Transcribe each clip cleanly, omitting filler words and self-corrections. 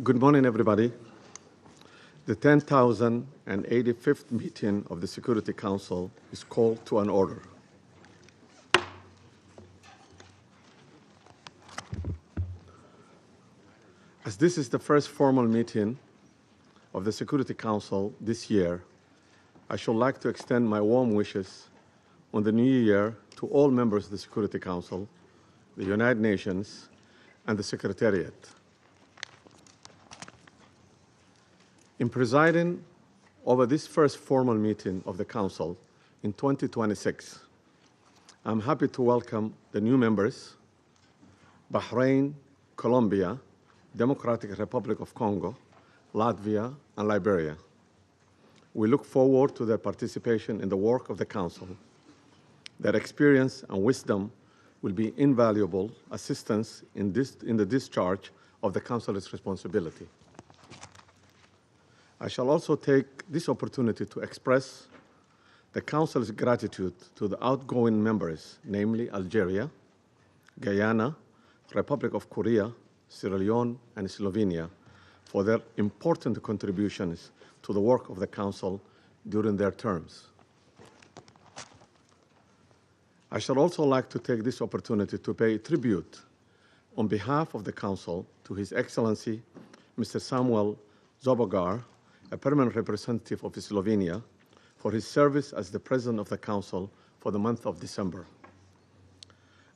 Good morning, everybody. The 10,085th meeting of the Security Council is called to an order. As this is the first formal meeting of the Security Council this year, I should like to extend my warm wishes on the new year to all members of the Security Council, the United Nations, and the Secretariat. In presiding over this first formal meeting of the Council in 2026, I'm happy to welcome the new members, Bahrain, Colombia, Democratic Republic of Congo, Latvia, and Liberia. We look forward to their participation in the work of the Council. Their experience and wisdom will be invaluable assistance in the discharge of the Council's responsibility. I shall also take this opportunity to express the Council's gratitude to the outgoing members, namely Algeria, Guyana, Republic of Korea, Sierra Leone, and Slovenia, for their important contributions to the work of the Council during their terms. I shall also like to take this opportunity to pay tribute on behalf of the Council to His Excellency, Mr. Samuel Zobogar, a permanent representative of Slovenia, for his service as the President of the Council for the month of December.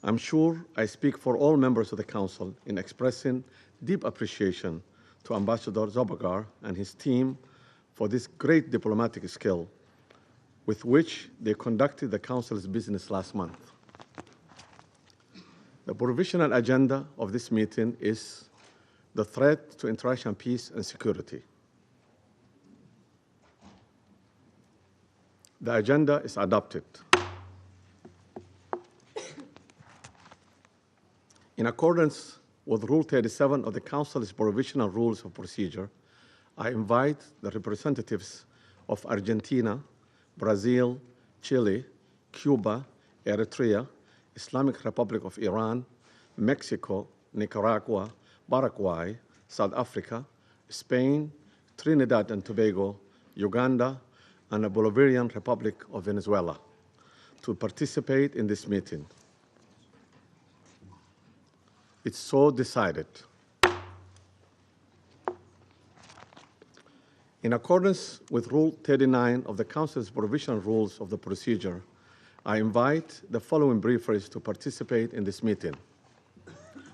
I'm sure I speak for all members of the Council in expressing deep appreciation to Ambassador Zobogar and his team for this great diplomatic skill with which they conducted the Council's business last month. The provisional agenda of this meeting is the threat to international peace and security. The agenda is adopted. In accordance with Rule 37 of the Council's Provisional Rules of Procedure, I invite the representatives of Argentina, Brazil, Chile, Cuba, Eritrea, Islamic Republic of Iran, Mexico, Nicaragua, Paraguay, South Africa, Spain, Trinidad and Tobago, Uganda, and the Bolivarian Republic of Venezuela to participate in this meeting. It's so decided. In accordance with Rule 39 of the Council's Provisional Rules of the Procedure, I invite the following briefers to participate in this meeting.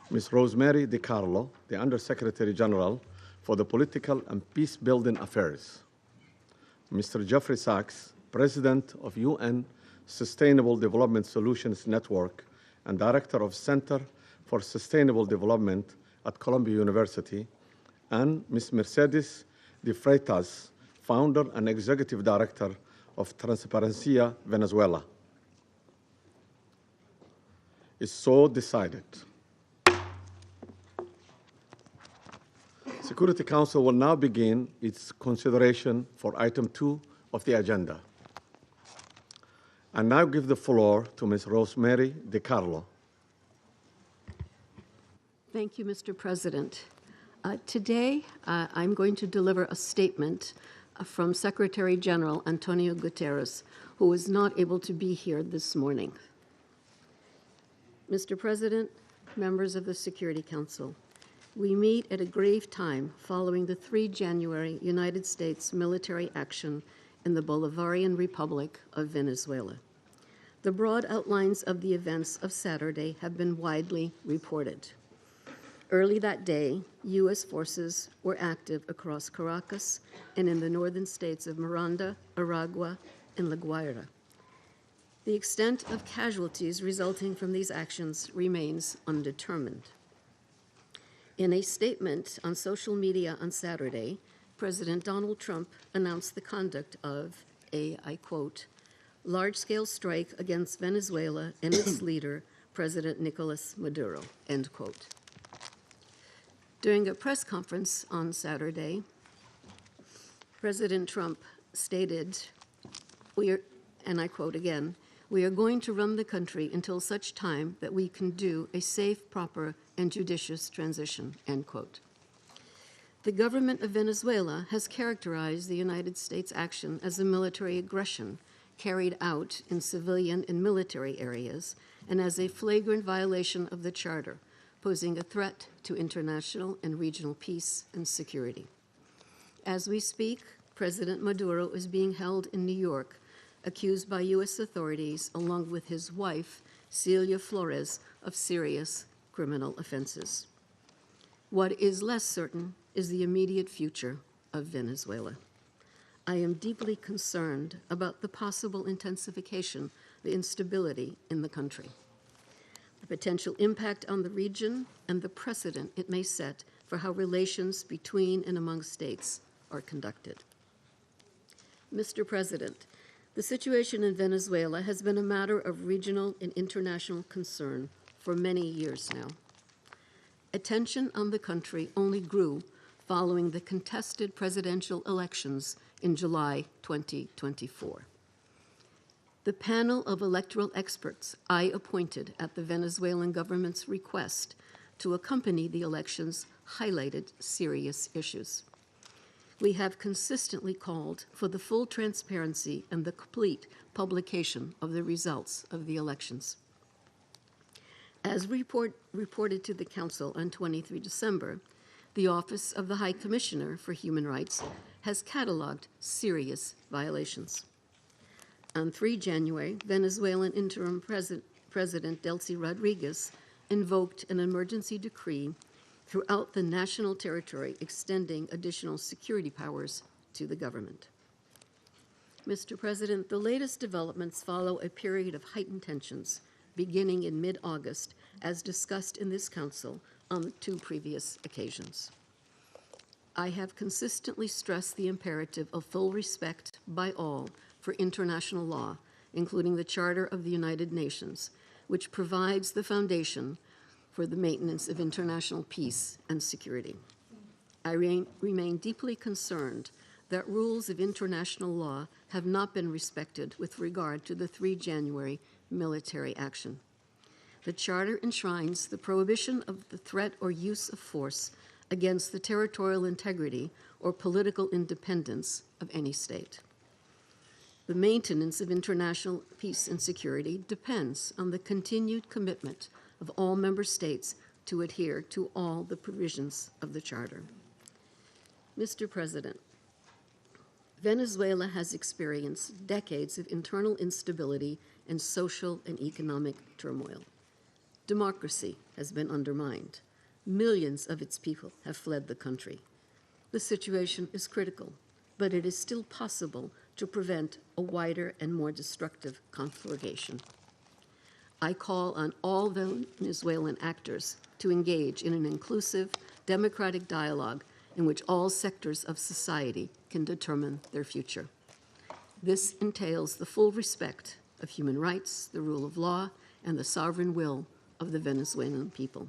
Ms. Rosemary DiCarlo, the Undersecretary General for the Political and Peace-Building Affairs. Mr. Jeffrey Sachs, President of UN Sustainable Development Solutions Network and Director of Center for Sustainable Development at Columbia University, and Ms. Mercedes de Freitas, Founder and Executive Director of Transparencia Venezuela. It's so decided. Security Council will now begin its consideration for item 2 of the agenda. I now give the floor to Ms. Rosemary DiCarlo. Thank you, Mr. President. Today, I'm going to deliver a statement from Secretary General Antonio Guterres, who was not able to be here this morning. Mr. President, members of the Security Council, we meet at a grave time following the 3 January United States military action in the Bolivarian Republic of Venezuela. The broad outlines of the events of Saturday have been widely reported. Early that day, U.S. forces were active across Caracas and in the northern states of Miranda, Aragua, and La Guaira. The extent of casualties resulting from these actions remains undetermined. In a statement on social media on Saturday, President Donald Trump announced the conduct of a, I quote, large-scale strike against Venezuela and its leader, President Nicolas Maduro, end quote. During a press conference on Saturday, President Trump stated, and I quote again, "We are going to run the country until such time that we can do a safe, proper, and judicious transition," end quote. The government of Venezuela has characterized the United States action as a military aggression carried out in civilian and military areas and as a flagrant violation of the Charter, posing a threat to international and regional peace and security. As we speak, President Maduro is being held in New York, accused by U.S. authorities, along with his wife, Celia Flores, of serious criminal offenses. What is less certain is the immediate future of Venezuela. I am deeply concerned about the possible intensification of the instability in the country, the potential impact on the region, and the precedent it may set for how relations between and among states are conducted. Mr. President, the situation in Venezuela has been a matter of regional and international concern for many years now. Attention on the country only grew following the contested presidential elections in July 2024. The panel of electoral experts I appointed at the Venezuelan government's request to accompany the elections highlighted serious issues. We have consistently called for the full transparency and the complete publication of the results of the elections. As reported to the Council on 23 December, the Office of the High Commissioner for Human Rights has cataloged serious violations. On 3 January, Venezuelan interim President Delcy Rodriguez invoked an emergency decree throughout the national territory, extending additional security powers to the government. Mr. President, the latest developments follow a period of heightened tensions beginning in mid-August, as discussed in this Council on 2 previous occasions. I have consistently stressed the imperative of full respect by all for international law, including the Charter of the United Nations, which provides the foundation for the maintenance of international peace and security. I remain deeply concerned that rules of international law have not been respected with regard to the 3 January military action. The Charter enshrines the prohibition of the threat or use of force against the territorial integrity or political independence of any state. The maintenance of international peace and security depends on the continued commitment of all member states to adhere to all the provisions of the Charter. Mr. President, Venezuela has experienced decades of internal instability and social and economic turmoil. Democracy has been undermined. Millions of its people have fled the country. The situation is critical, but it is still possible to prevent a wider and more destructive conflagration. I call on all Venezuelan actors to engage in an inclusive, democratic dialogue in which all sectors of society can determine their future. This entails the full respect of human rights, the rule of law, and the sovereign will of the Venezuelan people.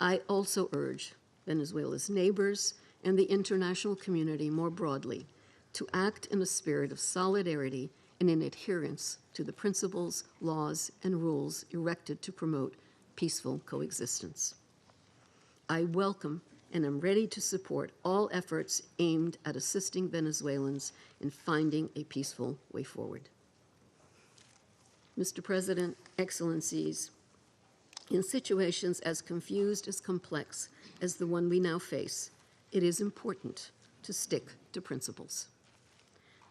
I also urge Venezuela's neighbors and the international community more broadly to act in a spirit of solidarity and in adherence to the principles, laws, and rules erected to promote peaceful coexistence. I welcome and am ready to support all efforts aimed at assisting Venezuelans in finding a peaceful way forward. Mr. President, Excellencies, in situations as confused as complex as the one we now face, it is important to stick to principles.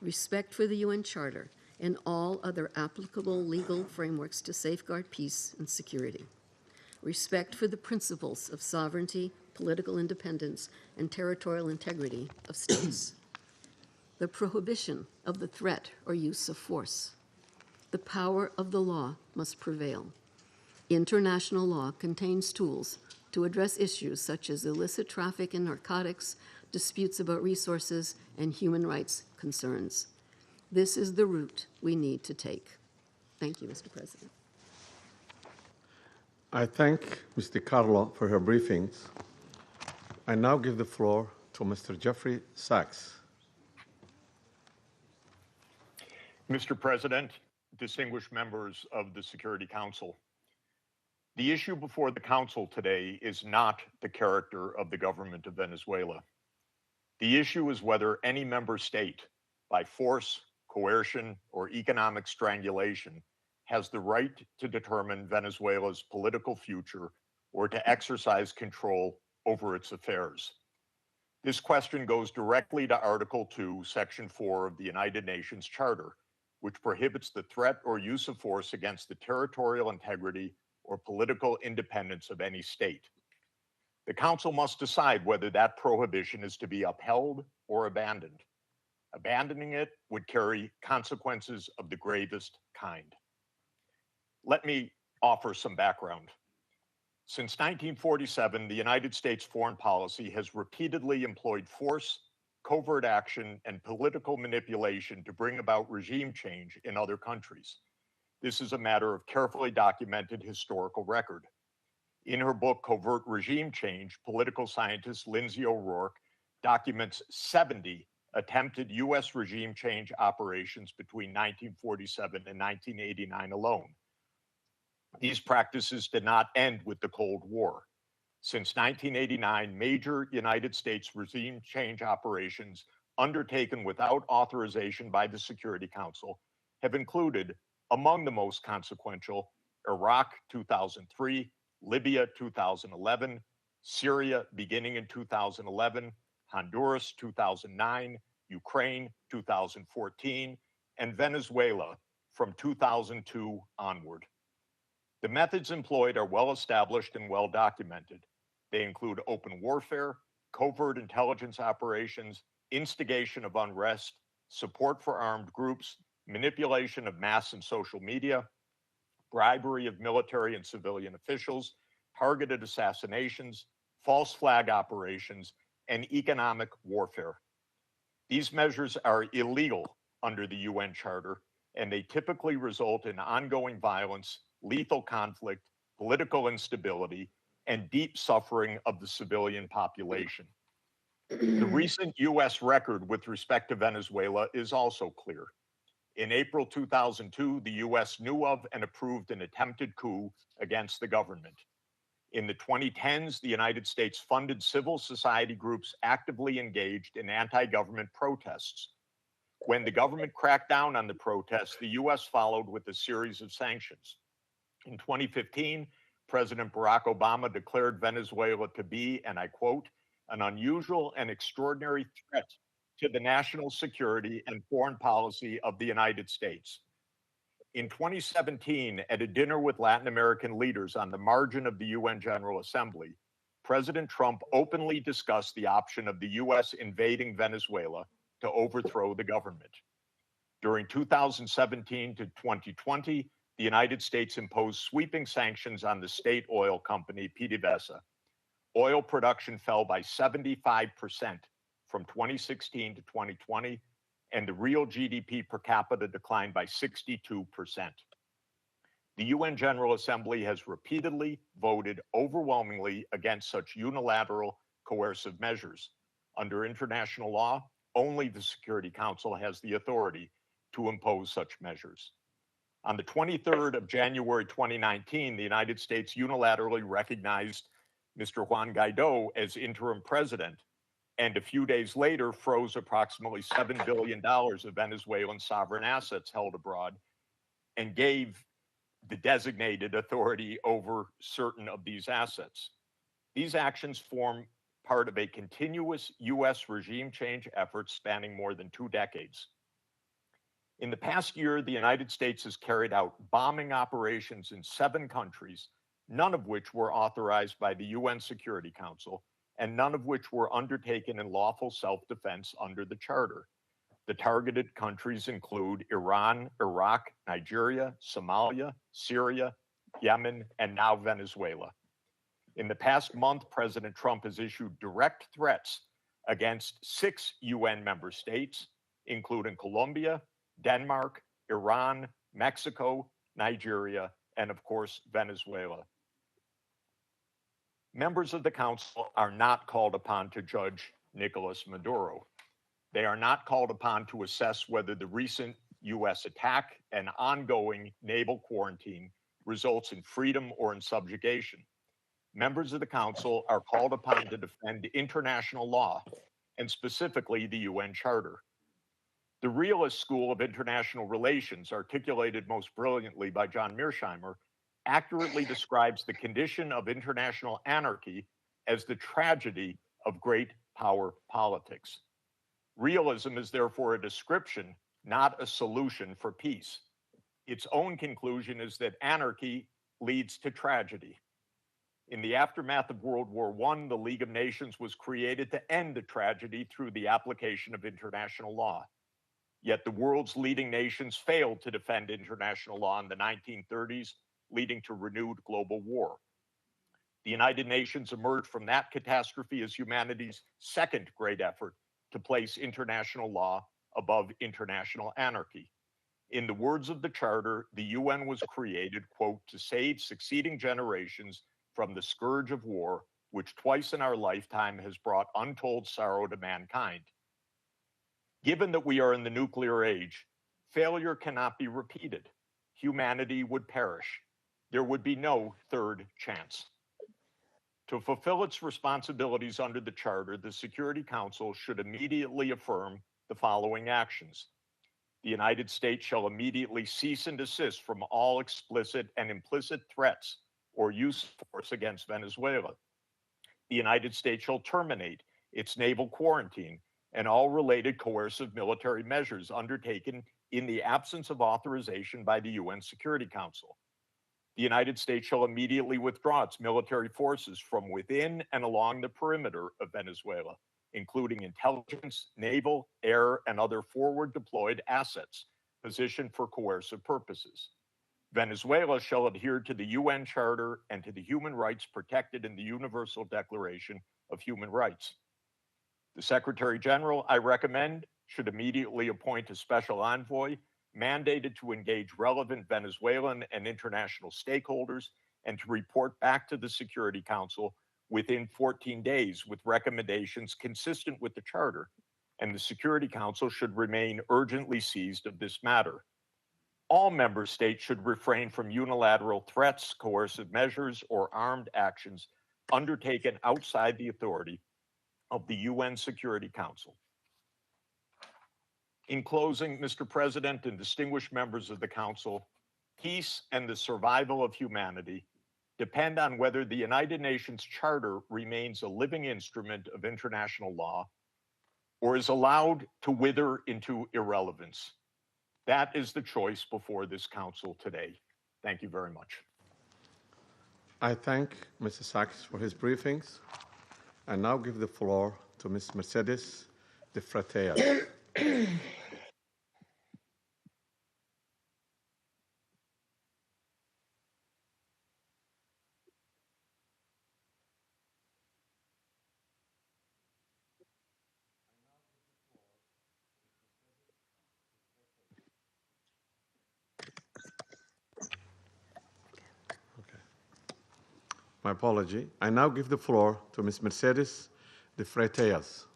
Respect for the UN Charter and all other applicable legal frameworks to safeguard peace and security. Respect for the principles of sovereignty, political independence, and territorial integrity of states. The prohibition of the threat or use of force. The power of the law must prevail. International law contains tools to address issues such as illicit traffic in narcotics, disputes about resources, and human rights concerns. This is the route we need to take. Thank you, Mr. President. I thank Ms. DiCarlo for her briefings. I now give the floor to Mr. Jeffrey Sachs. Mr. President, distinguished members of the Security Council, the issue before the Council today is not the character of the government of Venezuela. The issue is whether any member state, by force, coercion, or economic strangulation, has the right to determine Venezuela's political future or to exercise control over its affairs. This question goes directly to Article 2, Section 4 of the United Nations Charter, which prohibits the threat or use of force against the territorial integrity or political independence of any state. The Council must decide whether that prohibition is to be upheld or abandoned. Abandoning it would carry consequences of the gravest kind. Let me offer some background. Since 1947, the United States foreign policy has repeatedly employed force, covert action, and political manipulation to bring about regime change in other countries. This is a matter of carefully documented historical record. In her book, Covert Regime Change, political scientist Lindsay O'Rourke documents 70 attempted U.S. regime change operations between 1947 and 1989 alone. These practices did not end with the Cold War. Since 1989, major United States regime change operations undertaken without authorization by the Security Council have included, among the most consequential, Iraq 2003, Libya 2011, Syria beginning in 2011, Honduras 2009, Ukraine 2014, and Venezuela from 2002 onward. The methods employed are well established and well documented. They include open warfare, covert intelligence operations, instigation of unrest, support for armed groups, manipulation of mass and social media, bribery of military and civilian officials, targeted assassinations, false flag operations, and economic warfare. These measures are illegal under the UN Charter, and they typically result in ongoing violence, lethal conflict, political instability, and deep suffering of the civilian population. The recent U.S. record with respect to Venezuela is also clear. In April 2002, the U.S. knew of and approved an attempted coup against the government. In the 2010s, the United States funded civil society groups actively engaged in anti-government protests. When the government cracked down on the protests, the U.S. followed with a series of sanctions. In 2015, President Barack Obama declared Venezuela to be, and I quote, an unusual and extraordinary threat to the national security and foreign policy of the United States. In 2017, at a dinner with Latin American leaders on the margin of the UN General Assembly, President Trump openly discussed the option of the U.S. invading Venezuela to overthrow the government. During 2017 to 2020, the United States imposed sweeping sanctions on the state oil company PDVSA. Oil production fell by 75% from 2016 to 2020, and the real GDP per capita declined by 62%. The UN General Assembly has repeatedly voted overwhelmingly against such unilateral coercive measures. Under international law, only the Security Council has the authority to impose such measures. On the 23rd of January 2019, the United States unilaterally recognized Mr. Juan Guaido as interim president, and a few days later froze approximately $7 billion of Venezuelan sovereign assets held abroad and gave the designated authority over certain of these assets. These actions form part of a continuous U.S. regime change effort spanning more than 2 decades. In the past year, the United States has carried out bombing operations in 7 countries, none of which were authorized by the UN Security Council, and none of which were undertaken in lawful self-defense under the Charter. The targeted countries include Iran, Iraq, Nigeria, Somalia, Syria, Yemen, and now Venezuela. In the past month, President Trump has issued direct threats against 6 UN member states, including Colombia, Denmark, Iran, Mexico, Nigeria, and of course, Venezuela. Members of the Council are not called upon to judge Nicolas Maduro. They are not called upon to assess whether the recent U.S. attack and ongoing naval quarantine results in freedom or in subjugation. Members of the Council are called upon to defend international law and specifically the UN Charter. The realist school of international relations, articulated most brilliantly by John Mearsheimer, accurately describes the condition of international anarchy as the tragedy of great power politics. Realism is therefore a description, not a solution for peace. Its own conclusion is that anarchy leads to tragedy. In the aftermath of World War I, the League of Nations was created to end the tragedy through the application of international law. Yet the world's leading nations failed to defend international law in the 1930s, leading to renewed global war. The United Nations emerged from that catastrophe as humanity's second great effort to place international law above international anarchy. In the words of the Charter, the UN was created, quote, to save succeeding generations from the scourge of war, which twice in our lifetime has brought untold sorrow to mankind. Given that we are in the nuclear age, failure cannot be repeated. Humanity would perish. There would be no third chance. To fulfill its responsibilities under the Charter, the Security Council should immediately affirm the following actions. The United States shall immediately cease and desist from all explicit and implicit threats or use of force against Venezuela. The United States shall terminate its naval quarantine and all related coercive military measures undertaken in the absence of authorization by the UN Security Council. The United States shall immediately withdraw its military forces from within and along the perimeter of Venezuela, including intelligence, naval, air, and other forward deployed assets positioned for coercive purposes. Venezuela shall adhere to the UN Charter and to the human rights protected in the Universal Declaration of Human Rights. The Secretary General, I recommend, should immediately appoint a special envoy mandated to engage relevant Venezuelan and international stakeholders and to report back to the Security Council within 14 days with recommendations consistent with the Charter, and the Security Council should remain urgently seized of this matter. All member states should refrain from unilateral threats, coercive measures, or armed actions undertaken outside the authority of the UN Security Council. In closing, Mr. President and distinguished members of the Council, peace and the survival of humanity depend on whether the United Nations Charter remains a living instrument of international law or is allowed to wither into irrelevance. That is the choice before this Council today. Thank you very much. I thank Mr. Sachs for his briefings. I now give the floor to Ms. Mercedes de Freitas. My apology. I now give the floor to Ms. Mercedes de Freitas.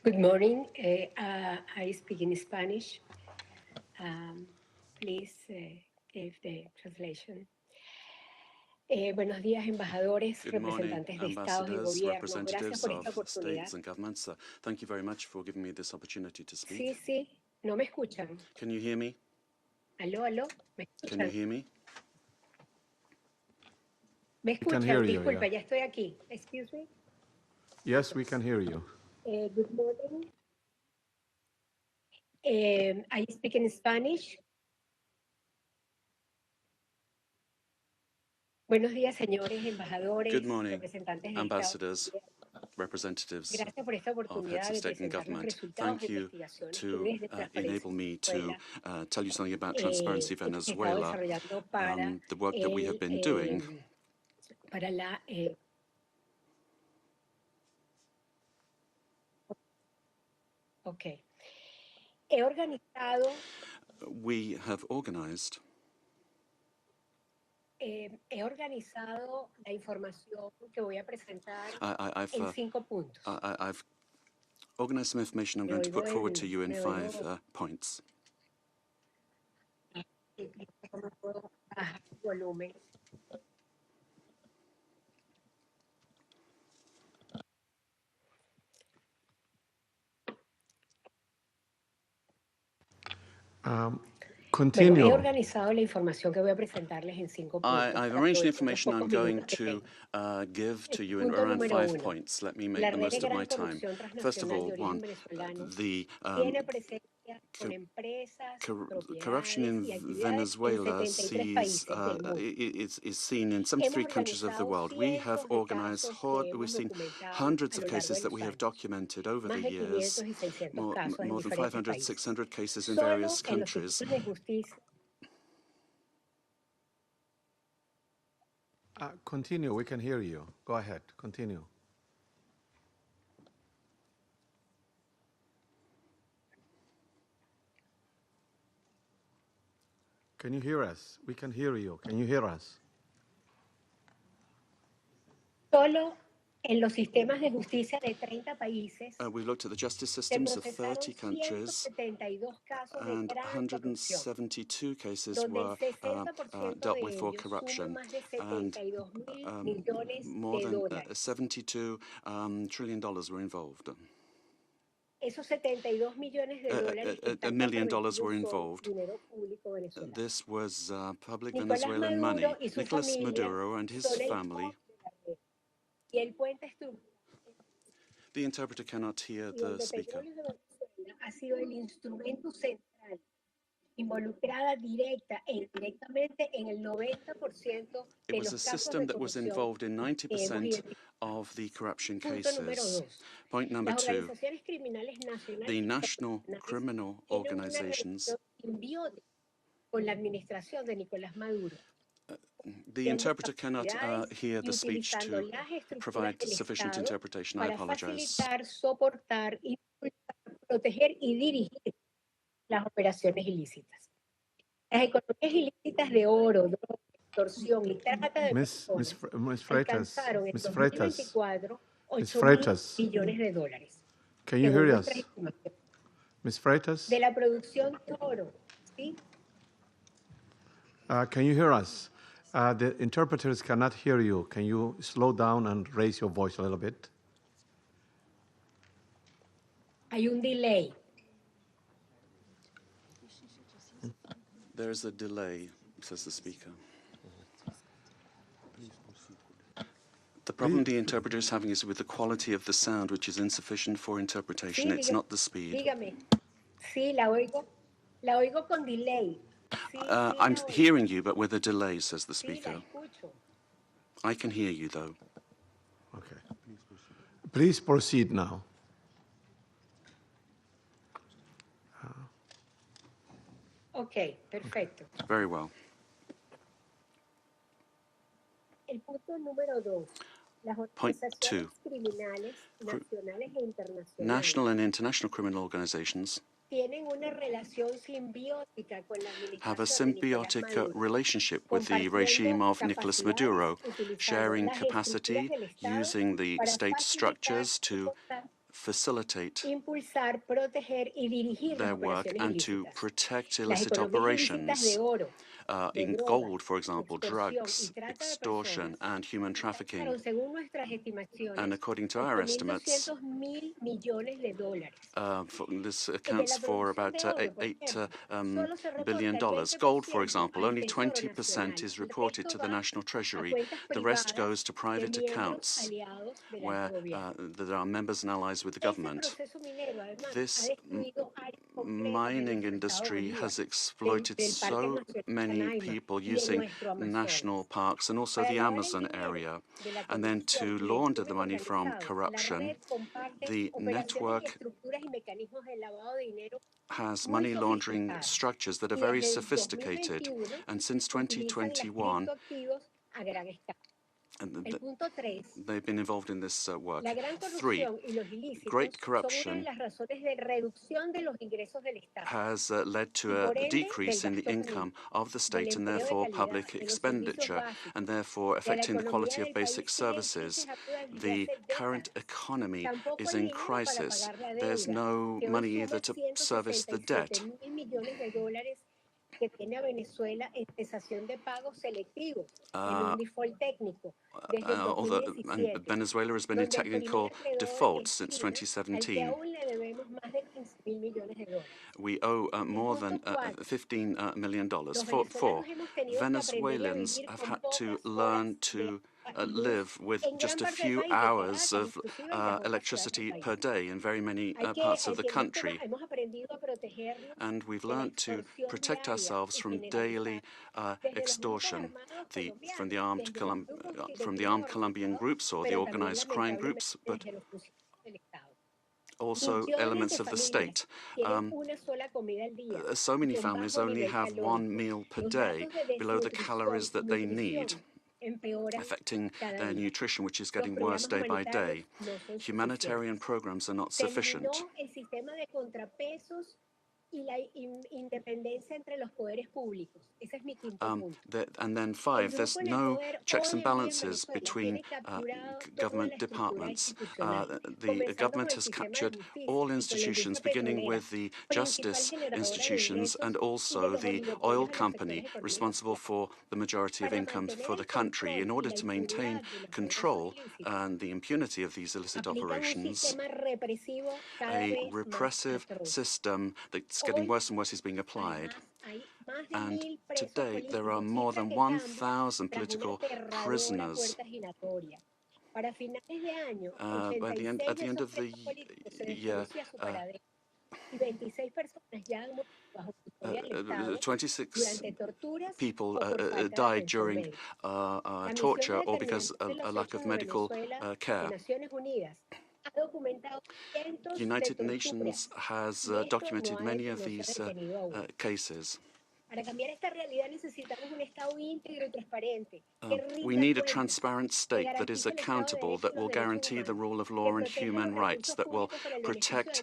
Good morning. I speak in Spanish. Please give the translation. Buenos días, embajadores, Good morning, representantes de estados y ambassadors, gobiernos. Gracias representatives por esta of oportunidad. states and governments. Thank you very much for giving me this opportunity to speak. Sí, sí, no me escuchan. Can you hear me? Aló, aló, ¿me Can you escuchan? hear me? ¿Me We can escuchan? hear you, Disculpe, yeah. ya estoy aquí. Excuse me. Yes, we can hear you. Good morning. I speak in Spanish. Buenos días, señores embajadores, Good morning, representantes de ambassadors, estados. representatives Gracias por esta of oportunidad heads of de state and presentar los government. resultados Thank de you investigaciones que to desde Transparencia enable me to Venezuela tell you something about Transparency hemos estado Venezuela, desarrollando para the work that we have been doing. Para la okay. He organizado We have organized la información que voy a presentar I've en 5 puntos. I've organized some information I'm going to put forward to you in 5 points. ¿Cómo puedo bajar el volumen? Bueno, he Continue. organizado la información que voy a presentarles en 5 puntos I've para arranged the aprovechar los information I'm pocos going minutos que to tengo. give to you in Punto around número 5 uno. points. Let me make La the red most de of my gran time. corrupción First of transnacional all, de origen one, venezolano the tiene presencia con empresas, corruption propiedades in y actividades en Venezuela 73 países del mundo. is seen in Hemos 73 countries of the organizado world. We have cientos de organized, casos que we've hemos seen documentado hundreds a of lo largo cases de that los we have años. documented over Más the de years, 500 y 600 casos en more than diferentes 500, países. 600 cases in Solo various en los countries. sistemas de justicia. Continue. We can hear you. Go ahead. Continue. Can you hear us? We can hear you. Can you hear us? Solo en los sistemas de justicia de 30 países We looked at the justice se systems of procesaron 30 countries, 172 casos de and gran corrupción, 172 cases donde el were 60% dealt de with for ellos corruption, suman más de and 72 mil millones more de than dólares. $72 trillion were involved. Esos 72 millones de dólares que $1 están million comprometidos were son involved. dinero público venezolano. This was public Nicolás Venezuelan Maduro money. y su Nicolas familia Maduro and his son el family. core de la red. Y el puente estructural The interpreter cannot hear y the donde speaker. Petróleos de Venezuela ha sido el instrumento central, involucrada directa e indirectamente en el 90% It de was los a casos system de that was corrupción involved in que hemos 90% identificado. of the corruption Punto número cases. 2. Point number Las 2, organizaciones criminales nacionales the e national internacionales criminal tienen una organizations. relación simbiótica con la administración de Nicolás Maduro, The haciendo interpreter cannot capacidades hear y the speech utilizando to las estructuras provide del sufficient Estado interpretation. I para apologize. facilitar, soportar, impulsar, proteger y dirigir las operaciones ilícitas. Las economías ilícitas de oro, droga, extorsión y trata de personas Freitas, alcanzaron en Miss Freitas, 2024 Miss 8 mil Freitas, millones de dólares, can you según hear nuestras us? estimaciones. Miss Freitas, De la producción de oro, ¿sí? can you hear us? The interpreters cannot hear you. Can you slow down and raise your voice a little bit? Hay un delay. There is a delay, says the speaker. The problem the interpreter is having is with the quality of the sound, which is insufficient for interpretation. Sí, It's not the speed. dígame. Sí, la oigo con delay. Sí, sí, I'm la oigo. hearing you, but with a delay, says the Sí, la speaker. escucho. I can hear you, though. Okay. Please proceed now. Ok, perfecto. Very well. El punto número 2. Las Point organizaciones 2. criminales nacionales e internacionales National and international criminal organizations tienen una relación simbiótica con la have a administración de Nicolás symbiotic Maduro, relationship with the regime of Nicolas Maduro, sharing capacity, using the state structures to facilitate impulsar, proteger y dirigir las their work operaciones and to ilícitas. protect Las illicit economías ilícitas operations de oro, de in drogas, gold, for example, extorsión drugs, y trata de extortion, personas, and human trafficking. alcanzaron, según nuestras estimaciones, And according to our estimates, 8.200 mil millones de dólares. this De accounts la for producción about de oro, por $8 ejemplo, solo se billion. reporta el Gold, for 20% example, al only Tesoro 20% Nacional. is El reported resto to the va National a Treasury. cuentas The rest privadas goes to de private miembros accounts aliados del where alto gobierno. there are members and allies with the Ese government. proceso minero, además, This ha destruido áreas completas mining de nuestro estado industry Bolívar, has exploited del Parque so Nacional many Canaima people y de using nuestro national Amazonas. parks and also Para the lavar el Amazon dinero area. de la And then corrupción to y del launder the crimen money from organizado, la corruption, red comparte the operaciones y network estructuras y mecanismos de lavado de dinero has muy money laundering sofisticados. structures that are Y very desde el sophisticated. 2021 And since utilizan las 2021, criptoactivos a gran escala. El punto 3. they've been involved in this work. La gran 3, corrupción y los ilícitos great son una de corruption las razones de reducción de los ingresos del Estado has led y to a por ende del decrease in the gasto income público, of the del state and empleo de therefore calidad, public de los servicios expenditure, básicos, and therefore de la affecting the quality economía of del basic país tiene services. crisis aguda desde The hace current décadas. economy Tampoco is hay in dinero para crisis. pagar la There's deuda, no que hoy money suma either to service the 167 debt. mil millones de dólares que tiene a Venezuela en cesación de pagos selectivos en un default técnico desde el although 2017, Venezuela has been in donde el primer technical acreedor default es since China, al que 2017. aún le debemos más de 15.000 millones de dólares. We owe more than $15 million. For Venezuelans have had to learn to live with just a few hours of electricity per day in very many parts of the country. And we've learned to protect ourselves from daily extortion from the armed Colombian groups or the organized crime groups, but also elements of the state. So many families only have one meal per day below the calories that they need, affecting their nutrition, which is getting worse day by day. Humanitarian programs are not sufficient. And then 5, there's no checks and balances between government departments. The government has captured all institutions, beginning with the justice institutions and also the oil company responsible for the majority of income for the country. In order to maintain control and the impunity of these illicit operations, a repressive system that's getting worse and worse is being applied. And today there are more than 1,000 political prisoners. At the end of the year, 26 people died during torture or because of a lack of medical care. The United Nations has documented many of these cases. We need a transparent state that is accountable, that will guarantee the rule of law and human rights, that will protect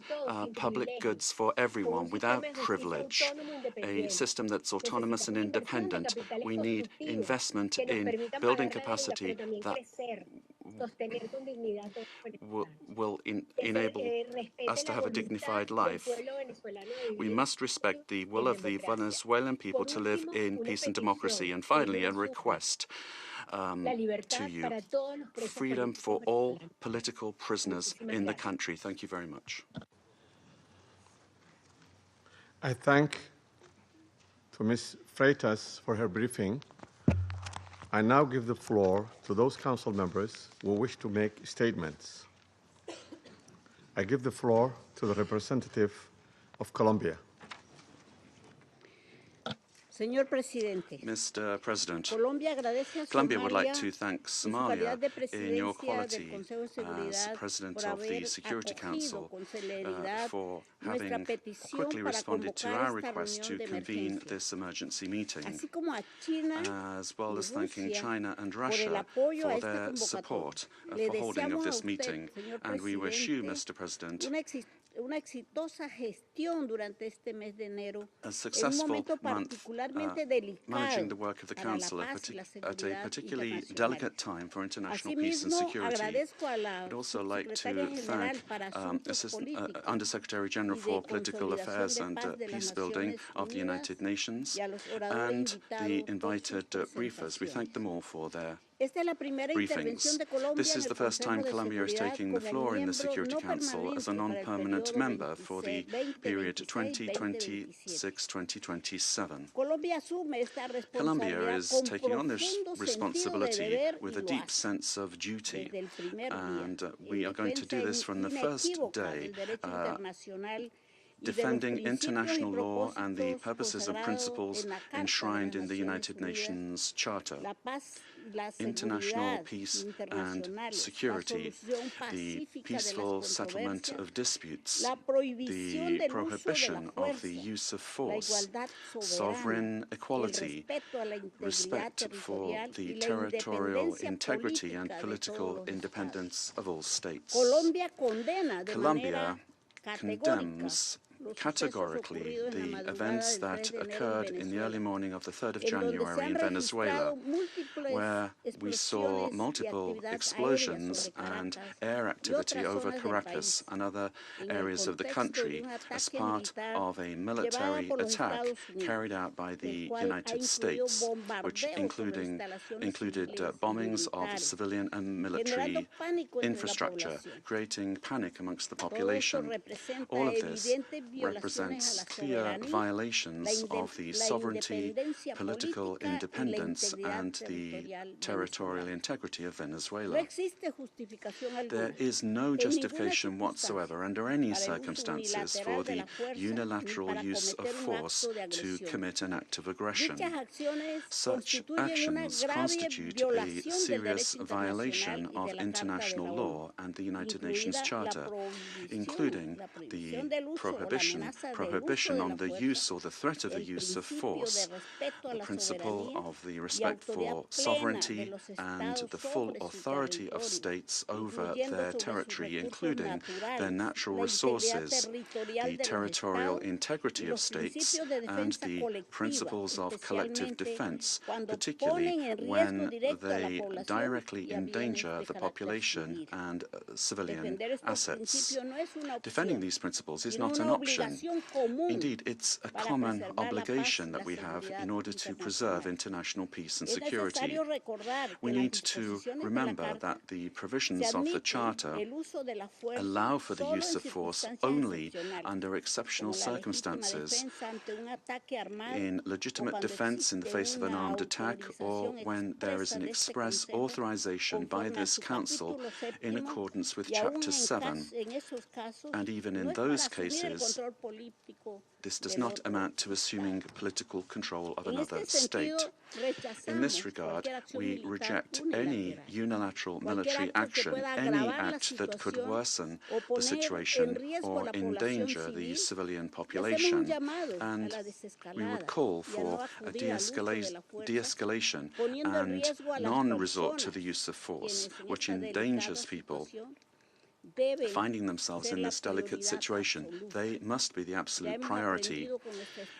public goods for everyone without privilege, a system that's autonomous and independent. We need investment in building capacity that will enable us to have a dignified life. We must respect the will of the Venezuelan people to live in peace and democracy. And finally, a request to you: freedom for all political prisoners in the country. Thank you very much. I thank Ms. Freitas for her briefing. I now give the floor to those council members who wish to make statements. I give the floor to the representative of Colombia. Señor Presidente, Mr. President, Colombia would like to thank Somalia in your quality as President of the Security Council for having quickly responded to our request to convene this emergency meeting, as well as thanking China and Russia for their support for holding of this meeting. And we wish you, Mr. President, una exitosa gestión durante este mes de enero, a successful month particularmente managing the work of the Council at a particularly delicate time for international peace and security. I'd also like to thank Under-Secretary General for Political Affairs and Peace Building of the United Nations and the invited briefers. We thank them all for their briefings. This is the first time Colombia is taking the floor in the Security Council as a non-permanent member for the period 2026-2027. Colombia is taking on this responsibility with a deep sense of duty, and we are going to do this from the first day, defending international law and the purposes and principles enshrined in the United Nations Charter. International peace and security, the peaceful settlement of disputes, the prohibition of the use of force, sovereign equality, respect for the territorial integrity and political independence of all states. Colombia condemns categorically the events that occurred in the early morning of the 3rd of January in Venezuela, where we saw multiple explosions and air activity over Caracas and other areas of the country as part of a military attack carried out by the United States, which included bombings of civilian and military infrastructure, creating panic amongst the population. All of this represents clear violations of the sovereignty, political independence, and the territorial integrity of Venezuela. There is no justification whatsoever under any circumstances for the unilateral use of force to commit an act of aggression. Such actions constitute a serious violation of international law and the United Nations Charter, including the prohibition on the use or the threat of the use of force, the principle of the respect for sovereignty and the full authority of states over their territory, including their natural resources, the territorial integrity of states, and the principles of collective defense, particularly when they directly endanger the population and civilian assets. Defending these principles is not an option. Indeed, it's a common obligation that we have in order to preserve international peace and security. We need to remember that the provisions of the Charter allow for the use of force only under exceptional circumstances, in legitimate defense in the face of an armed attack, or when there is an express authorization by this Council in accordance with Chapter 7. And even in those cases, this does not amount to assuming political control of another state. In this regard, we reject any unilateral military action, any act that could worsen the situation or endanger the civilian population, and we would call for a de-escalation and non-resort to the use of force, which endangers people finding themselves in this delicate situation. They must be the absolute priority.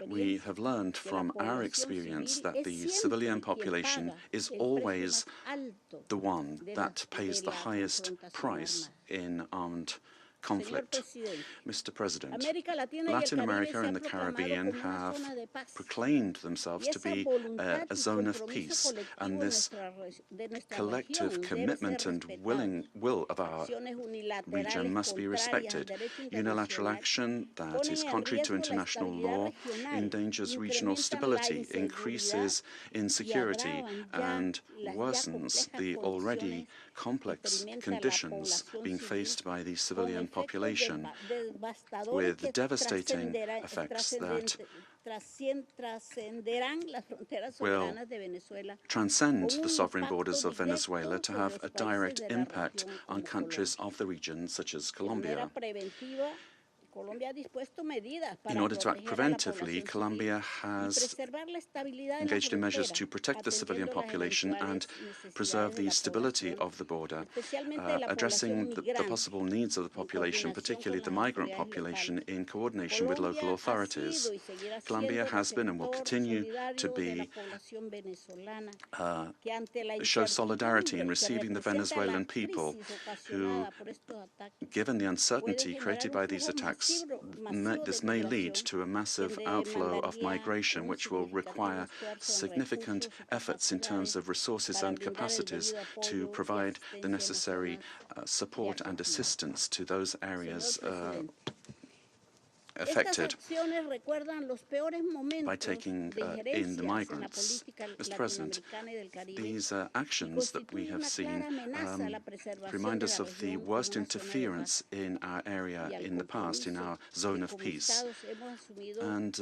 We have learned from our experience that the civilian population is always the one that pays the highest price in armed conflict. Mr. President, Latin America and the Caribbean have proclaimed themselves to be a zone of peace, and this collective commitment and will of our region must be respected. Unilateral action that is contrary to international law endangers regional stability, increases insecurity, and worsens the already complex conditions being faced by the civilian population, with devastating effects that will transcend the sovereign borders of Venezuela to have a direct impact on countries of the region, such as Colombia. In order to act preventively, Colombia has engaged in measures to protect the civilian population and preserve the stability of the border, addressing the possible needs of the population, particularly the migrant population, in coordination with local authorities. Colombia has been and will continue to be show solidarity in receiving the Venezuelan people who, given the uncertainty created by these attacks, this may lead to a massive outflow of migration, which will require significant efforts in terms of resources and capacities to provide the necessary support and assistance to those areas affected by taking in the migrants. Mr. President, these actions that we have seen remind us of the worst interference in our area in the past, in our zone of peace, and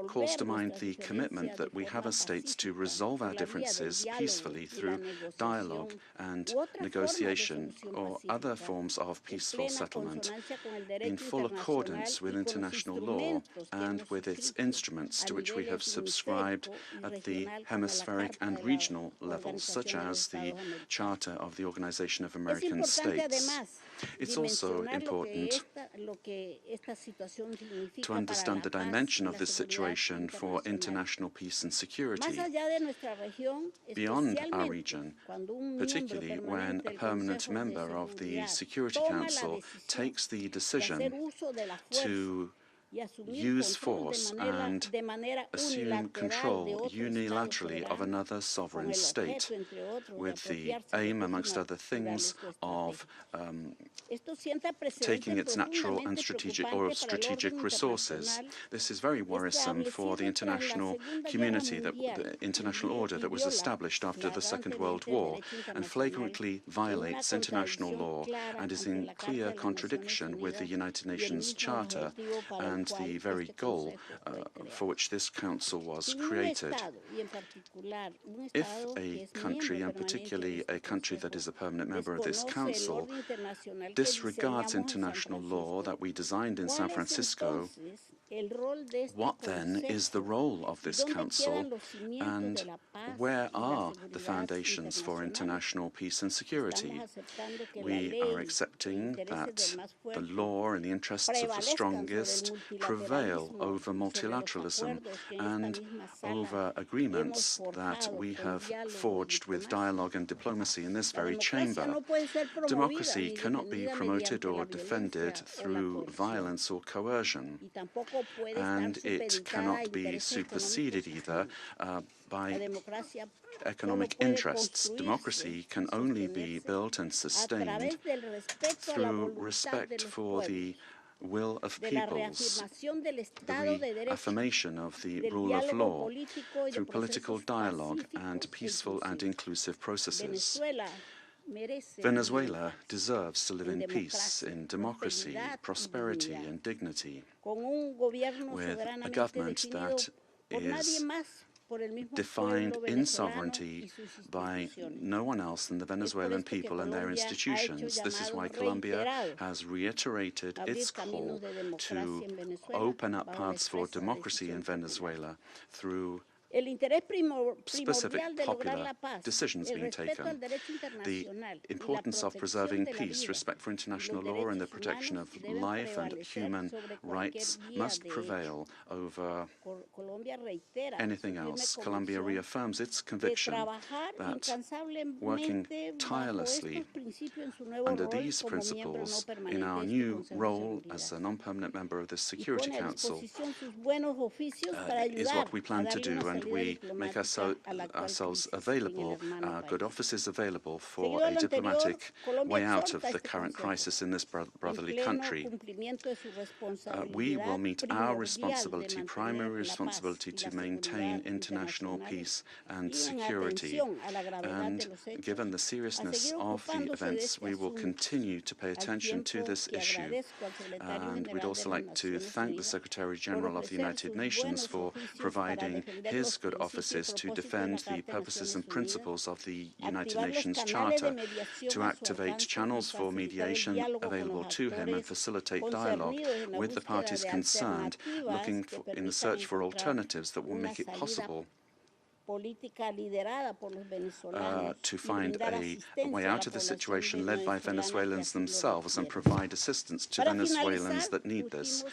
calls to mind the commitment that we have as states to resolve our differences peacefully through dialogue and negotiation or other forms of peaceful settlement in full accordance with international law and with its instruments to which we have subscribed at the hemispheric and regional levels, such as the Charter of the Organization of American States. It's also important to understand the dimension of this situation for international peace and security beyond our region, particularly when a permanent member of the Security Council takes the decision to use force and assume control unilaterally of another sovereign state, with the aim, amongst other things, of taking its natural and strategic resources. This is very worrisome for the international community, the international order that was established after the Second World War, and flagrantly violates international law and is in clear contradiction with the United Nations Charter and the very goal for which this council was created. If a country, and particularly a country that is a permanent member of this council, disregards international law that we designed in San Francisco, what then is the role of this council, and where are the foundations for international peace and security? We are accepting that the law and the interests of the strongest prevail over multilateralism and over agreements that we have forged with dialogue and diplomacy in this very chamber. Democracy cannot be promoted or defended through violence or coercion, and it cannot be superseded either by economic interests. Democracy can only be built and sustained through respect for the will of peoples, the reaffirmation of the rule of law, through political dialogue and peaceful and inclusive processes. Venezuela deserves to live in peace, in democracy, prosperity, and dignity, with a government that is defined in sovereignty by no one else than the Venezuelan people and their institutions. This is why Colombia has reiterated its call to open up paths for democracy in Venezuela through specific popular decisions being taken. The importance of preserving peace, respect for international law, and the protection of life and human rights must prevail over anything else. Colombia reaffirms its conviction that working tirelessly under these principles in our new role as a non-permanent member of the Security Council is what we plan to do, and we make ourselves available, our good offices available for a diplomatic way out of the current crisis in this brotherly country. We will meet our responsibility, primary responsibility, to maintain international peace and security. And given the seriousness of the events, we will continue to pay attention to this issue. And we'd also like to thank the Secretary General of the United Nations for providing his good offices to defend the purposes and principles of the United Nations Charter, to activate channels for mediation available to him and facilitate dialogue with the parties concerned, looking in the search for alternatives that will make it possible to find a way out of the situation led by Venezuelans themselves and provide assistance to Venezuelans that need this.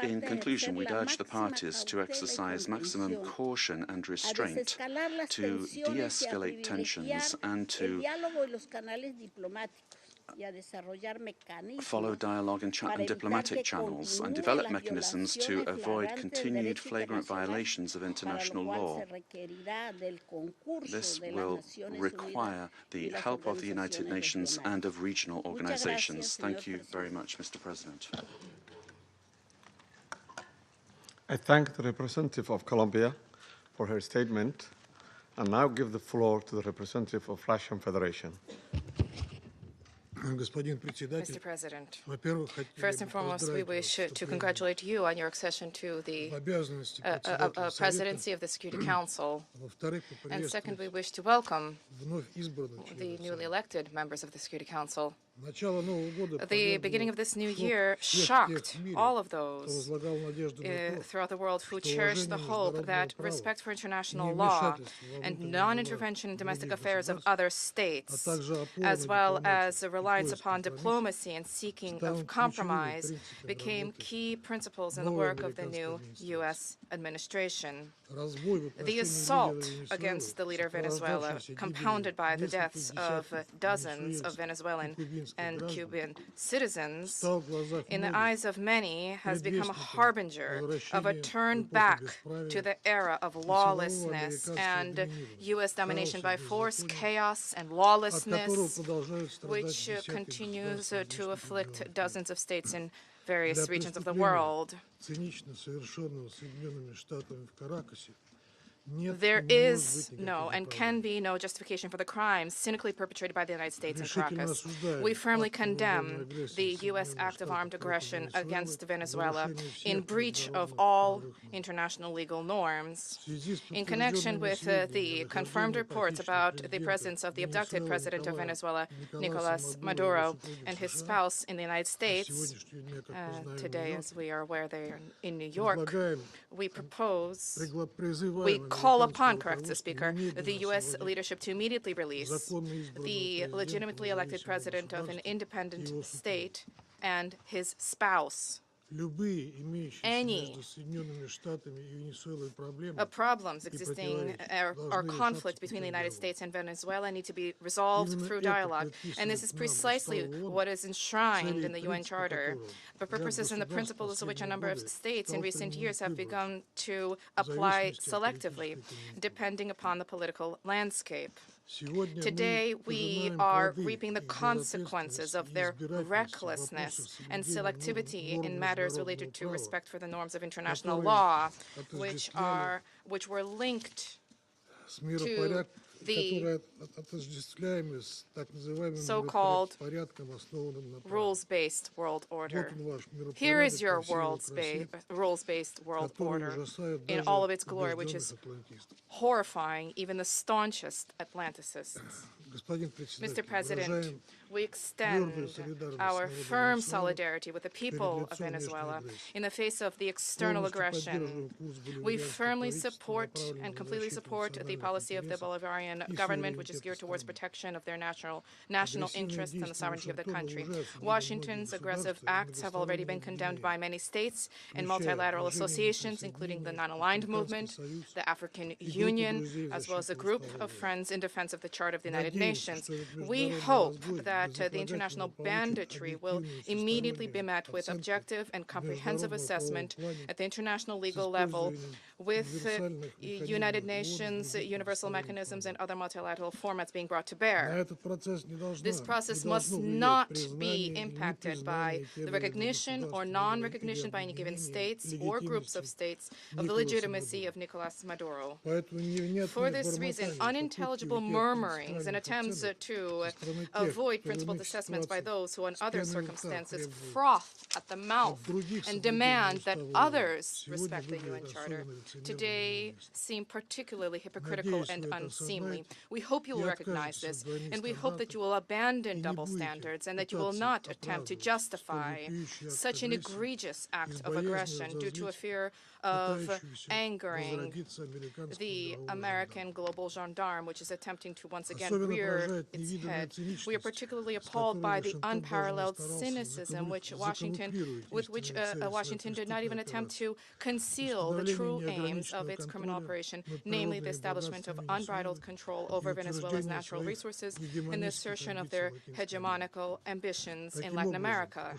In conclusion, we'd urge the parties to exercise maximum caution and restraint, to de-escalate tensions and to follow dialogue and diplomatic channels, and develop mechanisms to avoid continued flagrant violations of international law. This will require the help of the United Nations and of regional organizations. Thank you very much, Mr. President. I thank the representative of Colombia for her statement, and now give the floor to the representative of Russian Federation. Mr. President, first and foremost, we wish to congratulate you on your accession to the presidency of the Security Council. And second, we wish to welcome the newly elected members of the Security Council. The beginning of this new year shocked all of those throughout the world who cherished the hope that respect for international law and non-intervention in domestic affairs of other states, as well as a reliance upon diplomacy and seeking of compromise, became key principles in the work of the new U.S. administration. The assault against the leader of Venezuela, compounded by the deaths of dozens of Venezuelan and Cuban citizens, in the eyes of many, has become a harbinger of a turn back to the era of lawlessness and U.S. domination by force, chaos, and lawlessness, which continues to afflict dozens of states in various regions of the world. There is no and can be no justification for the crimes cynically perpetrated by the United States in Caracas. We firmly condemn the U.S. act of armed aggression against Venezuela in breach of all international legal norms. In connection with the confirmed reports about the presence of the abducted president of Venezuela, Nicolas Maduro, and his spouse in the United States, today, as we are aware, they are in New York, we call upon, corrects the Speaker, the U.S. leadership to immediately release the legitimately elected president of an independent state and his spouse. Any problems existing or conflict between the United States and Venezuela need to be resolved through dialogue. And this is precisely what is enshrined in the UN Charter, the purposes and the principles of which a number of states in recent years have begun to apply selectively, depending upon the political landscape. Today, we are reaping the consequences of their recklessness and selectivity in matters related to respect for the norms of international law, which were linked to the so-called rules-based world order. Here is your rules-based world order in all of its glory, which is horrifying even the staunchest Atlanticists. Mr. President, we extend our firm solidarity with the people of Venezuela in the face of the external aggression. We firmly support and completely support the policy of the Bolivarian government, which is geared towards protection of their national interests and the sovereignty of the country. Washington's aggressive acts have already been condemned by many states and multilateral associations, including the Non-Aligned Movement, the African Union, as well as a group of friends in defense of the Charter of the United Nations. We hope that the international banditry will immediately be met with objective and comprehensive assessment at the international legal level with United Nations, universal mechanisms, and other multilateral formats being brought to bear. This process must not be impacted by the recognition or non-recognition by any given states or groups of states of the legitimacy of Nicolas Maduro. For this reason, unintelligible murmurings and attempts to avoid principled assessments by those who, in other circumstances, froth at the mouth and demand that others respect the UN Charter, today seem particularly hypocritical and unseemly. We hope you will recognize this, and we hope that you will abandon double standards and that you will not attempt to justify such an egregious act of aggression due to a fear of angering the American global gendarme, which is attempting to once again rear its head. We are particularly appalled by the unparalleled cynicism with which Washington did not even attempt to conceal the true aims of its criminal operation, namely the establishment of unbridled control over Venezuela's natural resources and the assertion of their hegemonical ambitions in Latin America.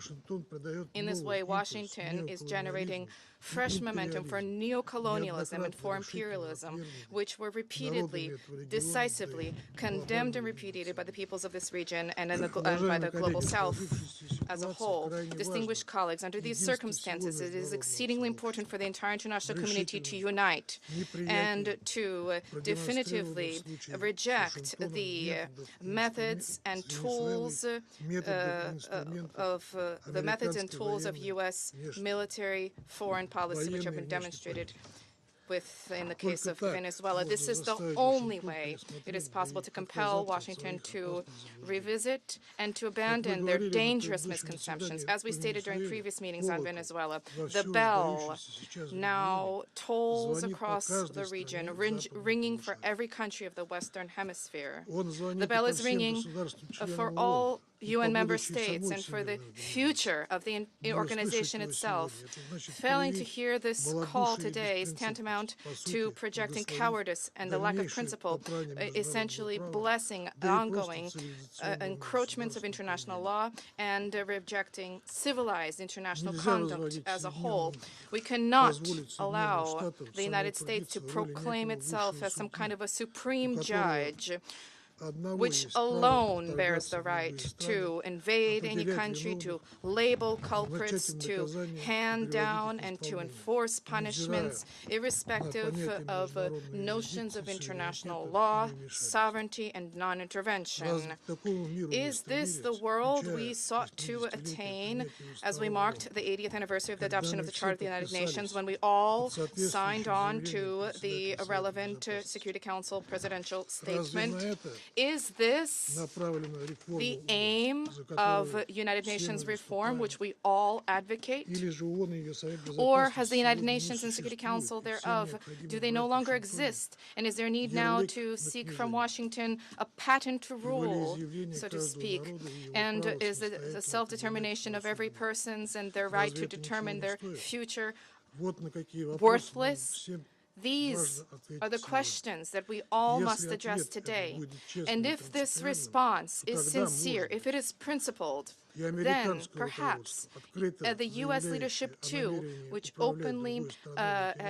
In this way, Washington is generating fresh momentum for neocolonialism and for imperialism, which were repeatedly, decisively condemned and repudiated by the peoples of this region and by the global South as a whole. Distinguished colleagues, under these circumstances, it is exceedingly important for the entire international community to unite and to definitively reject the methods and tools of U.S. military foreign policy, which have been demonstrated in the case of Venezuela. This is the only way it is possible to compel Washington to revisit and to abandon their dangerous misconceptions. As we stated during previous meetings on Venezuela, the bell now tolls across the region, ringing for every country of the Western Hemisphere. The bell is ringing for all UN member states and for the future of the organization itself. Failing to hear this call today is tantamount to projecting cowardice and the lack of principle, essentially blessing ongoing encroachments of international law and rejecting civilized international conduct as a whole. We cannot allow the United States to proclaim itself as some kind of a supreme judge which alone bears the right to invade any country, to label culprits, to hand down and to enforce punishments, irrespective of notions of international law, sovereignty, and non-intervention. Is this the world we sought to attain as we marked the 80th anniversary of the adoption of the Charter of the United Nations, when we all signed on to the relevant Security Council presidential statement? Is this the aim of United Nations reform, which we all advocate? Or has the United Nations and Security Council thereof, do they no longer exist? And is there need now to seek from Washington a patent rule, so to speak? And is the self-determination of every person's and their right to determine their future worthless? These are the questions that we all must address today. And if this response is sincere, if it is principled, then perhaps the U.S. leadership, too, which openly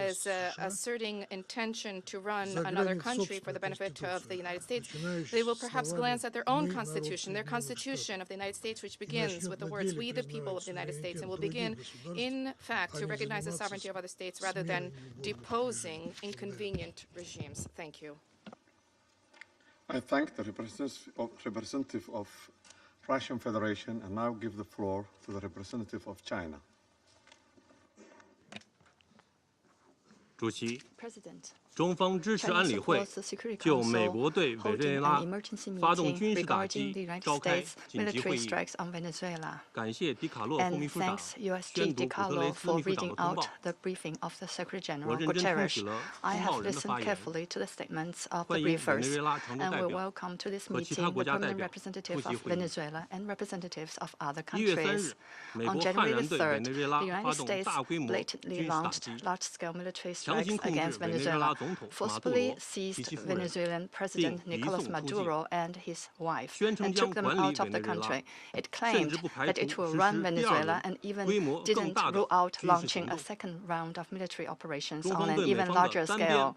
is asserting intention to run another country for the benefit of the United States, they will perhaps glance at their own constitution, their constitution of the United States, which begins with the words, "We the people of the United States," and will begin, in fact, to recognize the sovereignty of other states rather than deposing inconvenient regimes. Thank you. I thank the representative of Russian Federation and now give the floor to the representative of China. President. 中方支持安理会就美国对委内瑞拉发动军事打击召开紧急会议。感谢迪卡洛副秘书长宣读古特雷斯秘书长的通报。我认真听取了通报人的发言，欢迎委内瑞拉常驻代表和其他国家代表出席会议。1月3日，美国悍然对委内瑞拉发动大规模军事打击，强行控制委内瑞拉总统 forcibly seized Venezuelan President Nicolas Maduro and his wife and took them out of the country. It claimed that it will run Venezuela and even didn't rule out launching a second round of military operations on an even larger scale.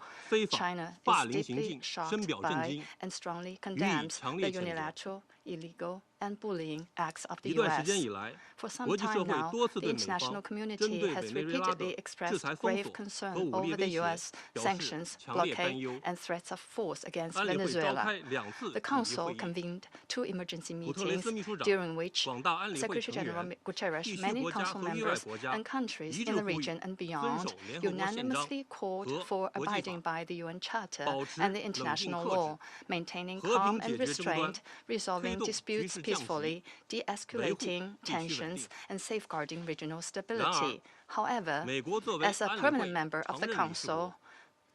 China is deeply shocked by and strongly condemns the unilateral, illegal, and bullying acts of the U.S. For some time now, the international community has repeatedly expressed grave concern over the U.S. sanctions, blockade, and threats of force against Venezuela. The Council convened 2 emergency meetings, during which Secretary-General Guterres, many Council members, and countries in the region and beyond unanimously called for abiding by the UN Charter and the international law, maintaining calm and restraint, resolving disputes peacefully, de-escalating tensions, and safeguarding regional stability. However, as a permanent member of the Council,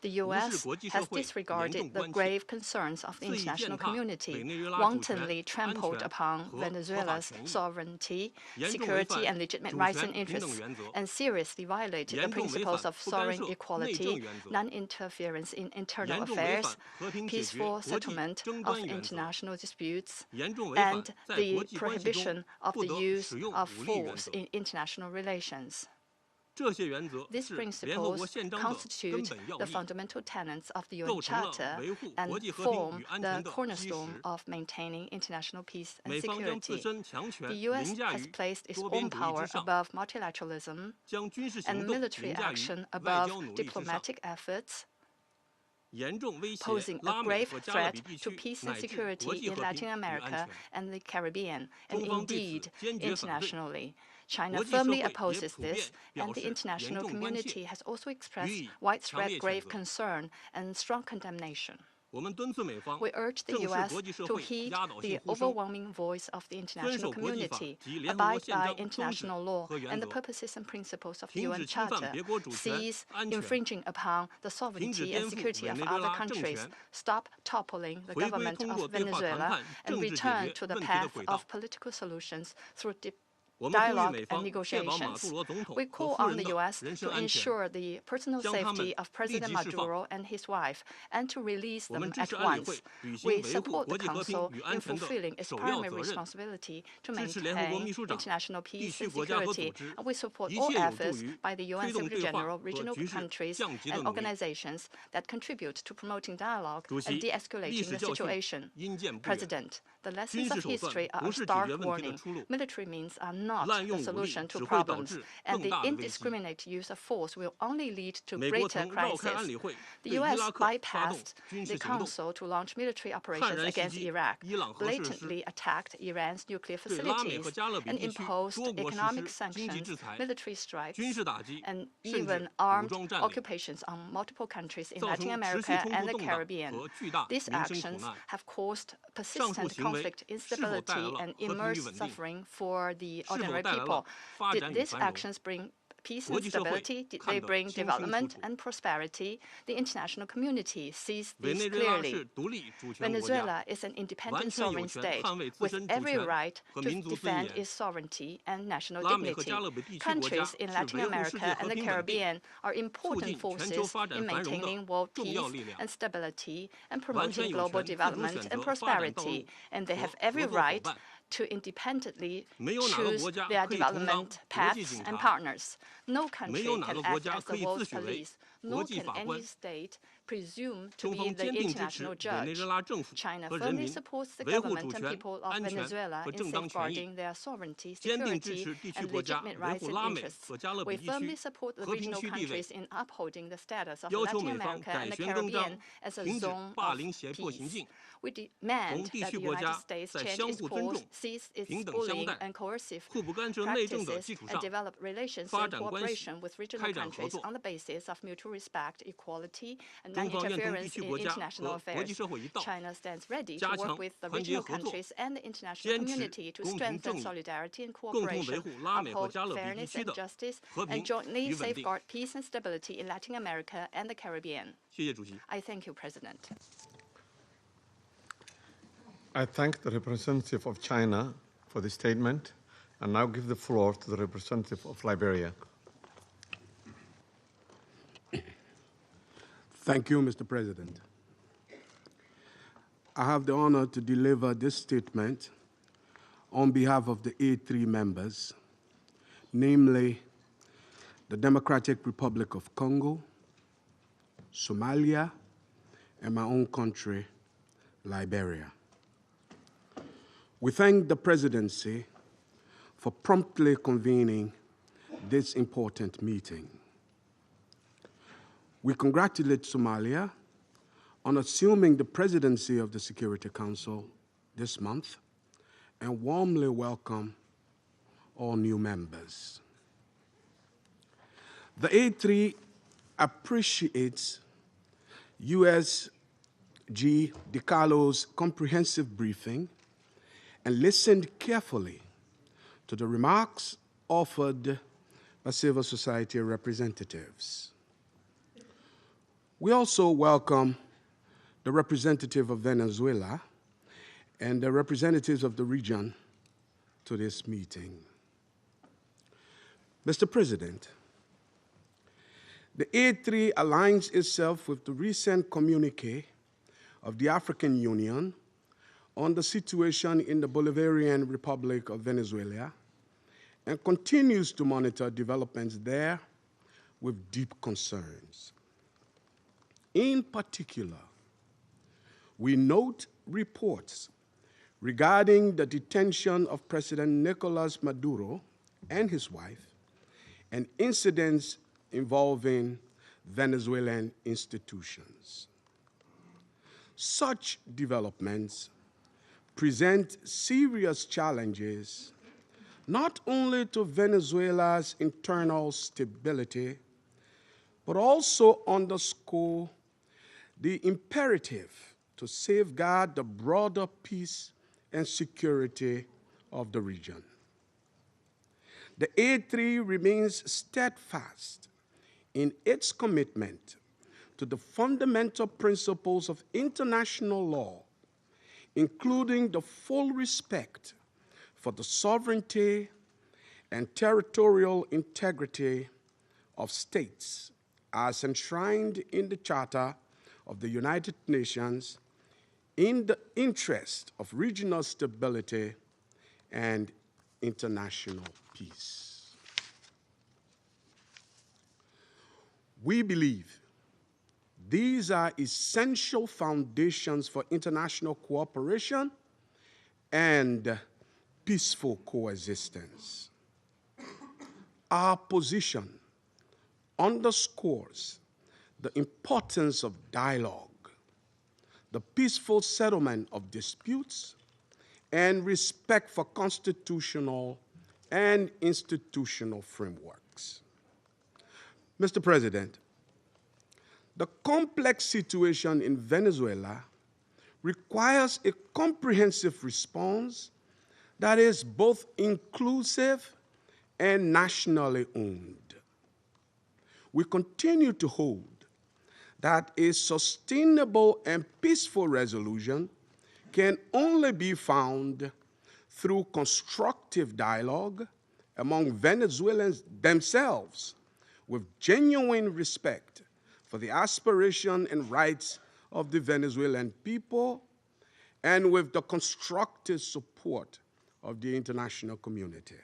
the U.S. has disregarded the grave concerns of the international community, wantonly trampled upon Venezuela's sovereignty, security, and legitimate rights and interests, and seriously violated the principles of sovereign equality, non-interference in internal affairs, peaceful settlement of international disputes, and the prohibition of the use of force in international relations. These principles constitute the fundamental tenets of the UN Charter and form the cornerstone of maintaining international peace and security. The U.S. has placed its own power above multilateralism and military action above diplomatic efforts, posing a grave threat to peace and security in Latin America and the Caribbean, and indeed internationally. China firmly opposes this, and the international community has also expressed widespread grave concern and strong condemnation. We urge the U.S. to heed the overwhelming voice of the international community, abide by international law and the purposes and principles of the UN Charter, cease infringing upon the sovereignty and security of other countries, stop toppling the government of Venezuela, and return to the path of political solutions through dialogue and negotiations. We call on the U.S. to ensure the personal safety of President Maduro and his wife and to release them at once. We support the Council in fulfilling its primary responsibility to maintain international peace and security, and we support all efforts by the UN Secretary-General, regional countries, and organizations that contribute to promoting dialogue and de-escalating the situation. President, the lessons of history are a stark warning. Military means are not the solution to problems, and the indiscriminate use of force will only lead to greater crisis. The U.S. bypassed the Council to launch military operations against Iraq, blatantly attacked Iran's nuclear facilities, and imposed economic sanctions, military strikes, and even armed occupations on multiple countries in Latin America and the Caribbean. These actions have caused persistent conflict, instability, and immense suffering for the ordinary people. Did these actions bring peace and stability? Did they bring development and prosperity? The international community sees this clearly. Venezuela is an independent sovereign state with every right to defend its sovereignty and national dignity. Countries in Latin America and the Caribbean are important forces in maintaining world peace and stability and promoting global development and prosperity, and they have every right to independently choose their development paths and partners. No country can act as the world's police, nor can any state presume to be the international judge. China firmly supports the government and people of Venezuela in safeguarding their sovereignty, security, and legitimate rights and interests. We firmly support the regional countries in upholding the status of Latin America and the Caribbean as a zone of peace. We demand that the United States change its course, cease its bullying and coercive practices, and develop relations and cooperation with regional countries on the basis of mutual respect, equality, and non-interference in international affairs. China stands ready to work with the regional countries and the international community to strengthen solidarity and cooperation, uphold fairness and justice, and jointly safeguard peace and stability in Latin America and the Caribbean. I thank you, President. I thank the representative of China for the statement and now give the floor to the representative of Liberia. Thank you, Mr. President. I have the honor to deliver this statement on behalf of the A3 members, namely the Democratic Republic of Congo, Somalia, and my own country, Liberia. We thank the Presidency for promptly convening this important meeting. We congratulate Somalia on assuming the presidency of the Security Council this month and warmly welcome all new members. The A3 appreciates USG DiCarlo's comprehensive briefing and listened carefully to the remarks offered by civil society representatives. We also welcome the representative of Venezuela and the representatives of the region to this meeting. Mr. President, the A3 aligns itself with the recent communiqué of the African Union on the situation in the Bolivarian Republic of Venezuela and continues to monitor developments there with deep concerns. In particular, we note reports regarding the detention of President Nicolas Maduro and his wife and incidents involving Venezuelan institutions. Such developments present serious challenges not only to Venezuela's internal stability, but also underscore the imperative to safeguard the broader peace and security of the region. The A3 remains steadfast in its commitment to the fundamental principles of international law, including the full respect for the sovereignty and territorial integrity of states as enshrined in the Charter of the United Nations, in the interest of regional stability and international peace. We believe these are essential foundations for international cooperation and peaceful coexistence. Our position underscores the importance of dialogue, the peaceful settlement of disputes, and respect for constitutional and institutional frameworks. Mr. President, the complex situation in Venezuela requires a comprehensive response that is both inclusive and nationally owned. We continue to hold that a sustainable and peaceful resolution can only be found through constructive dialogue among Venezuelans themselves, with genuine respect for the aspiration and rights of the Venezuelan people, and with the constructive support of the international community.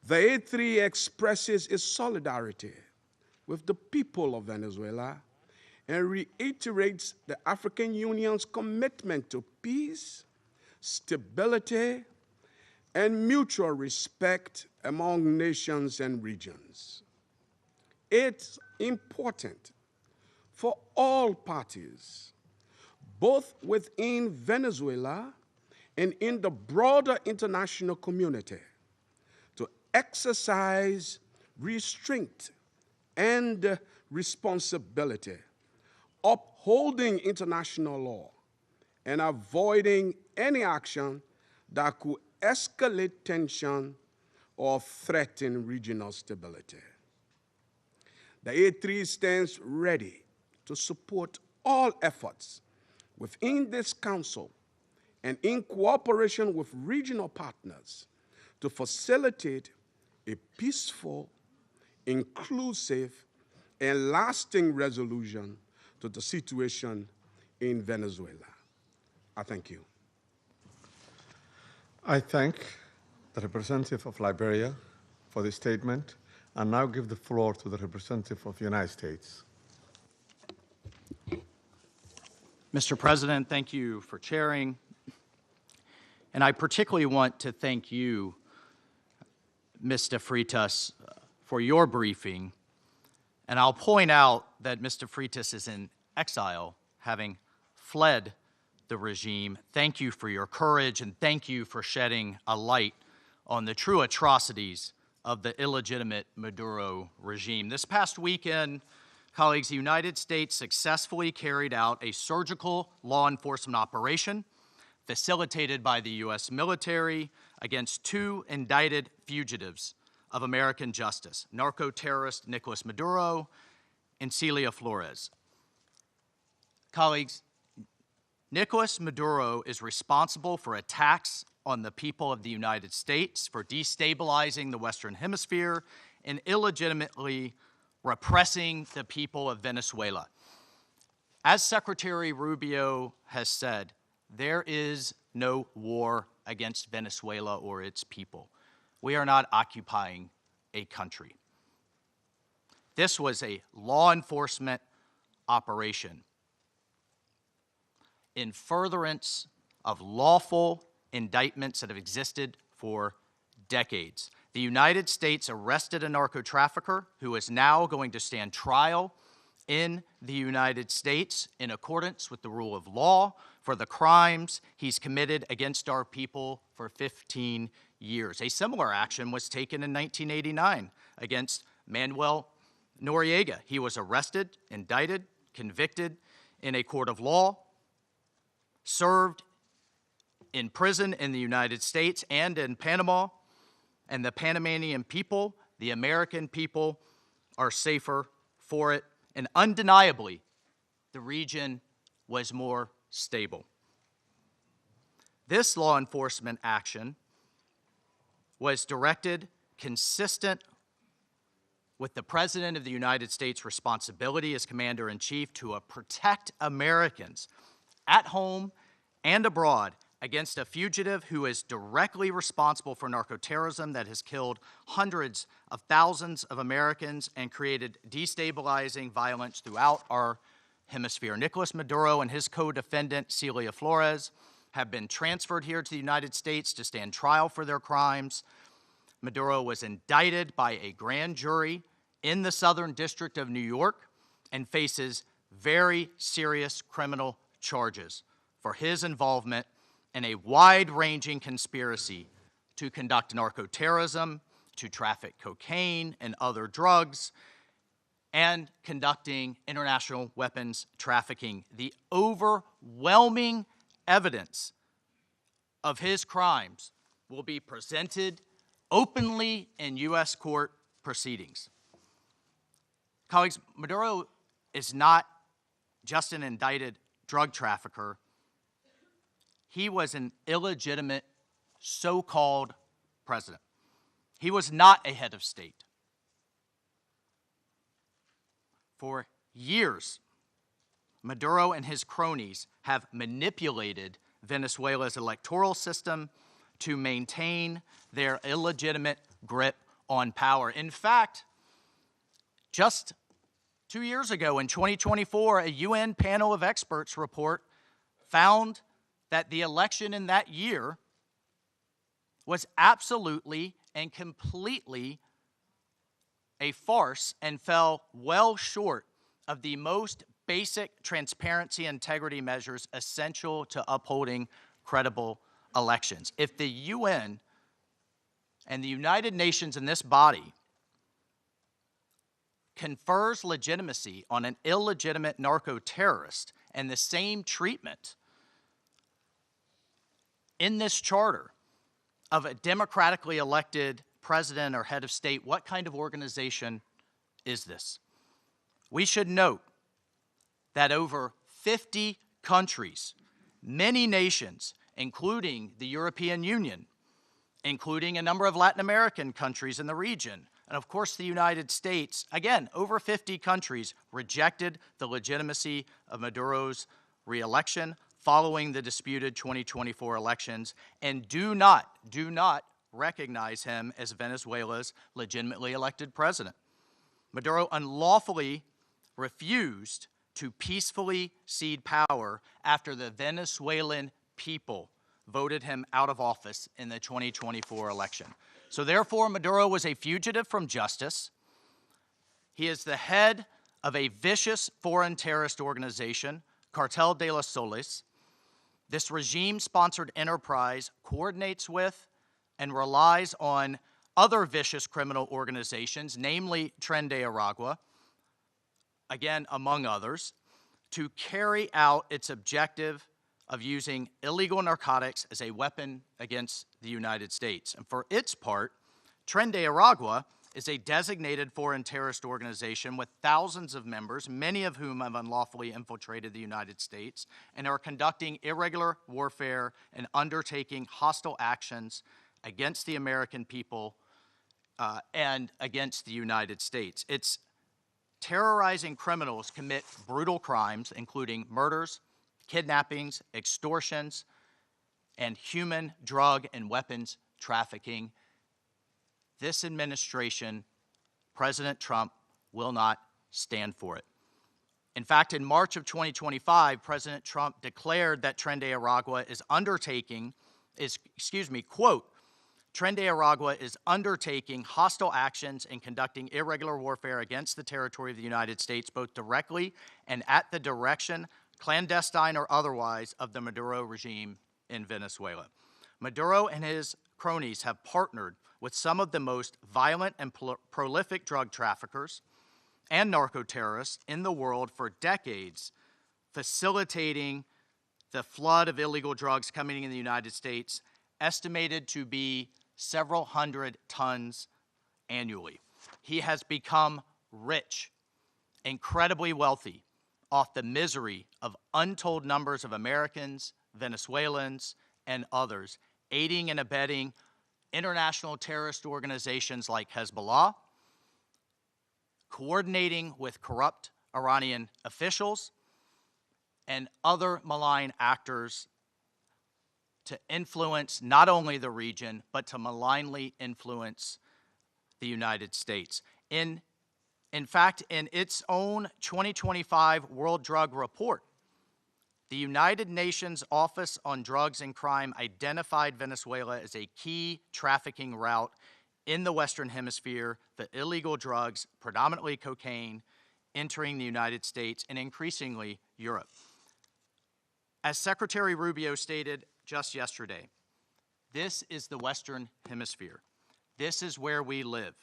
The A3 expresses its solidarity with the people of Venezuela and reiterates the African Union's commitment to peace, stability, and mutual respect among nations and regions. It's important for all parties, both within Venezuela and in the broader international community, to exercise restraint and responsibility, upholding international law and avoiding any action that could escalate tension or threaten regional stability. The A3 stands ready to support all efforts within this Council and in cooperation with regional partners to facilitate a peaceful, inclusive, and lasting resolution to the situation in Venezuela. I thank you. I thank the representative of Liberia for the statement, and now give the floor to the representative of the United States. Mr. President, thank you for chairing. And I particularly want to thank you, Mr. Freitas, for your briefing. And I'll point out that Mr. Freitas is in exile, having fled the regime. Thank you for your courage, and thank you for shedding a light on the true atrocities of the illegitimate Muduro regime. This past weekend, colleagues, the United States successfully carried out a surgical law enforcement operation facilitated by the U.S. military against two indicted fugitives of American justice, narco-terrorist Nicolas Maduro and Celia Flores. Colleagues, Nicolas Maduro is responsible for attacks on the people of the United States, for destabilizing the Western Hemisphere, and illegitimately repressing the people of Venezuela. As Secretary Rubio has said, there is no war against Venezuela or its people. We are not occupying a country. This was a law enforcement operation in furtherance of lawful indictments that have existed for decades. The United States arrested a narco trafficker who is now going to stand trial in the United States in accordance with the rule of law for the crimes he's committed against our people for 15 years. A similar action was taken in 1989 against Manuel Noriega. He was arrested, indicted, convicted in a court of law, served in prison in the United States and in Panama, and the Panamanian people, the American people, are safer for it. And undeniably, the region was more stable. This law enforcement action was directed, consistent with the President of the United States' responsibility as Commander-in-Chief to protect Americans at home and abroad against a fugitive who is directly responsible for narcoterrorism that has killed hundreds of thousands of Americans and created destabilizing violence throughout our hemisphere. Nicolas Maduro and his co-defendant, Celia Flores, have been transferred here to the United States to stand trial for their crimes. Maduro was indicted by a grand jury in the Southern District of New York and faces very serious criminal charges for his involvement in a wide-ranging conspiracy to conduct narcoterrorism, to traffic cocaine and other drugs, and conducting international weapons trafficking. The overwhelming evidence of his crimes will be presented openly in U.S. court proceedings. Colleagues, Maduro is not just an indicted drug trafficker. He was an illegitimate so-called president. He was not a head of state. For years, Maduro and his cronies have manipulated Venezuela's electoral system to maintain their illegitimate grip on power. In fact, just 2 years ago in 2024, a UN panel of experts report found that the election in that year was absolutely and completely a farce and fell well short of the most basic transparency and integrity measures essential to upholding credible elections. If the UN and the United Nations in this body confers legitimacy on an illegitimate narco-terrorist and the same treatment in this charter of a democratically elected president or head of state, what kind of organization is this? We should note that over 50 countries, many nations, including the European Union, including a number of Latin American countries in the region, and of course the United States, again, over 50 countries rejected the legitimacy of Maduro's re-election following the disputed 2024 elections and do not recognize him as Venezuela's legitimately elected president. Maduro unlawfully refused to peacefully cede power after the Venezuelan people voted him out of office in the 2024 election. So therefore, Maduro was a fugitive from justice. He is the head of a vicious foreign terrorist organization, Cartel de los Soles. This regime-sponsored enterprise coordinates with and relies on other vicious criminal organizations, namely Tren de Aragua, again, among others, to carry out its objective of using illegal narcotics as a weapon against the United States. And for its part, Tren de Aragua is a designated foreign terrorist organization with thousands of members, many of whom have unlawfully infiltrated the United States and are conducting irregular warfare and undertaking hostile actions against the American people and against the United States. It's terrorizing criminals commit brutal crimes, including murders, kidnappings, extortions, and human, drug, and weapons trafficking. This administration, President Trump, will not stand for it. In fact, in March of 2025, President Trump declared that Tren de Aragua is quote, Tren de Aragua is undertaking hostile actions and conducting irregular warfare against the territory of the United States, both directly and at the direction, clandestine or otherwise, of the Maduro regime in Venezuela. Maduro and his cronies have partnered with some of the most violent and prolific drug traffickers and narco-terrorists in the world for decades, facilitating the flood of illegal drugs coming in the United States, estimated to be several hundred tons annually. He has become rich, incredibly wealthy, off the misery of untold numbers of Americans, Venezuelans, and others, aiding and abetting international terrorist organizations like Hezbollah, coordinating with corrupt Iranian officials, and other malign actors to influence not only the region, but to malignly influence the United States. In fact, in its own 2025 World Drug Report, the United Nations Office on Drugs and Crime identified Venezuela as a key trafficking route in the Western Hemisphere for illegal drugs, predominantly cocaine, entering the United States and increasingly Europe. As Secretary Rubio stated just yesterday, this is the Western Hemisphere. This is where we live,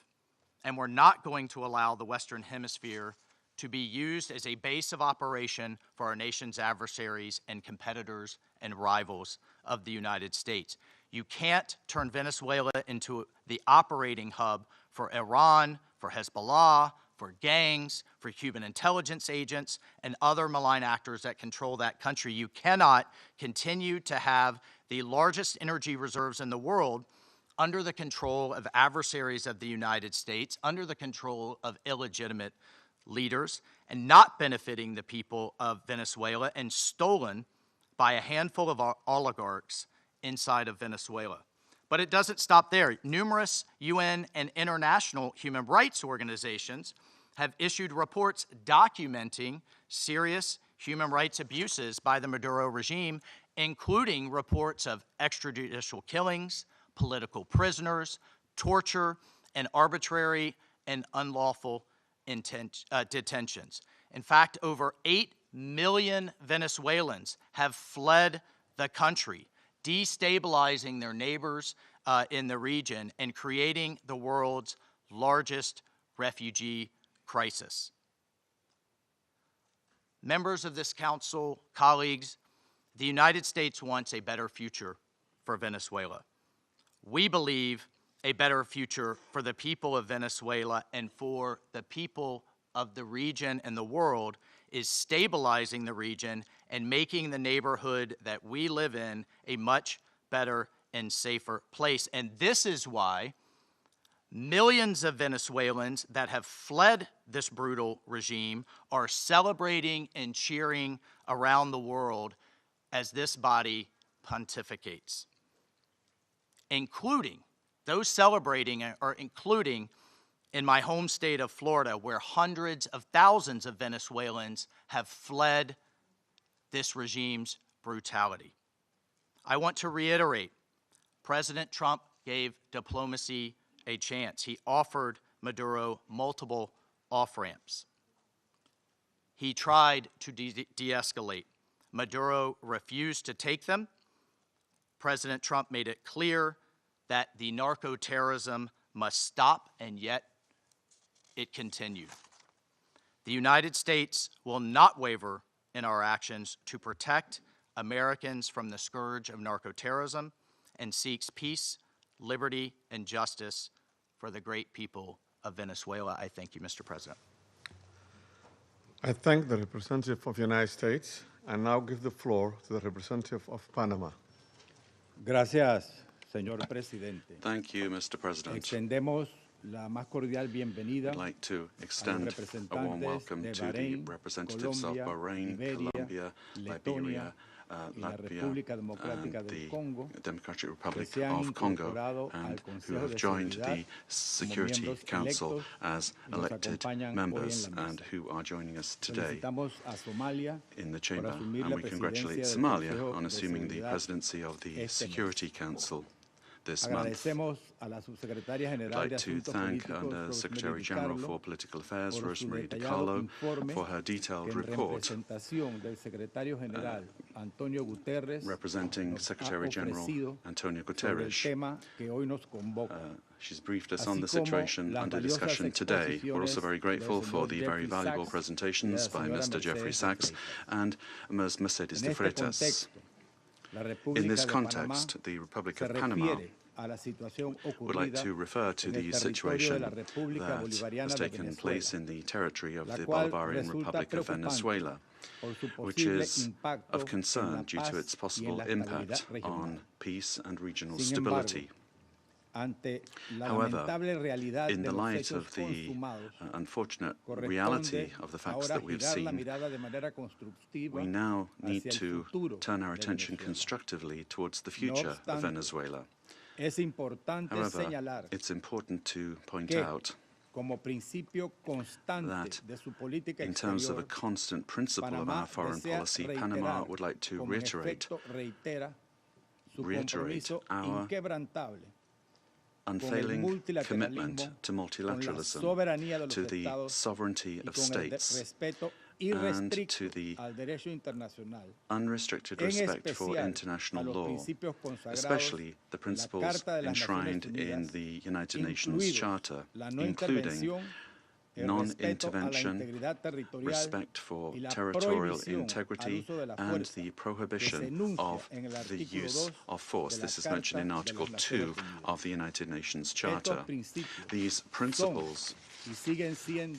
and we're not going to allow the Western Hemisphere to be used as a base of operation for our nation's adversaries and competitors and rivals of the United States. You can't turn Venezuela into the operating hub for Iran, for Hezbollah, for gangs, for Cuban intelligence agents, and other malign actors that control that country. You cannot continue to have the largest energy reserves in the world under the control of adversaries of the United States, under the control of illegitimate leaders, and not benefiting the people of Venezuela, and stolen by a handful of oligarchs inside of Venezuela. But it doesn't stop there. Numerous UN and international human rights organizations have issued reports documenting serious human rights abuses by the Maduro regime, including reports of extrajudicial killings, political prisoners, torture, and arbitrary and unlawful detentions. In fact, over 8 million Venezuelans have fled the country, destabilizing their neighbors in the region and creating the world's largest refugee crisis. Members of this council, colleagues, the United States wants a better future for Venezuela. We believe a better future for the people of Venezuela and for the people of the region and the world is stabilizing the region and making the neighborhood that we live in a much better and safer place. And this is why millions of Venezuelans that have fled this brutal regime are celebrating and cheering around the world as this body pontificates, including those celebrating are including in my home state of Florida, where hundreds of thousands of Venezuelans have fled this regime's brutality. I want to reiterate, President Trump gave diplomacy a chance. He offered Maduro multiple off-ramps. He tried to de-escalate. Maduro refused to take them. President Trump made it clear that the narco-terrorism must stop, and yet it continued. The United States will not waver in our actions to protect Americans from the scourge of narco-terrorism and seeks peace, liberty, and justice for the great people of Venezuela. I thank you, Mr. President. I thank the representative of the United States and now give the floor to the representative of Panama. Gracias, señor presidente. Thank you, Mr. President. Extendemos la más cordial bienvenida I'd like to extend a warm welcome to the representatives of Bahrain, Colombia, Liberia, Latvia, and the Democratic Republic of Congo, and who have joined the Security Council as elected members and who are joining us today in the chamber. And we congratulate Somalia on assuming the presidency of the Security Council. this month. I'd like to thank the Secretary General for Political Affairs, Rosemary DiCarlo, for her detailed report representing Secretary General Antonio Guterres. She's briefed us on the situation under discussion today. We're also very grateful for the very valuable presentations by Mr. Jeffrey Sachs and Ms. Mercedes de Freitas. In this context, the Republic of Panama would like to refer to the situation that has taken place in the territory of the Bolivarian Republic of Venezuela, which is of concern due to its possible impact on peace and regional stability. However, in the light of the unfortunate reality of the facts that we've seen, we now need to turn our attention constructively towards the future of Venezuela. However, it's important to point out that in terms of a constant principle of our foreign policy, Panama would like to reiterate our unfailing commitment to multilateralism, to the sovereignty of states, and to the unrestricted respect for international law, especially the principles enshrined in the United Nations Charter, including non-intervention, respect for territorial integrity, and the prohibition of the use of force. This is mentioned in Article 2 of the United Nations Charter. These principles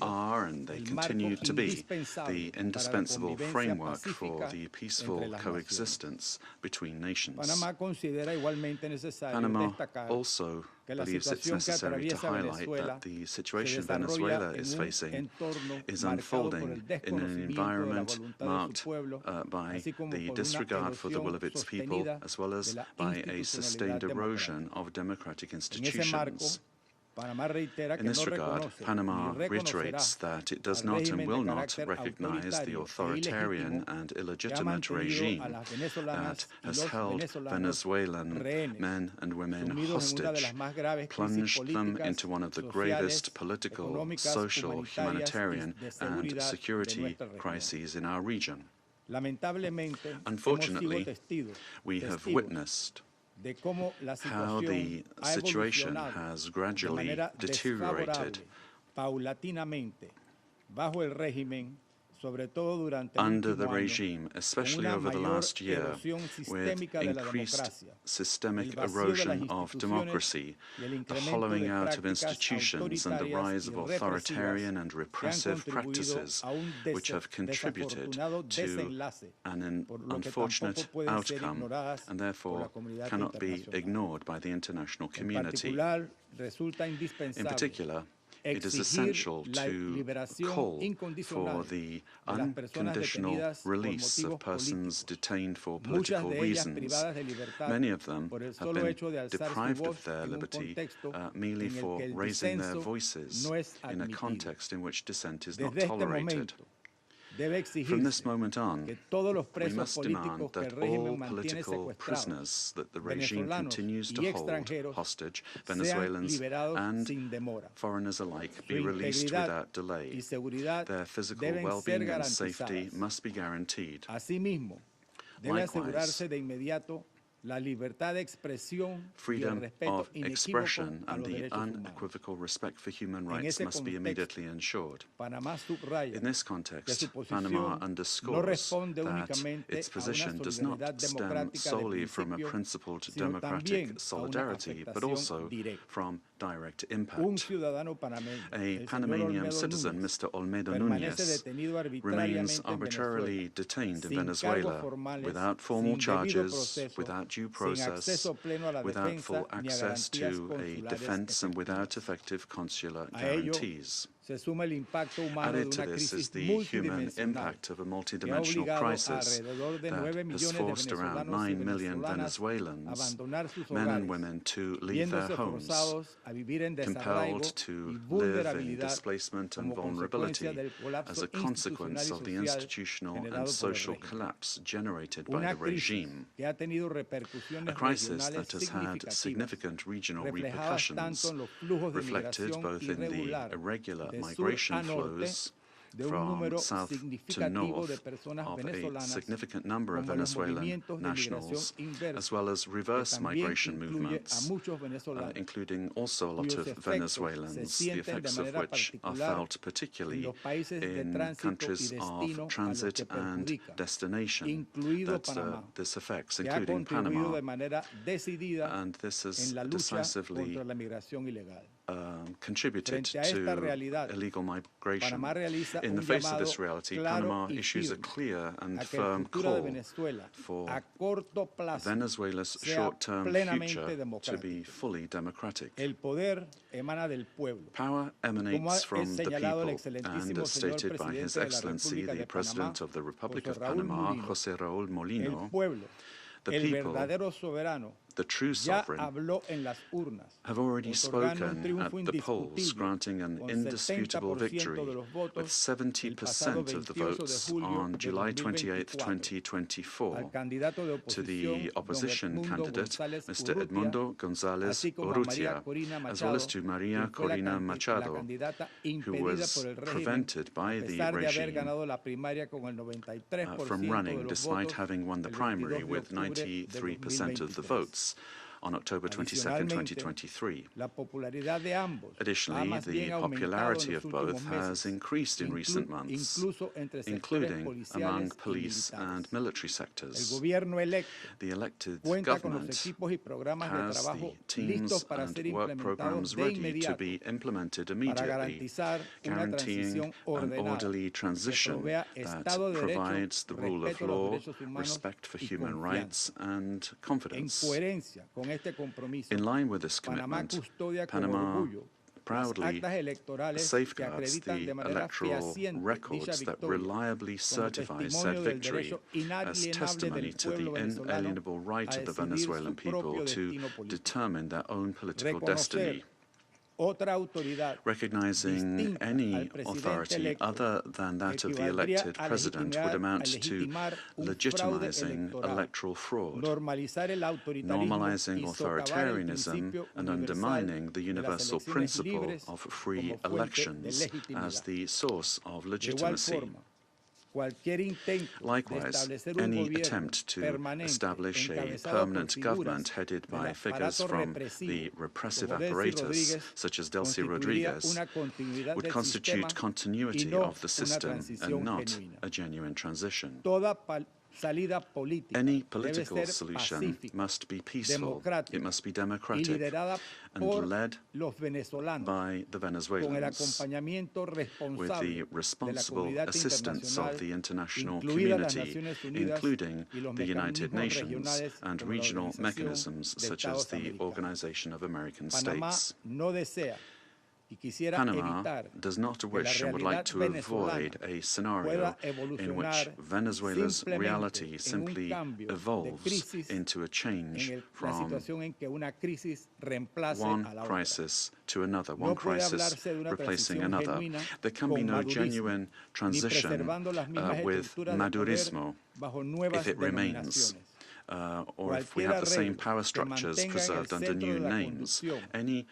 are, and they continue to be, the indispensable framework for the peaceful coexistence between nations. Panama also believes it's necessary to highlight that the situation Venezuela is facing is unfolding in an environment marked by the disregard for the will of its people, as well as by a sustained erosion of democratic institutions. In this regard, Panama reiterates that it does not and will not recognize the authoritarian and illegitimate regime that has held Venezuelan men and women hostage, plunged them into one of the gravest political, social, humanitarian, and security crises in our region. Unfortunately, we have witnessed how the situation has gradually deteriorated under the regime, especially over the last year, with increased systemic erosion of democracy, the hollowing out of institutions, and the rise of authoritarian and repressive practices, which have contributed to an unfortunate outcome and therefore cannot be ignored by the international community. In particular, it is essential to call for the unconditional release of persons detained for political reasons. Many of them have been deprived of their liberty merely for raising their voices in a context in which dissent is not tolerated. From this moment on, we must demand that all political prisoners that the regime continues to hold hostage, Venezuelans and foreigners alike, be released without delay. Their physical well-being and safety must be guaranteed. Likewise, freedom of expression and the unequivocal respect for human rights must be immediately ensured. In this context, Panama underscores that its position does not stem solely from a principled democratic solidarity, but also from direct impact. A Panamanian citizen, Mr. Olmedo Núñez, remains arbitrarily detained in Venezuela without formal charges, without due process, without full access to a defense, and without effective consular guarantees. Added to this is the human impact of a multidimensional crisis that has forced around 9 million Venezuelans, men and women, to leave their homes, compelled to live in displacement and vulnerability as a consequence of the institutional and social collapse generated by the regime. A crisis that has had significant regional repercussions, reflected both in the irregular migration flows from south to north of a significant number of Venezuelan nationals, as well as reverse migration movements, including also a lot of Venezuelans, the effects of which are felt particularly in countries of transit and destination that this affects, including Panama. And this has decisively contributed to illegal migration. In the face of this reality, Panama issues a clear and firm call for Venezuela's short-term future to be fully democratic. Power emanates from the people, and as stated by His Excellency, the President of the Republic of Panama, José Raúl Molino, the people, the true sovereign, have already spoken at the polls, granting an indisputable victory with 70% of the votes on July 28, 2024, to the opposition candidate, Mr. Edmundo González Urrutia, as well as to Maria Corina Machado, who was prevented by the regime from running despite having won the primary with 93% of the votes on October 22, 2023. Additionally, the popularity of both has increased in recent months, including among police and military sectors. The elected government has the teams and work programs ready to be implemented immediately, guaranteeing an orderly transition that provides the rule of law, respect for human rights, and confidence. In line with this commitment, Panama proudly safeguards the electoral records that reliably certify said victory as testimony to the inalienable right of the Venezuelan people to determine their own political destiny. Recognizing any authority other than that of the elected president would amount to legitimizing electoral fraud, normalizing authoritarianism, and undermining the universal principle of free elections as the source of legitimacy. Likewise, any attempt to establish a permanent government headed by figures from the repressive apparatus, such as Delcy Rodriguez, would constitute continuity of the system and not a genuine transition. Any political solution must be peaceful, it must be democratic, and led by the Venezuelans, with the responsible assistance of the international community, including the United Nations and regional mechanisms such as the Organization of American States. Panama does not wish and would like to avoid a scenario in which Venezuela's reality simply evolves into a change from one crisis to another, one crisis replacing another. There can be no genuine transition with Madurismo if it remains. Or if we have the same power structures preserved under new names. Any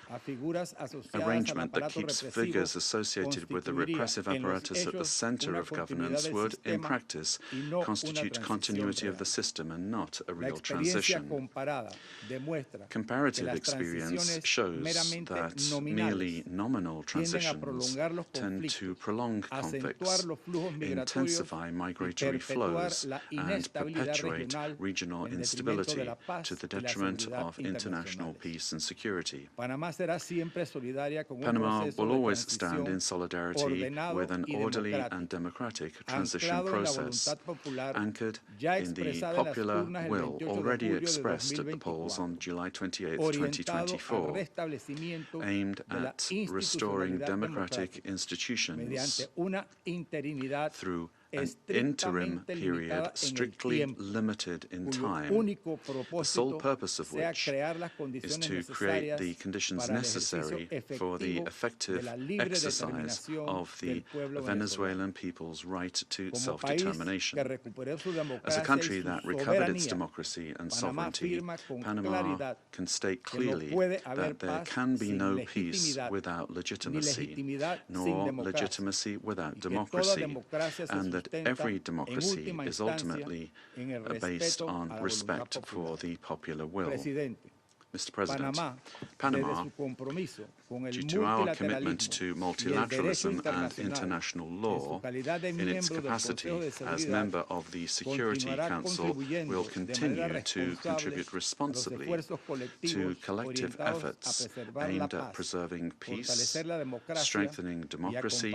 arrangement that keeps figures associated with the repressive apparatus at the center of governance would, in practice, constitute continuity of the system and not a real transition. Comparative experience shows that merely nominal transitions tend to prolong conflicts, intensify migratory flows, and perpetuate regional instability to the detriment of international peace and security. Panama will always stand in solidarity with an orderly and democratic transition process, anchored in the popular will already expressed at the polls on July 28, 2024, aimed at restoring democratic institutions through an interim period strictly limited in time, the sole purpose of which is to create the conditions necessary for the effective exercise of the Venezuelan people's right to self-determination. As a country that recovered its democracy and sovereignty, Panama can state clearly that there can be no peace without legitimacy, nor legitimacy without democracy, and that every democracy is ultimately based on respect for the popular will. Mr. President, Panama, due to our commitment to multilateralism and international law, in its capacity as member of the Security Council, will continue to contribute responsibly to collective efforts aimed at preserving peace, strengthening democracy,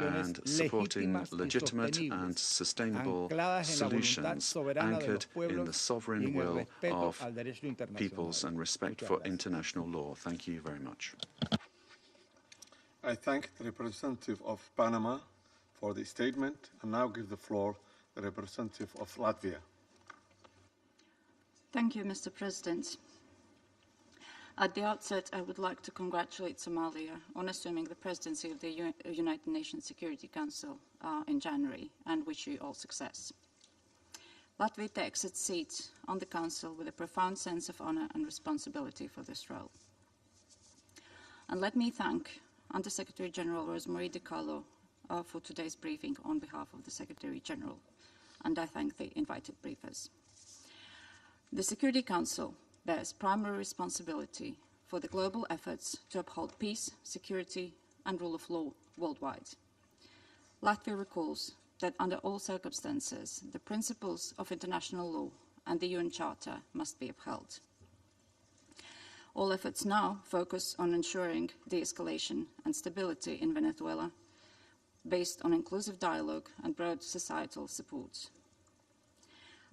and supporting legitimate and sustainable solutions anchored in the sovereign will of peoples and respect for international law. Thank you very much. I thank the representative of Panama for the statement and now give the floor to the representative of Latvia. Thank you, Mr. President. At the outset, I would like to congratulate Somalia on assuming the presidency of the United Nations Security Council in January, and wish you all success. Latvia takes its seat on the Council with a profound sense of honor and responsibility for this role. And let me thank Under-Secretary General Rosemarie DiCarlo for today's briefing on behalf of the Secretary General, and I thank the invited briefers. The Security Council bears primary responsibility for the global efforts to uphold peace, security, and rule of law worldwide. Latvia recalls that under all circumstances, the principles of international law and the UN Charter must be upheld. All efforts now focus on ensuring de-escalation and stability in Venezuela based on inclusive dialogue and broad societal support.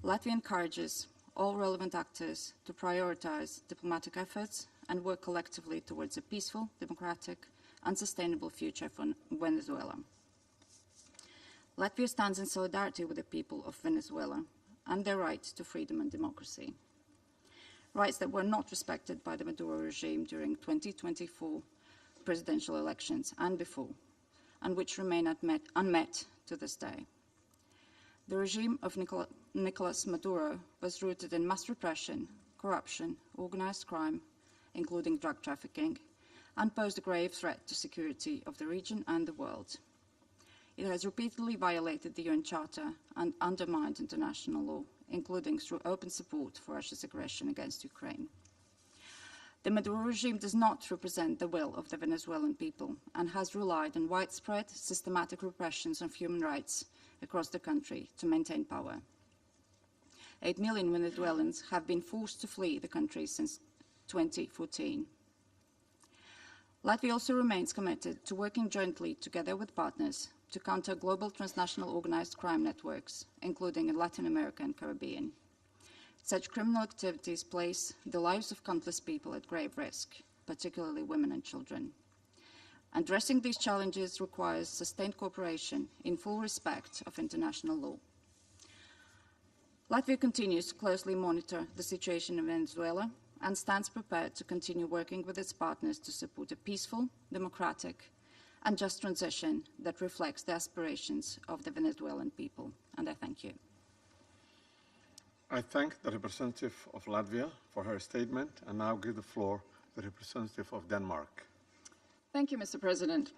Latvia encourages all relevant actors to prioritize diplomatic efforts and work collectively towards a peaceful, democratic, and sustainable future for Venezuela. Latvia stands in solidarity with the people of Venezuela and their right to freedom and democracy, rights that were not respected by the Muduro regime during 2024 presidential elections and before, and which remain unmet to this day. The regime of Nicolas Maduro was rooted in mass repression, corruption, organized crime, including drug trafficking, and posed a grave threat to security of the region and the world. It has repeatedly violated the UN Charter and undermined international law, including through open support for Russia's aggression against Ukraine. The Maduro regime does not represent the will of the Venezuelan people and has relied on widespread, systematic repressions of human rights across the country to maintain power. 8 million Venezuelans have been forced to flee the country since 2014. Latvia also remains committed to working jointly together with partners to counter global transnational organized crime networks, including in Latin America and Caribbean. Such criminal activities place the lives of countless people at grave risk, particularly women and children. Addressing these challenges requires sustained cooperation in full respect of international law. Latvia continues to closely monitor the situation in Venezuela and stands prepared to continue working with its partners to support a peaceful, democratic, and just transition that reflects the aspirations of the Venezuelan people. And I thank you. I thank the representative of Latvia for her statement and now give the floor to the representative of Denmark. Thank you, Mr. President.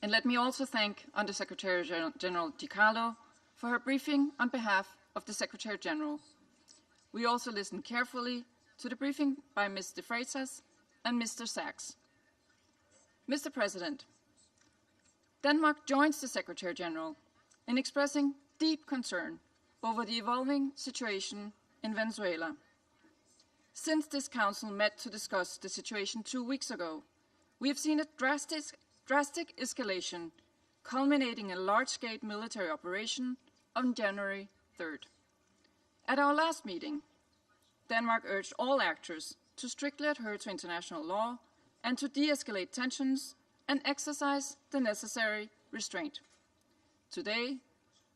And let me also thank Under-Secretary General DiCarlo for her briefing on behalf of the Secretary General. We also listened carefully to the briefing by Ms. de Freitas and Mr. Sachs. Mr. President, Denmark joins the Secretary General in expressing deep concern over the evolving situation in Venezuela. Since this council met to discuss the situation 2 weeks ago, we have seen a drastic escalation, culminating in a large-scale military operation on January 3rd. At our last meeting, Denmark urged all actors to strictly adhere to international law and to de-escalate tensions and exercise the necessary restraint. Today,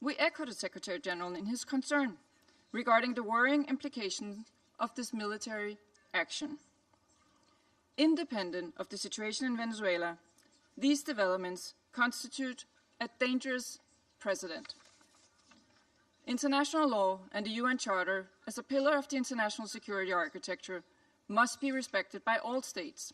we echo the Secretary General in his concern regarding the worrying implications of this military action. Independent of the situation in Venezuela, these developments constitute a dangerous precedent. International law and the UN Charter, as a pillar of the international security architecture, must be respected by all states.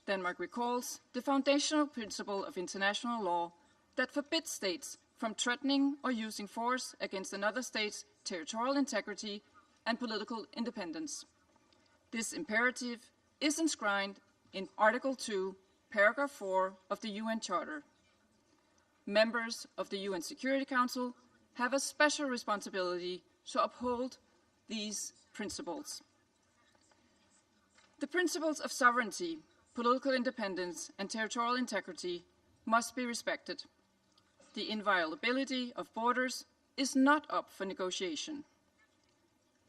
Denmark recalls the foundational principle of international law that forbids states from threatening or using force against another state's territorial integrity and political independence. This imperative is enshrined in Article 2, Paragraph 4 of the UN Charter. Members of the UN Security Council have a special responsibility to uphold these principles. The principles of sovereignty, political independence, and territorial integrity must be respected. The inviolability of borders is not up for negotiation.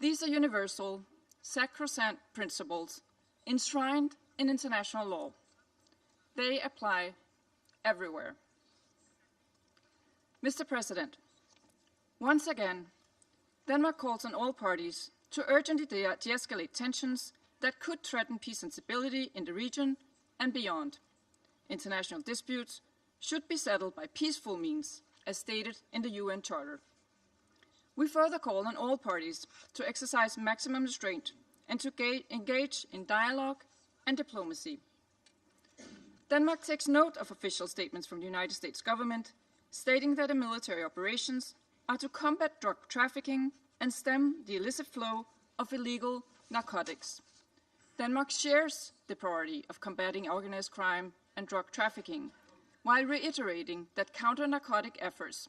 These are universal, sacrosanct principles enshrined in international law. They apply everywhere. Mr. President, once again, Denmark calls on all parties to urgently de-escalate tensions that could threaten peace and stability in the region and beyond. International disputes should be settled by peaceful means, as stated in the UN Charter. We further call on all parties to exercise maximum restraint and to engage in dialogue and diplomacy. Denmark takes note of official statements from the United States government stating that the military operations are to combat drug trafficking and stem the illicit flow of illegal narcotics. Denmark shares the priority of combating organized crime and drug trafficking, while reiterating that counter-narcotic efforts,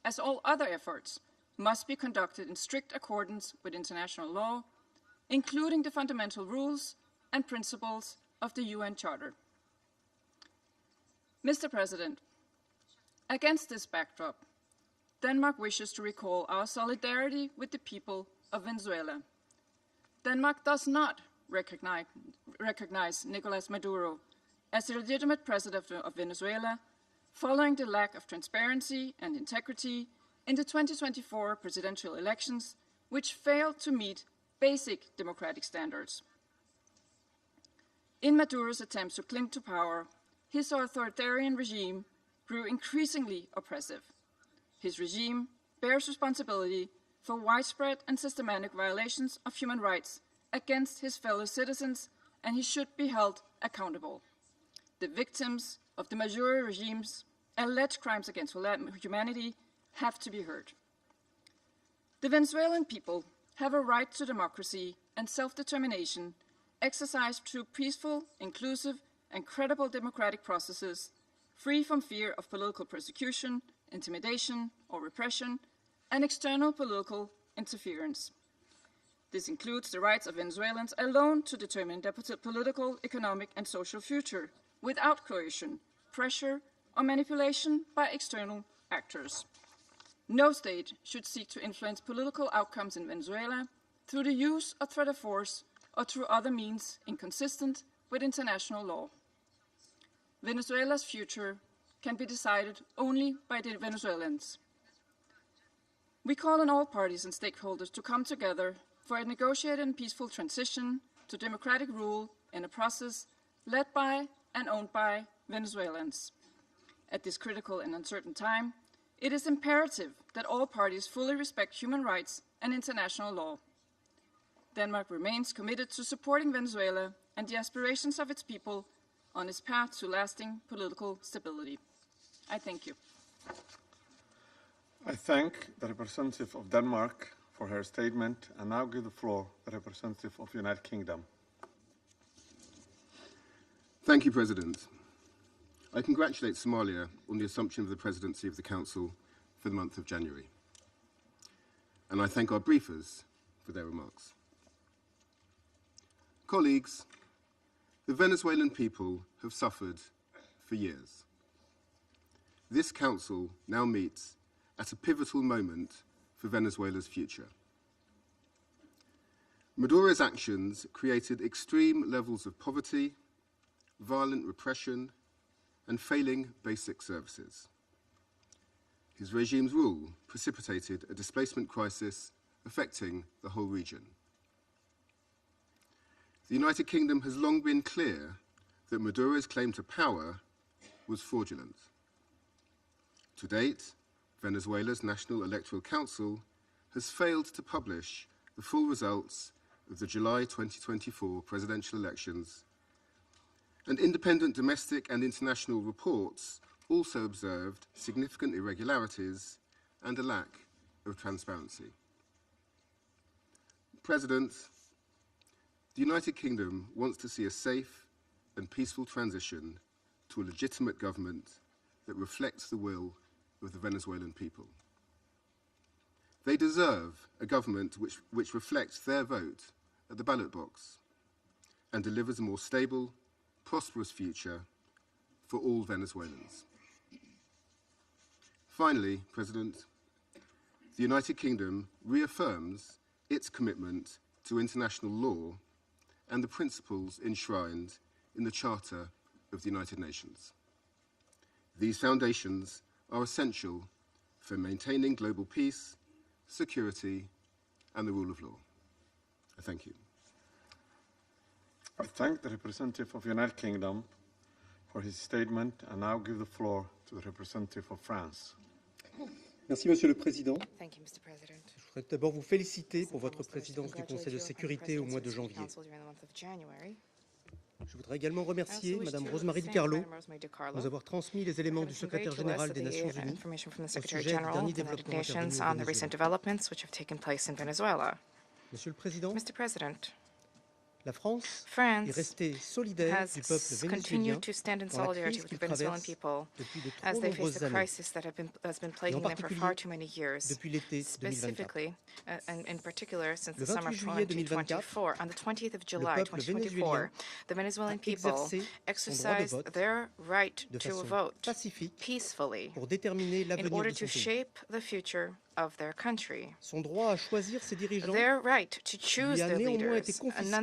as all other efforts, must be conducted in strict accordance with international law, including the fundamental rules and principles of the UN Charter. Mr. President, against this backdrop, Denmark wishes to recall our solidarity with the people of Venezuela. Denmark does not recognize Nicolas Maduro as the legitimate president of Venezuela following the lack of transparency and integrity in the 2024 presidential elections, which failed to meet basic democratic standards. In Maduro's attempts to cling to power, his authoritarian regime grew increasingly oppressive. His regime bears responsibility for widespread and systematic violations of human rights against his fellow citizens, and he should be held accountable. The victims of the Maduro regime's alleged crimes against humanity have to be heard. The Venezuelan people have a right to democracy and self-determination exercised through peaceful, inclusive, and credible democratic processes, free from fear of political persecution, intimidation, or repression, and external political interference. This includes the rights of Venezuelans alone to determine their political, economic, and social future without coercion, pressure, or manipulation by external actors. No state should seek to influence political outcomes in Venezuela through the use or threat of force or through other means inconsistent with international law. Venezuela's future can be decided only by the Venezuelans. We call on all parties and stakeholders to come together for a negotiated and peaceful transition to democratic rule in a process led by and owned by Venezuelans. At this critical and uncertain time, it is imperative that all parties fully respect human rights and international law. Denmark remains committed to supporting Venezuela and the aspirations of its people on its path to lasting political stability. I thank you. I thank the representative of Denmark for her statement and now give the floor to the representative of the United Kingdom. Thank you, President. I congratulate Somalia on the assumption of the presidency of the Council for the month of January. And I thank our briefers for their remarks. Colleagues, the Venezuelan people have suffered for years. This Council now meets at a pivotal moment for Venezuela's future. Maduro's actions created extreme levels of poverty, violent repression, and failing basic services. His regime's rule precipitated a displacement crisis affecting the whole region. The United Kingdom has long been clear that Maduro's claim to power was fraudulent. To date, Venezuela's National Electoral Council has failed to publish the full results of the July 2024 presidential elections, and independent domestic and international reports also observed significant irregularities and a lack of transparency. President, the United Kingdom wants to see a safe and peaceful transition to a legitimate government that reflects the will of the Venezuelan people. They deserve a government which reflects their vote at the ballot box and delivers a more stable, prosperous future for all Venezuelans. Finally, President, the United Kingdom reaffirms its commitment to international law and the principles enshrined in the Charter of the United Nations. These foundations are essential for maintaining global peace, security, and the rule of law. I thank you. I thank the representative of the United Kingdom for his statement and now give the floor to the representative of France. Merci, Monsieur le Président. Thank you, Mr. President. Je voudrais d'abord vous féliciter pour votre présidence du Conseil de sécurité au mois de janvier. Je voudrais également remercier Madame Rosemary DiCarlo de nous avoir transmis les éléments du secrétaire général des Nations Unies au sujet du dernier développement intervenu au Venezuela. Monsieur le Président, la France est restée solidaire du peuple vénézuélien dans la crise qu'il traverse depuis de trop nombreuses années, et en particulier depuis l'été 2024. Le 28 juillet 2024, le peuple vénézuélien a exercé son droit de vote de façon pacifique pour déterminer l'avenir de son pays. Son droit à choisir ses dirigeants lui a néanmoins été confisqué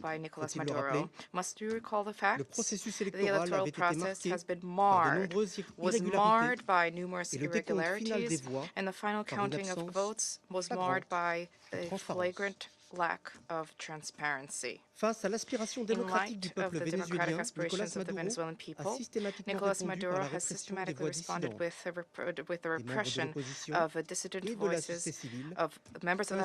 par Nicolas Maduro. Faut-il le rappeler? Le processus électoral avait été marqué par de nombreuses irrégularités et le décompte final des voix par une absence flagrante de transparence. Face à l'aspiration démocratique du peuple vénézuélien, Nicolas Maduro a systématiquement répondu à la répression des membres de l'opposition et de la société civile, ainsi que par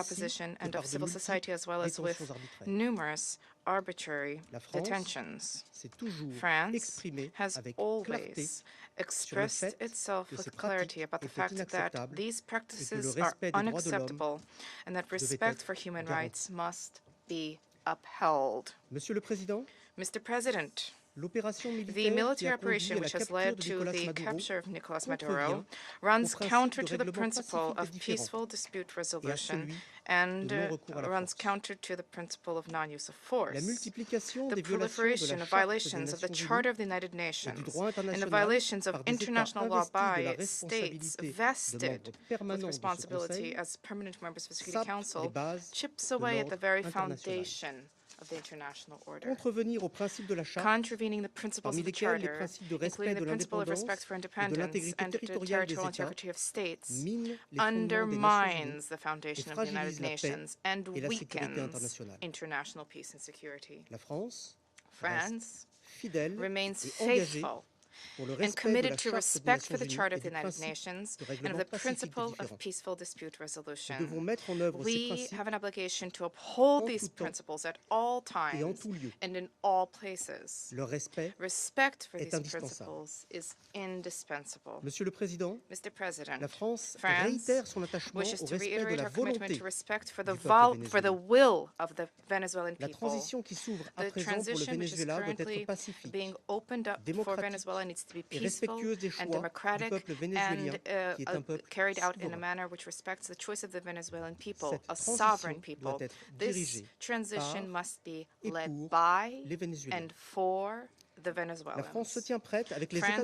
de multiples détentions arbitraires. La France s'est toujours exprimée avec clarté expressed itself with clarity about the fact that these practices are unacceptable and that respect for human rights must be upheld. Mr. President, the military operation which has led to the capture of Nicolas Maduro runs counter to the principle of peaceful dispute resolution and runs counter to the principle of non-use of force. The proliferation of violations of the Charter of the United Nations and the violations of international law by states vested with responsibility as permanent members of the Security Council chips away at the very foundation of the international order, contravening the principles of the Charter, including the principle of respect for independence and territorial integrity of states, undermines the foundation of the United Nations and weakens international peace and security. France remains faithful and committed to respect for the Charter of the United Nations and of the principle of peaceful dispute resolution. We have an obligation to uphold these principles at all times and in all places. Respect for these principles is indispensable. Mr. President, France wishes to reiterate her commitment to respect for the will of the Venezuelan people. The transition which is currently being opened up for Venezuela Venezuela needs to be peaceful and democratic and carried out in a manner which respects the choice of the Venezuelan people, a sovereign people. This transition must be led by and for the Venezuelans. France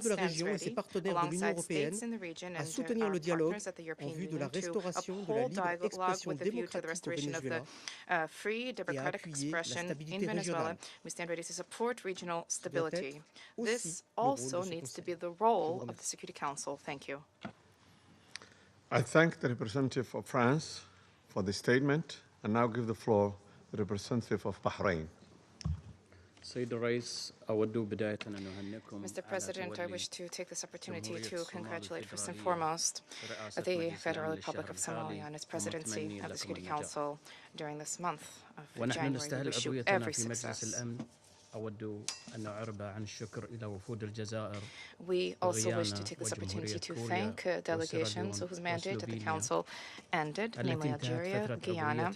stands ready, alongside states in the region and our partners at the European Union, to uphold dialogue with a view to the restoration of the free, democratic expression in Venezuela. We stand ready to support regional stability. This also needs to be the role of the Security Council. Thank you. I thank the representative of France for the statement and now give the floor to the representative of Bahrain. Mr. President, I wish to take this opportunity to congratulate first and foremost the Federal Republic of Somalia on its presidency of the Security Council during this month of January. We wish you every success. We also wish to take this opportunity to thank delegations whose mandate at the Council ended, namely Algeria, Guyana,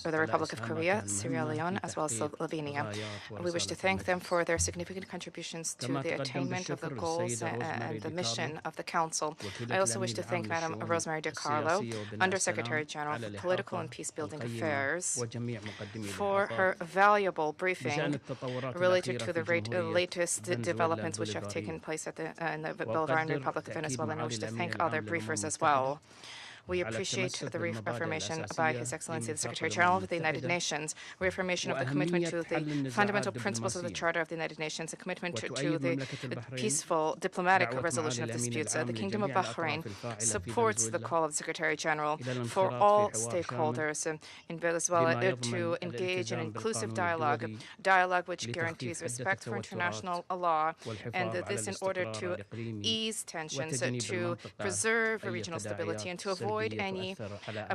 the Republic of Korea, Sierra Leone, as well as Slovenia. We wish to thank them for their significant contributions to the attainment of the goals and the mission of the Council. I also wish to thank Madam Rosemary DiCarlo, Undersecretary General for Political and Peace-Building Affairs, for her valuable briefing related to the latest developments which have taken place in the Bolivarian Republic of Venezuela, and I wish to thank other briefers as well. We appreciate the reaffirmation by His Excellency the Secretary General of the United Nations, reaffirmation of the commitment to the fundamental principles of the Charter of the United Nations, a commitment to the peaceful diplomatic resolution of disputes. The Kingdom of Bahrain supports the call of the Secretary General for all stakeholders in Venezuela to engage in inclusive dialogue which guarantees respect for international law, and this in order to ease tensions, to preserve regional stability, and to avoid any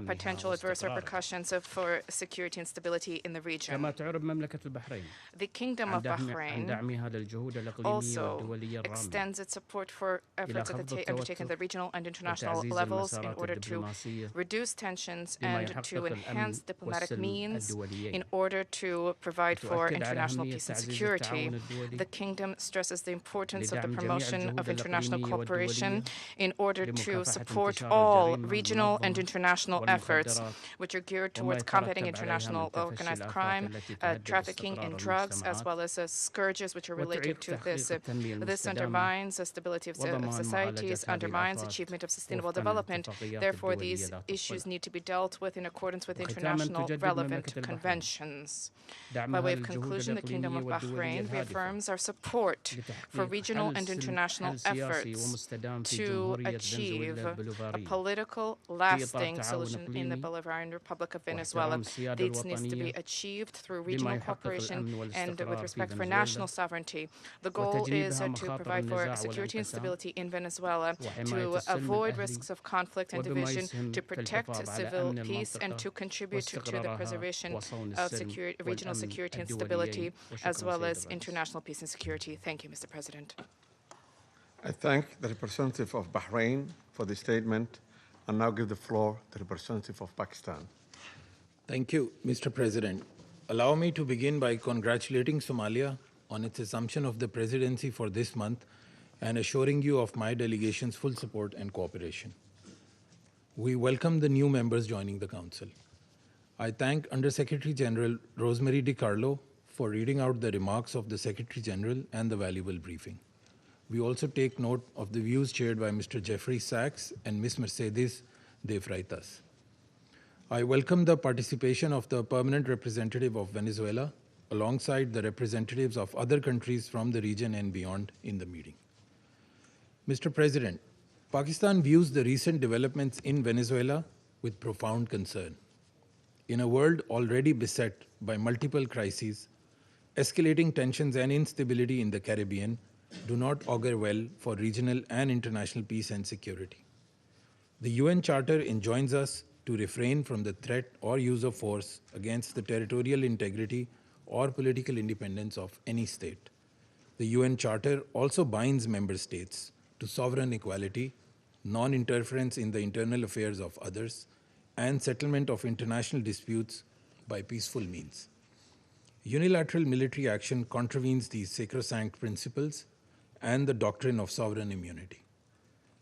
potential adverse repercussions for security and stability in the region. The Kingdom of Bahrain also extends its support for efforts undertaken at the regional and international levels in order to reduce tensions and to enhance diplomatic means in order to provide for international peace and security. The Kingdom stresses the importance of the promotion of international cooperation in order to support all regional and international efforts which are geared towards combating international organized crime, trafficking in drugs, as well as scourges which are related to this. This undermines the stability of societies, undermines achievement of sustainable development. Therefore, these issues need to be dealt with in accordance with international relevant conventions. By way of conclusion, the Kingdom of Bahrain reaffirms our support for regional and international efforts to achieve a political, lasting solution in the Bolivarian Republic of Venezuela. This needs to be achieved through regional cooperation and with respect for national sovereignty. The goal is to provide for security and stability in Venezuela, to avoid risks of conflict and division, to protect civil peace, and to contribute to the preservation of regional security and stability, as well as international peace and security. Thank you, Mr. President. I thank the representative of Bahrain for the statement and now give the floor to the representative of Pakistan. Thank you, Mr. President. Allow me to begin by congratulating Somalia on its assumption of the presidency for this month and assuring you of my delegation's full support and cooperation. We welcome the new members joining the Council. I thank Undersecretary General Rosemary DiCarlo for reading out the remarks of the Secretary General and the valuable briefing. We also take note of the views shared by Mr. Jeffrey Sachs and Ms. Mercedes de Freitas. I welcome the participation of the permanent representative of Venezuela alongside the representatives of other countries from the region and beyond in the meeting. Mr. President, Pakistan views the recent developments in Venezuela with profound concern. In a world already beset by multiple crises, escalating tensions and instability in the Caribbean do not augur well for regional and international peace and security. The UN Charter enjoins us to refrain from the threat or use of force against the territorial integrity or political independence of any state. The UN Charter also binds member states to sovereign equality, non-interference in the internal affairs of others, and settlement of international disputes by peaceful means. Unilateral military action contravenes these sacrosanct principles and the doctrine of sovereign immunity.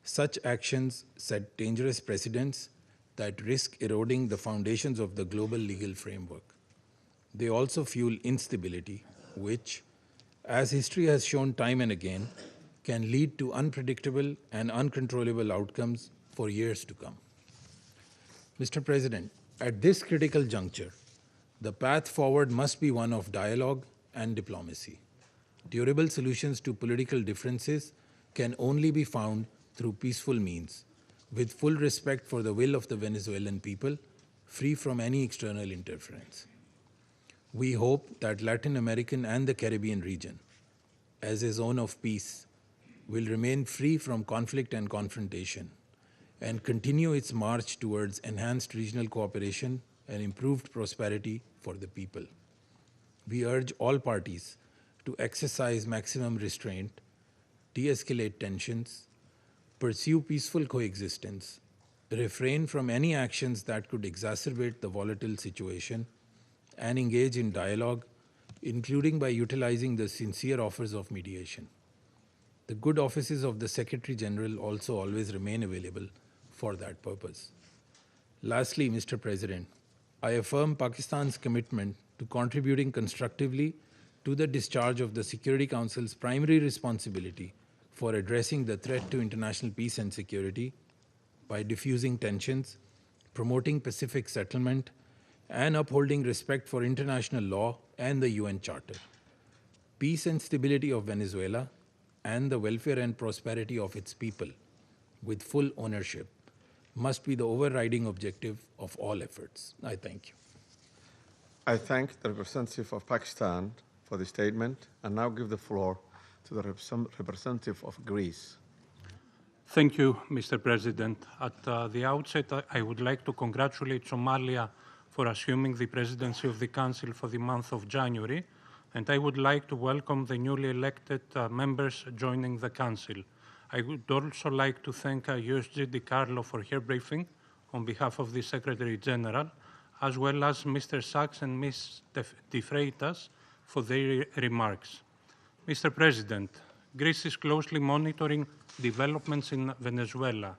Such actions set dangerous precedents that risk eroding the foundations of the global legal framework. They also fuel instability, which, as history has shown time and again, can lead to unpredictable and uncontrollable outcomes for years to come. Mr. President, at this critical juncture, the path forward must be one of dialogue and diplomacy. Durable solutions to political differences can only be found through peaceful means, with full respect for the will of the Venezuelan people, free from any external interference. We hope that Latin American and the Caribbean region, as a zone of peace, will remain free from conflict and confrontation and continue its march towards enhanced regional cooperation and improved prosperity for the people. We urge all parties to exercise maximum restraint, de-escalate tensions, pursue peaceful coexistence, refrain from any actions that could exacerbate the volatile situation, and engage in dialogue, including by utilizing the sincere offers of mediation. The good offices of the Secretary General also always remain available for that purpose. Lastly, Mr. President, I affirm Pakistan's commitment to contributing constructively to the discharge of the Security Council's primary responsibility for addressing the threat to international peace and security by diffusing tensions, promoting pacific settlement, and upholding respect for international law and the UN Charter. Peace and stability of Venezuela and the welfare and prosperity of its people, with full ownership, must be the overriding objective of all efforts. I thank you. I thank the representative of Pakistan for the statement and now give the floor to the representative of Greece. Thank you, Mr. President. At the outset, I would like to congratulate Somalia for assuming the presidency of the Council for the month of January, and I would like to welcome the newly elected members joining the Council. I would also like to thank USG DiCarlo for her briefing on behalf of the Secretary General, as well as Mr. Sachs and Ms. De Freitas for their remarks. Mr. President, Greece is closely monitoring developments in Venezuela.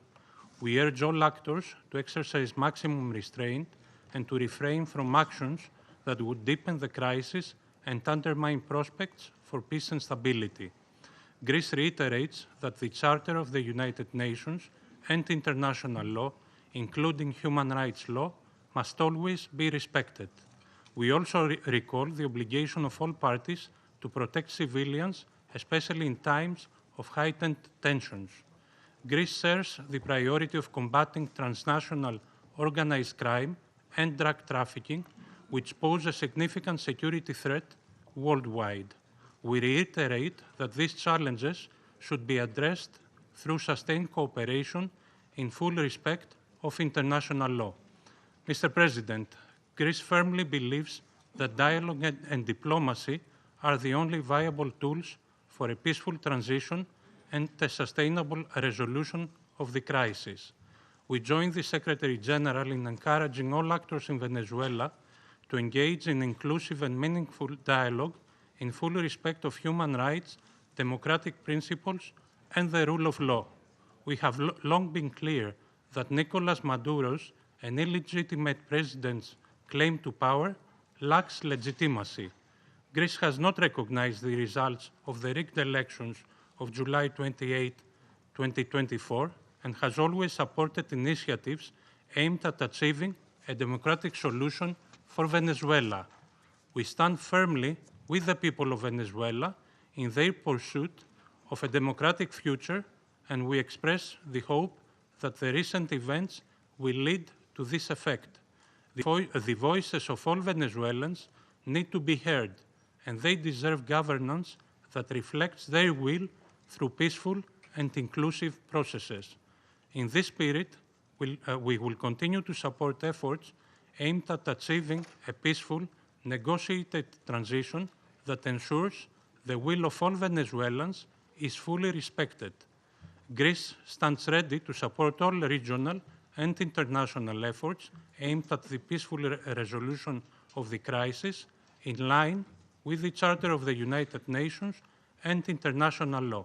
We urge all actors to exercise maximum restraint and to refrain from actions that would deepen the crisis and undermine prospects for peace and stability. Greece reiterates that the Charter of the United Nations and international law, including human rights law, must always be respected. We also recall the obligation of all parties to protect civilians, especially in times of heightened tensions. Greece shares the priority of combating transnational organized crime and drug trafficking, which pose a significant security threat worldwide. We reiterate that these challenges should be addressed through sustained cooperation in full respect of international law. Mr. President, Greece firmly believes that dialogue and diplomacy are the only viable tools for a peaceful transition and a sustainable resolution of the crisis. We join the Secretary General in encouraging all actors in Venezuela to engage in inclusive and meaningful dialogue in full respect of human rights, democratic principles, and the rule of law. We have long been clear that Nicolas Maduro's and illegitimate president's claim to power lacks legitimacy. Greece has not recognized the results of the rigged elections of July 28, 2024, and has always supported initiatives aimed at achieving a democratic solution for Venezuela. We stand firmly with the people of Venezuela in their pursuit of a democratic future, and we express the hope that the recent events will lead to this effect. The voices of all Venezuelans need to be heard, and they deserve governance that reflects their will through peaceful and inclusive processes. In this spirit, we will continue to support efforts aimed at achieving a peaceful, negotiated transition that ensures the will of all Venezuelans is fully respected. Greece stands ready to support all regional and international efforts aimed at the peaceful resolution of the crisis in line with the Charter of the United Nations and international law.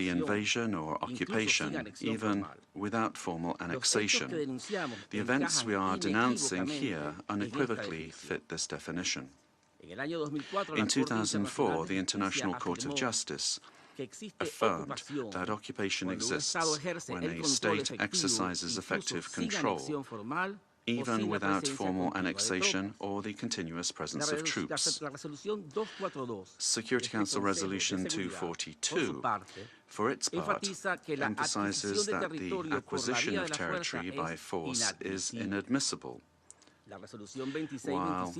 the invasion or occupation, even without formal annexation. The events we are denouncing here unequivocally fit this definition. In 2004, the International Court of Justice affirmed that occupation exists when a state exercises effective control, even without formal annexation or the continuous presence of troops. Security Council Resolution 242, for its part, emphasizes that the acquisition of territory by force is inadmissible while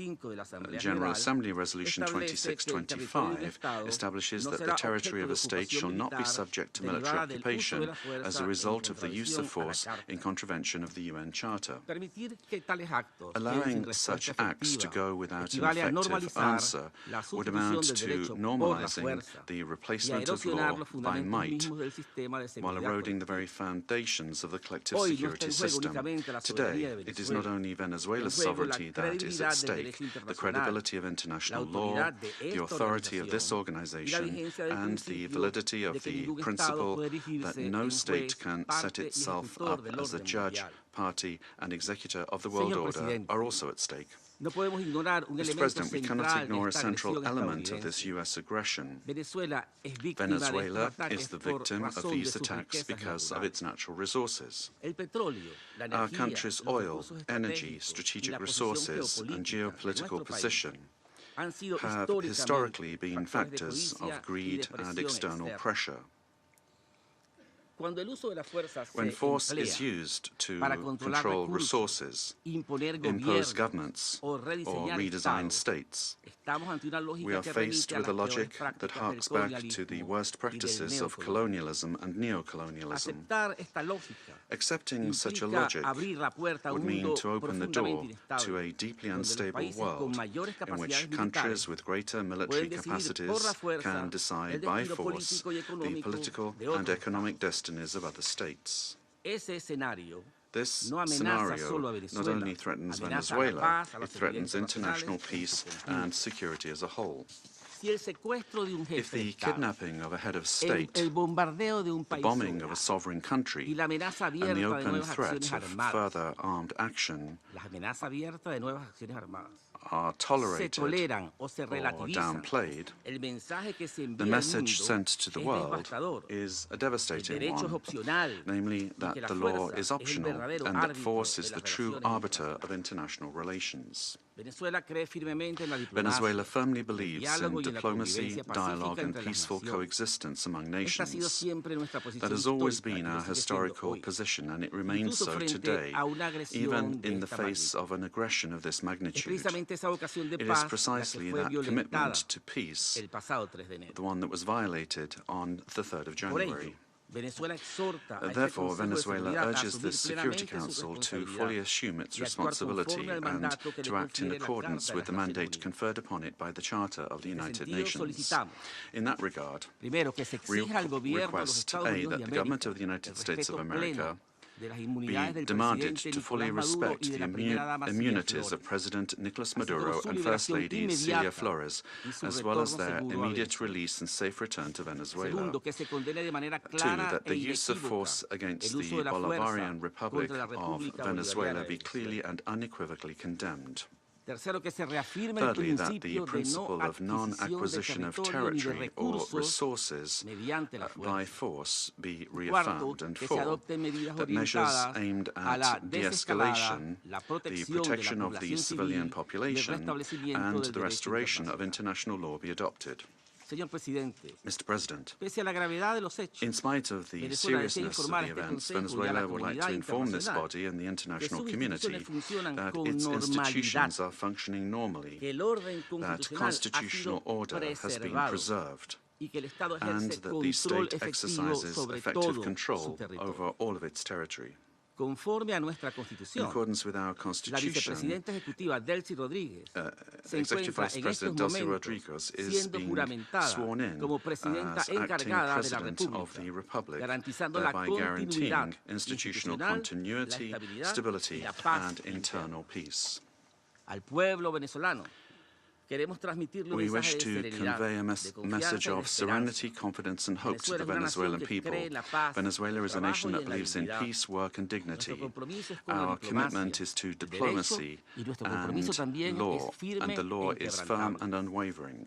General Assembly Resolution 2625 establishes that the territory of a state shall not be subject to military occupation as a result of the use of force in contravention of the UN Charter. Allowing such acts to go without an effective answer would amount to normalizing the replacement of law by might, while eroding the very foundations of the collective security system. Today, it is not only Venezuela's sovereignty that is at stake, the credibility of international law, the authority of this organization, and the validity of the principle that no state can set itself up as a judge, party, and executor of the world order are also at stake. Mr. President, we cannot ignore a central element of this U.S. aggression. Venezuela is the victim of these attacks because of its natural resources. Our country's oil, energy, strategic resources, and geopolitical position have historically been factors of greed and external pressure. When force is used to control resources, impose governments, or redesign states, we are faced with a logic that harks back to the worst practices of colonialism and neocolonialism. Accepting such a logic would mean to open the door to a deeply unstable world in which countries with greater military capacities can decide by force the political and economic destinies of other states. This scenario not only threatens Venezuela, it threatens international peace and security as a whole. If the kidnapping of a head of state, the bombing of a sovereign country, and the open threat of further armed action are tolerated or downplayed, the message sent to the world is a devastating one, namely that the law is optional and that force is the true arbiter of international relations. Venezuela firmly believes in diplomacy, dialogue, and peaceful coexistence among nations. That has always been our historical position, and it remains so today, even in the face of an aggression of this magnitude. It is precisely that commitment to peace, the one that was violated on the 3rd of January. Therefore, Venezuela urges the Security Council to fully assume its responsibility and to act in accordance with the mandate conferred upon it by the Charter of the United Nations. In that regard, we request, A, that the government of the United States of America be demanded to fully respect the immunities of President Nicolas Maduro and First Lady Celia Flores, as well as their immediate release and safe return to Venezuela. 2, that the use of force against the Bolivarian Republic of Venezuela be clearly and unequivocally condemned. Thirdly, that the principle of non-acquisition of territory or resources by force be reaffirmed. And 4, that measures aimed at de-escalation, the protection of the civilian population, and the restoration of international law be adopted. Mr. President, in spite of the seriousness of the events, Venezuela would like to inform this body and the international community that its institutions are functioning normally, that constitutional order has been preserved, and that the state exercises effective control over all of its territory. In accordance with our Constitution, Executive Vice President Delcy Rodriguez is being sworn in as acting President of the Republic, thereby guaranteeing institutional continuity, stability, and internal peace. We wish to convey a message of serenity, confidence, and hope to the Venezuelan people. Venezuela is a nation that believes in peace, work, and dignity. Our commitment is to diplomacy and law, and the law is firm and unwavering.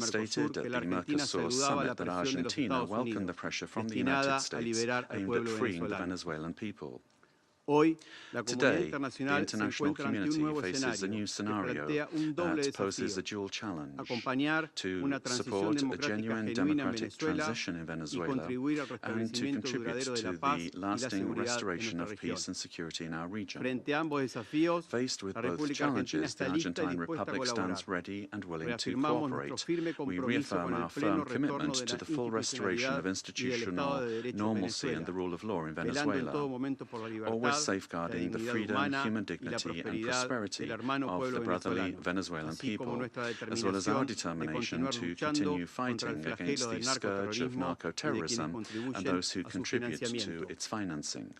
stated at the Mercosur summit that Argentina welcomed the pressure from the United States aimed at freeing the Venezuelan people. Today, the international community faces a new scenario that poses a dual challenge: to support a genuine democratic transition in Venezuela and to contribute to the lasting restoration of peace and security in our region. Faced with both challenges, the Argentine Republic stands ready and willing to cooperate. We reaffirm our firm commitment to the full restoration of institutional normalcy and the rule of law in Venezuela, always safeguarding the freedom, human dignity and prosperity of the brotherly Venezuelan people, as well as our determination to continue fighting against the scourge of narco-terrorism and those who contribute to its financing.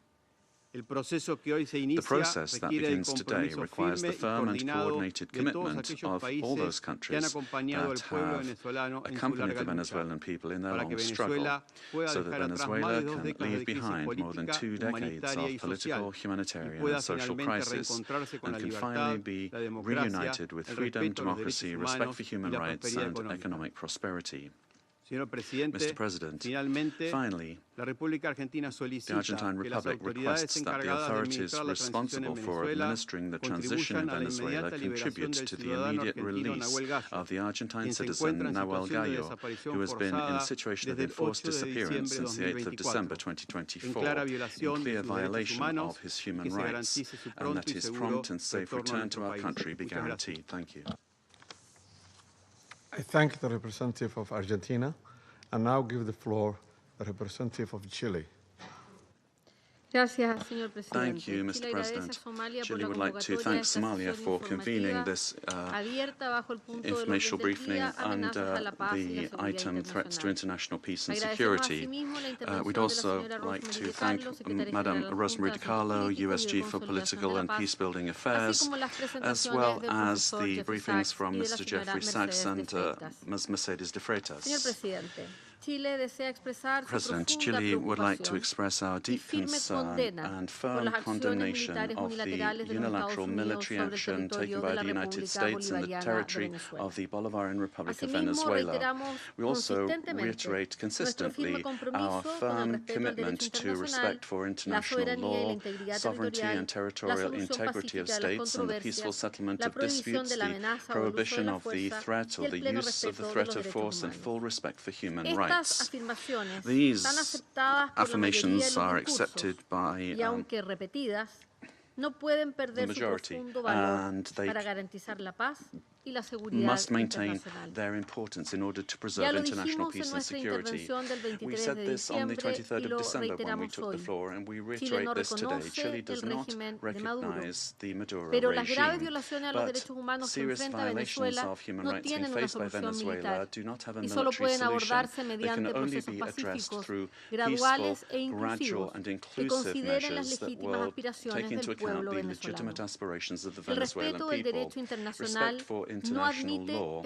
The process that begins today requires the firm and coordinated commitment of all those countries that have accompanied the Venezuelan people in their long struggle, so that Venezuela can leave behind more than 2 decades of political, humanitarian, and social crisis, and can finally be reunited with freedom, democracy, respect for human rights, and economic prosperity. Mr. President, finally, the Argentine Republic requests that the authorities responsible for administering the transition in Venezuela contribute to the immediate release of the Argentine citizen Nahuel Gallo, who has been in a situation of enforced disappearance since the 8th of December 2024, in clear violation of his human rights, and that his prompt and safe return to our country be guaranteed. Thank you. I thank the representative of Argentina and now give the floor to the representative of Chile. Thank you, Mr. President. Chile would like to thank Somalia for convening this informational briefing under the item Threats to International Peace and Security. We'd also like to thank Madam Rosemary DiCarlo, USG for Political and Peacebuilding Affairs, as well as the briefings from Mr. Jeffrey Sachs and Ms. Mercedes de Freitas. President, Chile would like to express our deep concern and firm condemnation of the unilateral military action taken by the United States in the territory of the Bolivarian Republic of Venezuela. We also reiterate consistently our firm commitment to respect for international law, sovereignty and territorial integrity of states, and the peaceful settlement of disputes, the prohibition of the threat or the use of the threat of force, and full respect for human rights. These affirmations are accepted by the majority, and they must maintain their importance in order to preserve international peace and security. We said this on the 23rd of December when we took the floor, and we reiterate this today. Chile does not recognize the Muduro regime, but serious violations of human rights being faced by Venezuela do not have a military solution. They can only be addressed through peaceful, gradual, and inclusive measures that will take into account the legitimate aspirations of the Venezuelan people. Respect for international law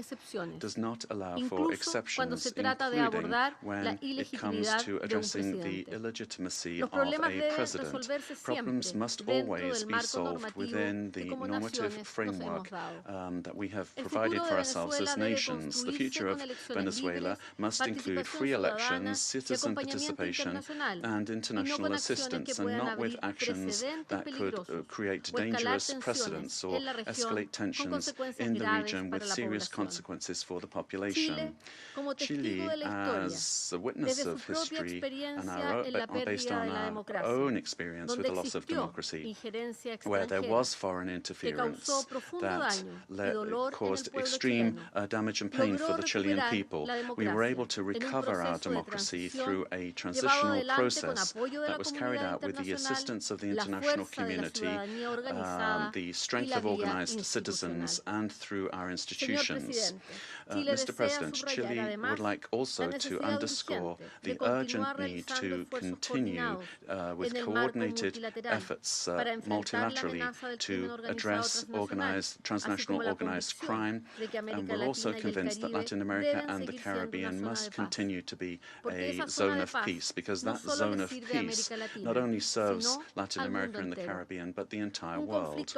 does not allow for exceptions, including when it comes to addressing the illegitimacy of a president. Problems must always be solved within the normative framework that we have provided for ourselves as nations. The future of Venezuela must include free elections, citizen participation, and international assistance, and not with actions that could create dangerous precedents or escalate tensions in the region with serious consequences for the population. Chile, as a witness of history and based on our own experience with the loss of democracy, where there was foreign interference that caused extreme damage and pain for the Chilean people, we were able to recover our democracy through a transitional process that was carried out with the assistance of the international community, the strength of organized citizens, and through our institutions. Mr. President, Chile would like also to underscore the urgent need to continue with coordinated efforts multilaterally to address transnational organized crime, and we're also convinced that Latin America and the Caribbean must continue to be a zone of peace, because that zone of peace not only serves Latin America and the Caribbean, but the entire world.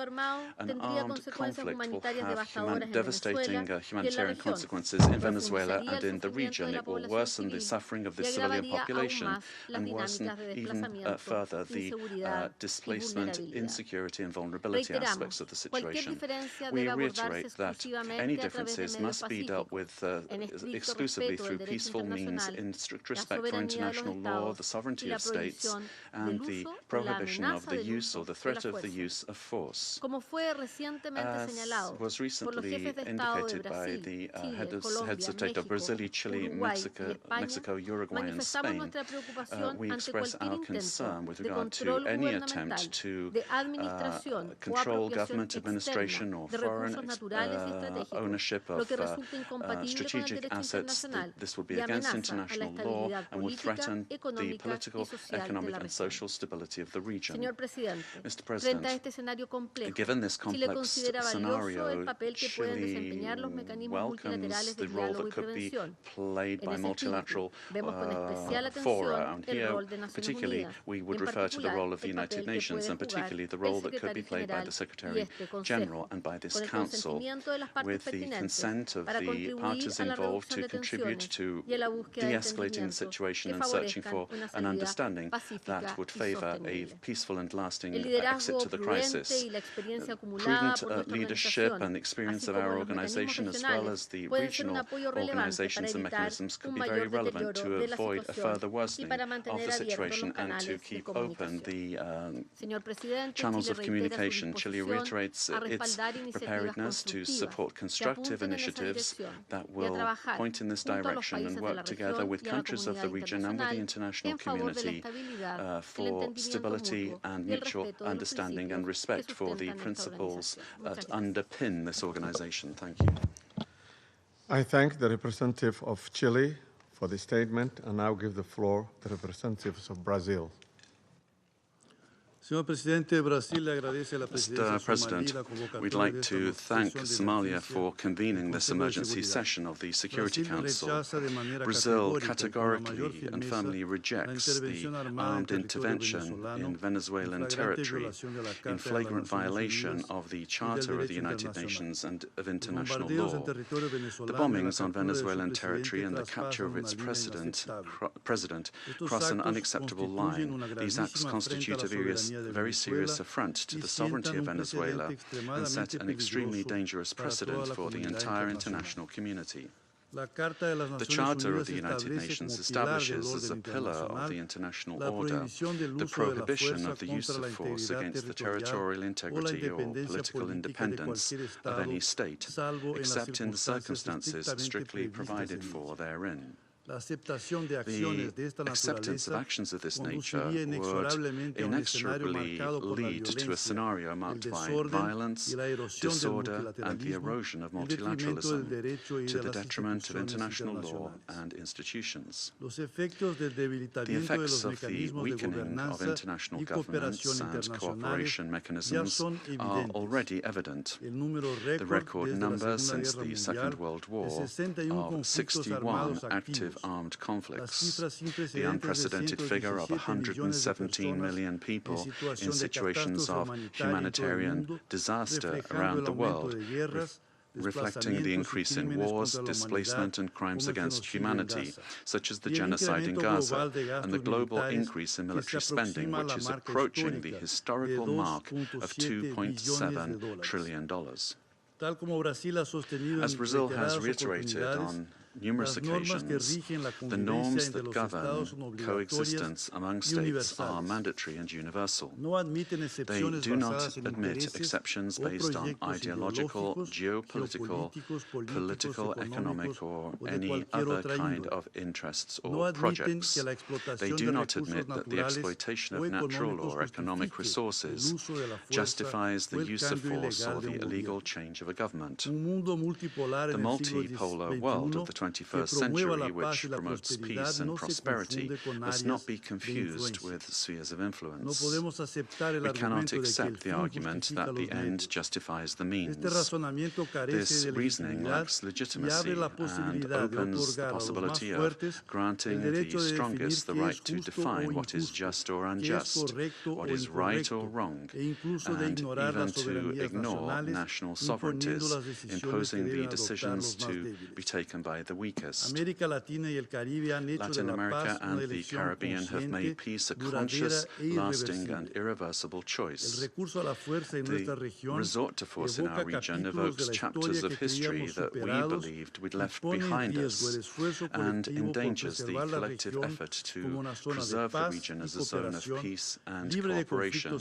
An armed conflict will have devastating humanitarian consequences in Venezuela and in the region. It will worsen the suffering of the civilian population and worsen even further the displacement, insecurity, and vulnerability aspects of the situation. We reiterate that any differences must be dealt with exclusively through peaceful means, in strict respect for international law, the sovereignty of states, and the prohibition of the use or the threat of the use of force. As was recently clearly indicated by the heads of state of Brazil, Chile, Mexico, Uruguay, and Spain, we express our concern with regard to any attempt to control government administration or foreign ownership of strategic assets. This would be against international law and would threaten the political, economic, and social stability of the region. Mr. President, given this complex scenario, Chile welcomes the role that could be played by multilateral fora. And here, particularly, we would refer to the role of the United Nations, and particularly the role that could be played by the Secretary General and by this Council, with the consent of the parties involved to contribute to de-escalating the situation and searching for an understanding that would favor a peaceful and lasting exit to the crisis. Prudent leadership and experience of our organization, as well as the regional organizations and mechanisms, could be very relevant to avoid a further worsening of the situation and to keep open the channels of communication. Chile reiterates its preparedness to support constructive initiatives that will point in this direction and work together with countries of the region and with the international community for stability and mutual understanding and respect for the principles that underpin this organization. Thank you. I thank the representative of Chile for the statement and now give the floor to the representatives of Brazil. Mr. President, we'd like to thank Somalia for convening this emergency session of the Security Council. Brazil categorically and firmly rejects the armed intervention in Venezuelan territory in flagrant violation of the Charter of the United Nations and of international law. The bombings on Venezuelan territory and the capture of its president cross an unacceptable line. These acts constitute a very serious affront to the sovereignty of Venezuela and set an extremely dangerous precedent for the entire international community. The Charter of the United Nations establishes as a pillar of the international order the prohibition of the use of force against the territorial integrity or political independence of any state, except in the circumstances strictly provided for therein. The acceptance of actions of this nature would inexorably lead to a scenario marked by violence, disorder, and the erosion of multilateralism to the detriment of international law and institutions. The effects of the weakening of international governance and cooperation mechanisms are already evident. The record number since the Second World War of 61 active armed conflicts, the unprecedented figure of 117 million people in situations of humanitarian disaster around the world, reflecting the increase in wars, displacement, and crimes against humanity, such as the genocide in Gaza, and the global increase in military spending, which is approaching the historical mark of $2.7 trillion. As Brazil has reiterated on numerous occasions, the norms that govern coexistence among states are mandatory and universal. They do not admit exceptions based on ideological, geopolitical, political, economic, or any other kind of interests or projects. They do not admit that the exploitation of natural or economic resources justifies the use of force or the illegal change of a government. The multipolar world of the 21st century, which promotes peace and prosperity, must not be confused with spheres of influence. We cannot accept the argument that the end justifies the means. This reasoning lacks legitimacy and opens the possibility of granting the strongest the right to define what is just or unjust, what is right or wrong, and even to ignore national sovereignties, imposing the decisions to be taken by the weakest. Latin America and the Caribbean have made peace a conscious, lasting, and irreversible choice. The resort to force in our region evokes chapters of history that we believed we'd left behind us and endangers the collective effort to preserve the region as a zone of peace and cooperation,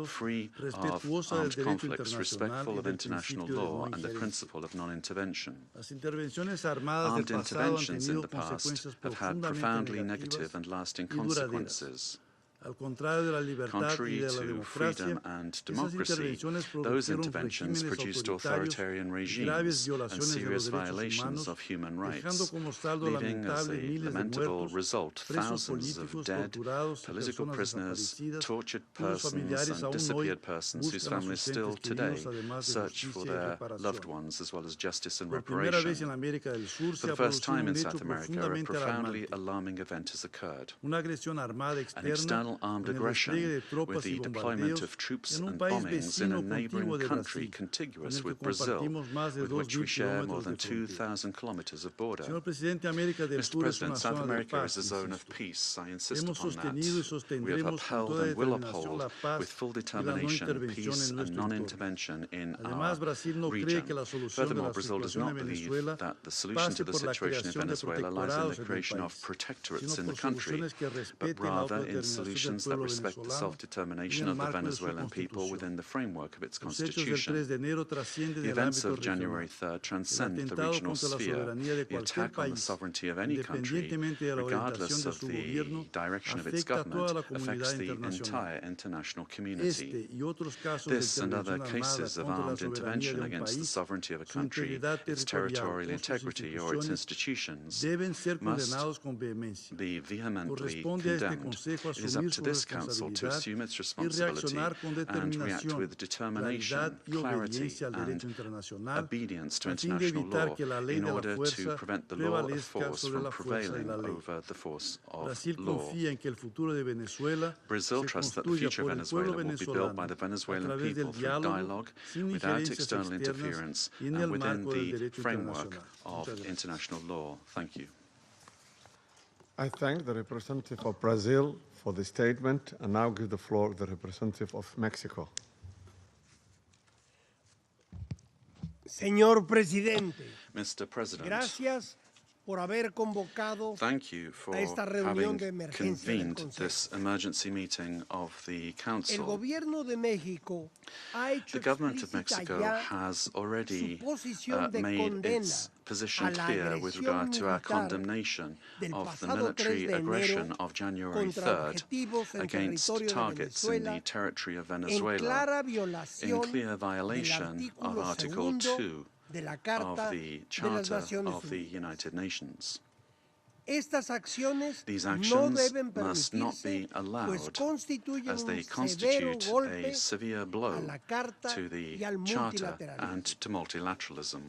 free of armed conflicts, respectful of international law and the principle of non-intervention. Armed interventions in the past have had profoundly negative and lasting consequences. Contrary to freedom and democracy, those interventions produced authoritarian regimes and serious violations of human rights, leaving as a lamentable result thousands of dead, political prisoners, tortured persons, and disappeared persons whose families still today search for their loved ones, as well as justice and reparation. For the first time in South America, a profoundly alarming event has occurred. An external armed aggression with the deployment of troops and bombings in a neighboring country contiguous with Brazil, with which we share more than 2,000 kilometers of border. Mr. President, South America is a zone of peace. I insist upon that. We have upheld and will uphold with full determination peace and non-intervention in our region. Furthermore, Brazil does not believe that the solution to the situation in Venezuela lies in the creation of protectorates in the country, but rather in solutions that respect the self-determination of the Venezuelan people within the framework of its constitution. The events of January 3rd transcend the regional sphere. The attack on the sovereignty of any country, regardless of the direction of its government, affects the entire international community. This and other cases of armed intervention against the sovereignty of a country, its territorial integrity, or its institutions must be vehemently condemned. It is up to this Council to assume its responsibility and react with determination, clarity, and obedience to international law in order to prevent the law of force from prevailing over the force of law. Brazil trusts that the future of Venezuela will be built by the Venezuelan people through dialogue, without external interference, and within the framework of international law. Thank you. I thank the representative of Brazil for the statement, and now give the floor to the representative of Mexico. Señor Presidente, Mr. President, gracias por haber convocado thank you for a esta reunión de having emergencia del convened Consejo. this emergency meeting of the El Council. gobierno de México ha hecho The government of explícita Mexico ya has already su posición de made condena its position a la clear with agresión regard to our militar condemnation del of the pasado military 3 de aggression enero of January contra 3rd objetivos en against territorio de targets in Venezuela the territory of en Venezuela, clara in violación clear del violation of artículo Article 2 de la of Carta the de las Charter Naciones of the Unidas. United Nations. Estas acciones These no actions deben must not permitirse, be pues allowed, constituyen as they un severo constitute a golpe severe a blow la Carta to the y al Charter multilateralismo. and to multilateralism.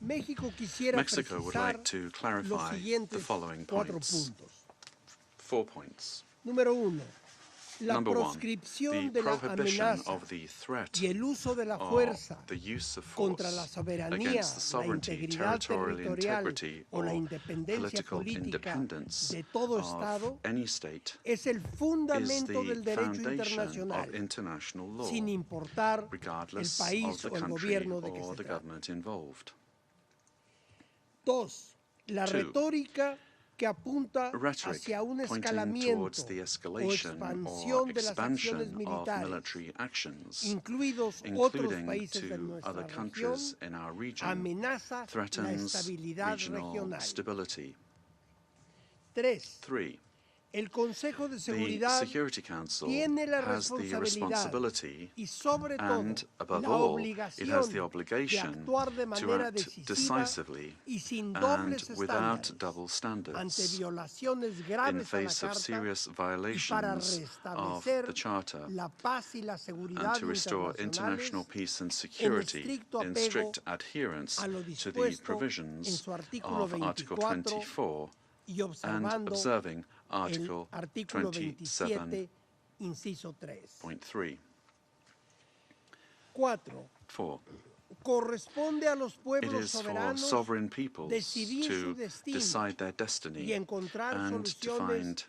México quisiera Mexico would precisar like to los clarify the siguientes following 4 points. puntos. 4 points. Número 1. La Number 1, proscripción the de la prohibition amenaza of the threat y el uso de la or fuerza the use of contra la force soberanía, against the la sovereignty, integridad territorial territorial integrity, o la or independencia political política independence de todo of Estado any state es el is fundamento the del derecho foundation internacional, of international law, sin importar el regardless país of the o el country gobierno de que or se the trate. government involved. 2. La 2. retórica que apunta Rhetoric hacia un pointing escalamiento towards the o escalation expansión or de las acciones expansion of militares, military actions, incluidos otros including países de to nuestra other región, countries in our region, amenaza la threatens estabilidad regional regional. stability. 3. 3. El Consejo de The Seguridad Security Council tiene la has the responsabilidad responsibility y sobre and, todo above la all, it has obligación the obligation de actuar de to manera act decisiva decisively y sin and dobles without estándares double ante standards violaciones in graves a la face of Carta serious y para violations of restablecer the Charter la paz y la and seguridad to restore international internacionales peace and en security estricto in apego strict adherence a lo to the dispuesto en provisions su artículo of Article 24 24 y and observando observing el Article artículo 27, inciso 3. 27.3. 4. 4. It is for sovereign peoples to decide their destiny and to find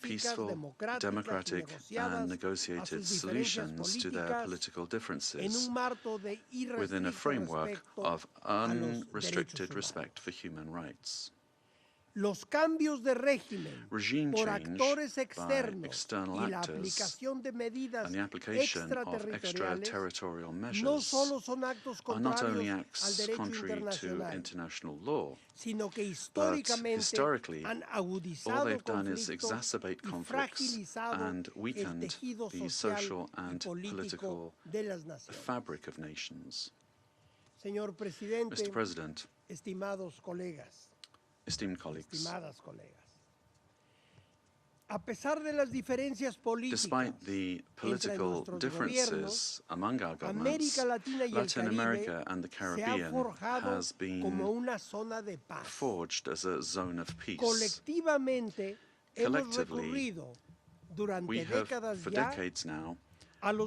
peaceful, democratic, and negotiated solutions to their political differences within a framework of unrestricted respect for human rights. Regime change by external actors and the application of extraterritorial measures are not only acts contrary to international law, but historically, all they've done is exacerbate conflicts and weakened the social and political fabric of nations. Mr. President, esteemed colleagues, despite the political differences among our governments, Latin America and the Caribbean has been forged as a zone of peace. Collectively, we have, for decades now,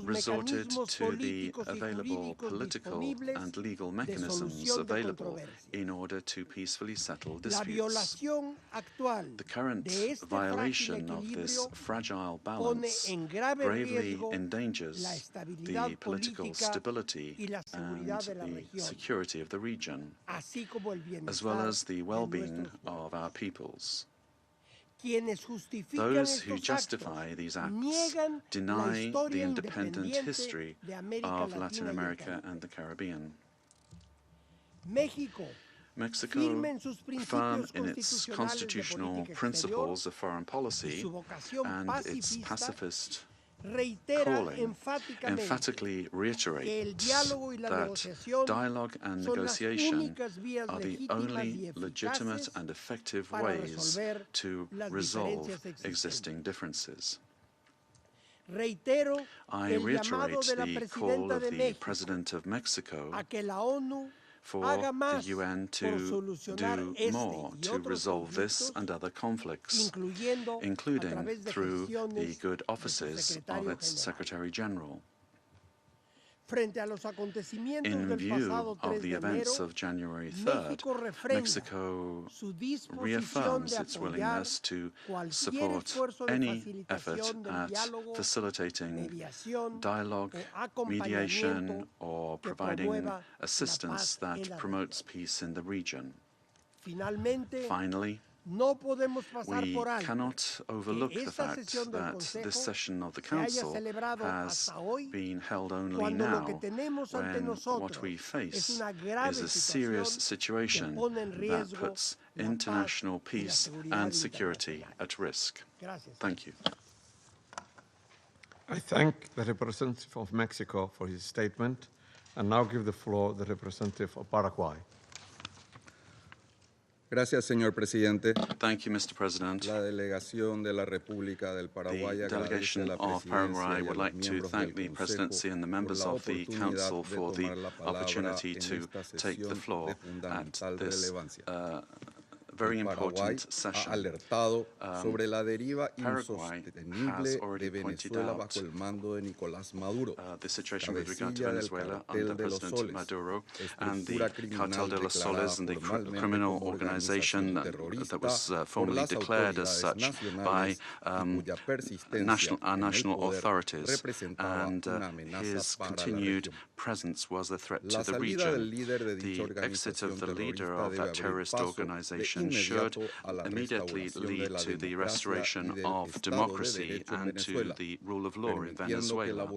resorted to the available political and legal mechanisms available in order to peacefully settle disputes. The current violation of this fragile balance gravely endangers the political stability and the security of the region, as well as the well-being of our peoples. Those who justify these acts deny the independent history of Latin America and the Caribbean. Mexico, firm in its constitutional principles of foreign policy and its pacifist calling, emphatically reiterates that dialogue and negotiation are the only legitimate and effective ways to resolve existing differences. I reiterate the call of the President of Mexico for the UN to do more to resolve this and other conflicts, including through the good offices of its Secretary General. In view of the events of January 3rd, Mexico reaffirms its willingness to support any effort at facilitating dialogue, mediation, or providing assistance that promotes peace in the region. Finally, we cannot overlook the fact that this session of the Council has been held only now, when what we face is a serious situation that puts international peace and security at risk. Thank you. I thank the representative of Mexico for his statement, and now give the floor to the representative of Paraguay. Gracias, señor presidente. Thank you, Mr. President. La delegación de la República del Paraguay the delegation of Paraguay would like to thank the Presidency and the members of the Council for the opportunity to take the floor at this very important session. Sobre la deriva Paraguay has already pointed out the situation with regard to Venezuela under President Maduro and the Cartel de los Soles and the criminal organization that was formally declared as such by our national authorities, and his continued presence was a threat to the region. The exit of the leader of that terrorist organization should immediately lead to the restoration of democracy and to the rule of law in Venezuela,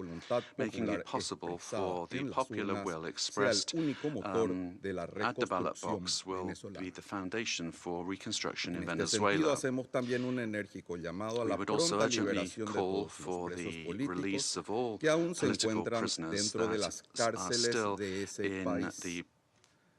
making it possible for the popular will expressed at the ballot box will be the foundation for reconstruction in Venezuela. We would also urgently call for the release of all political prisoners that are still in the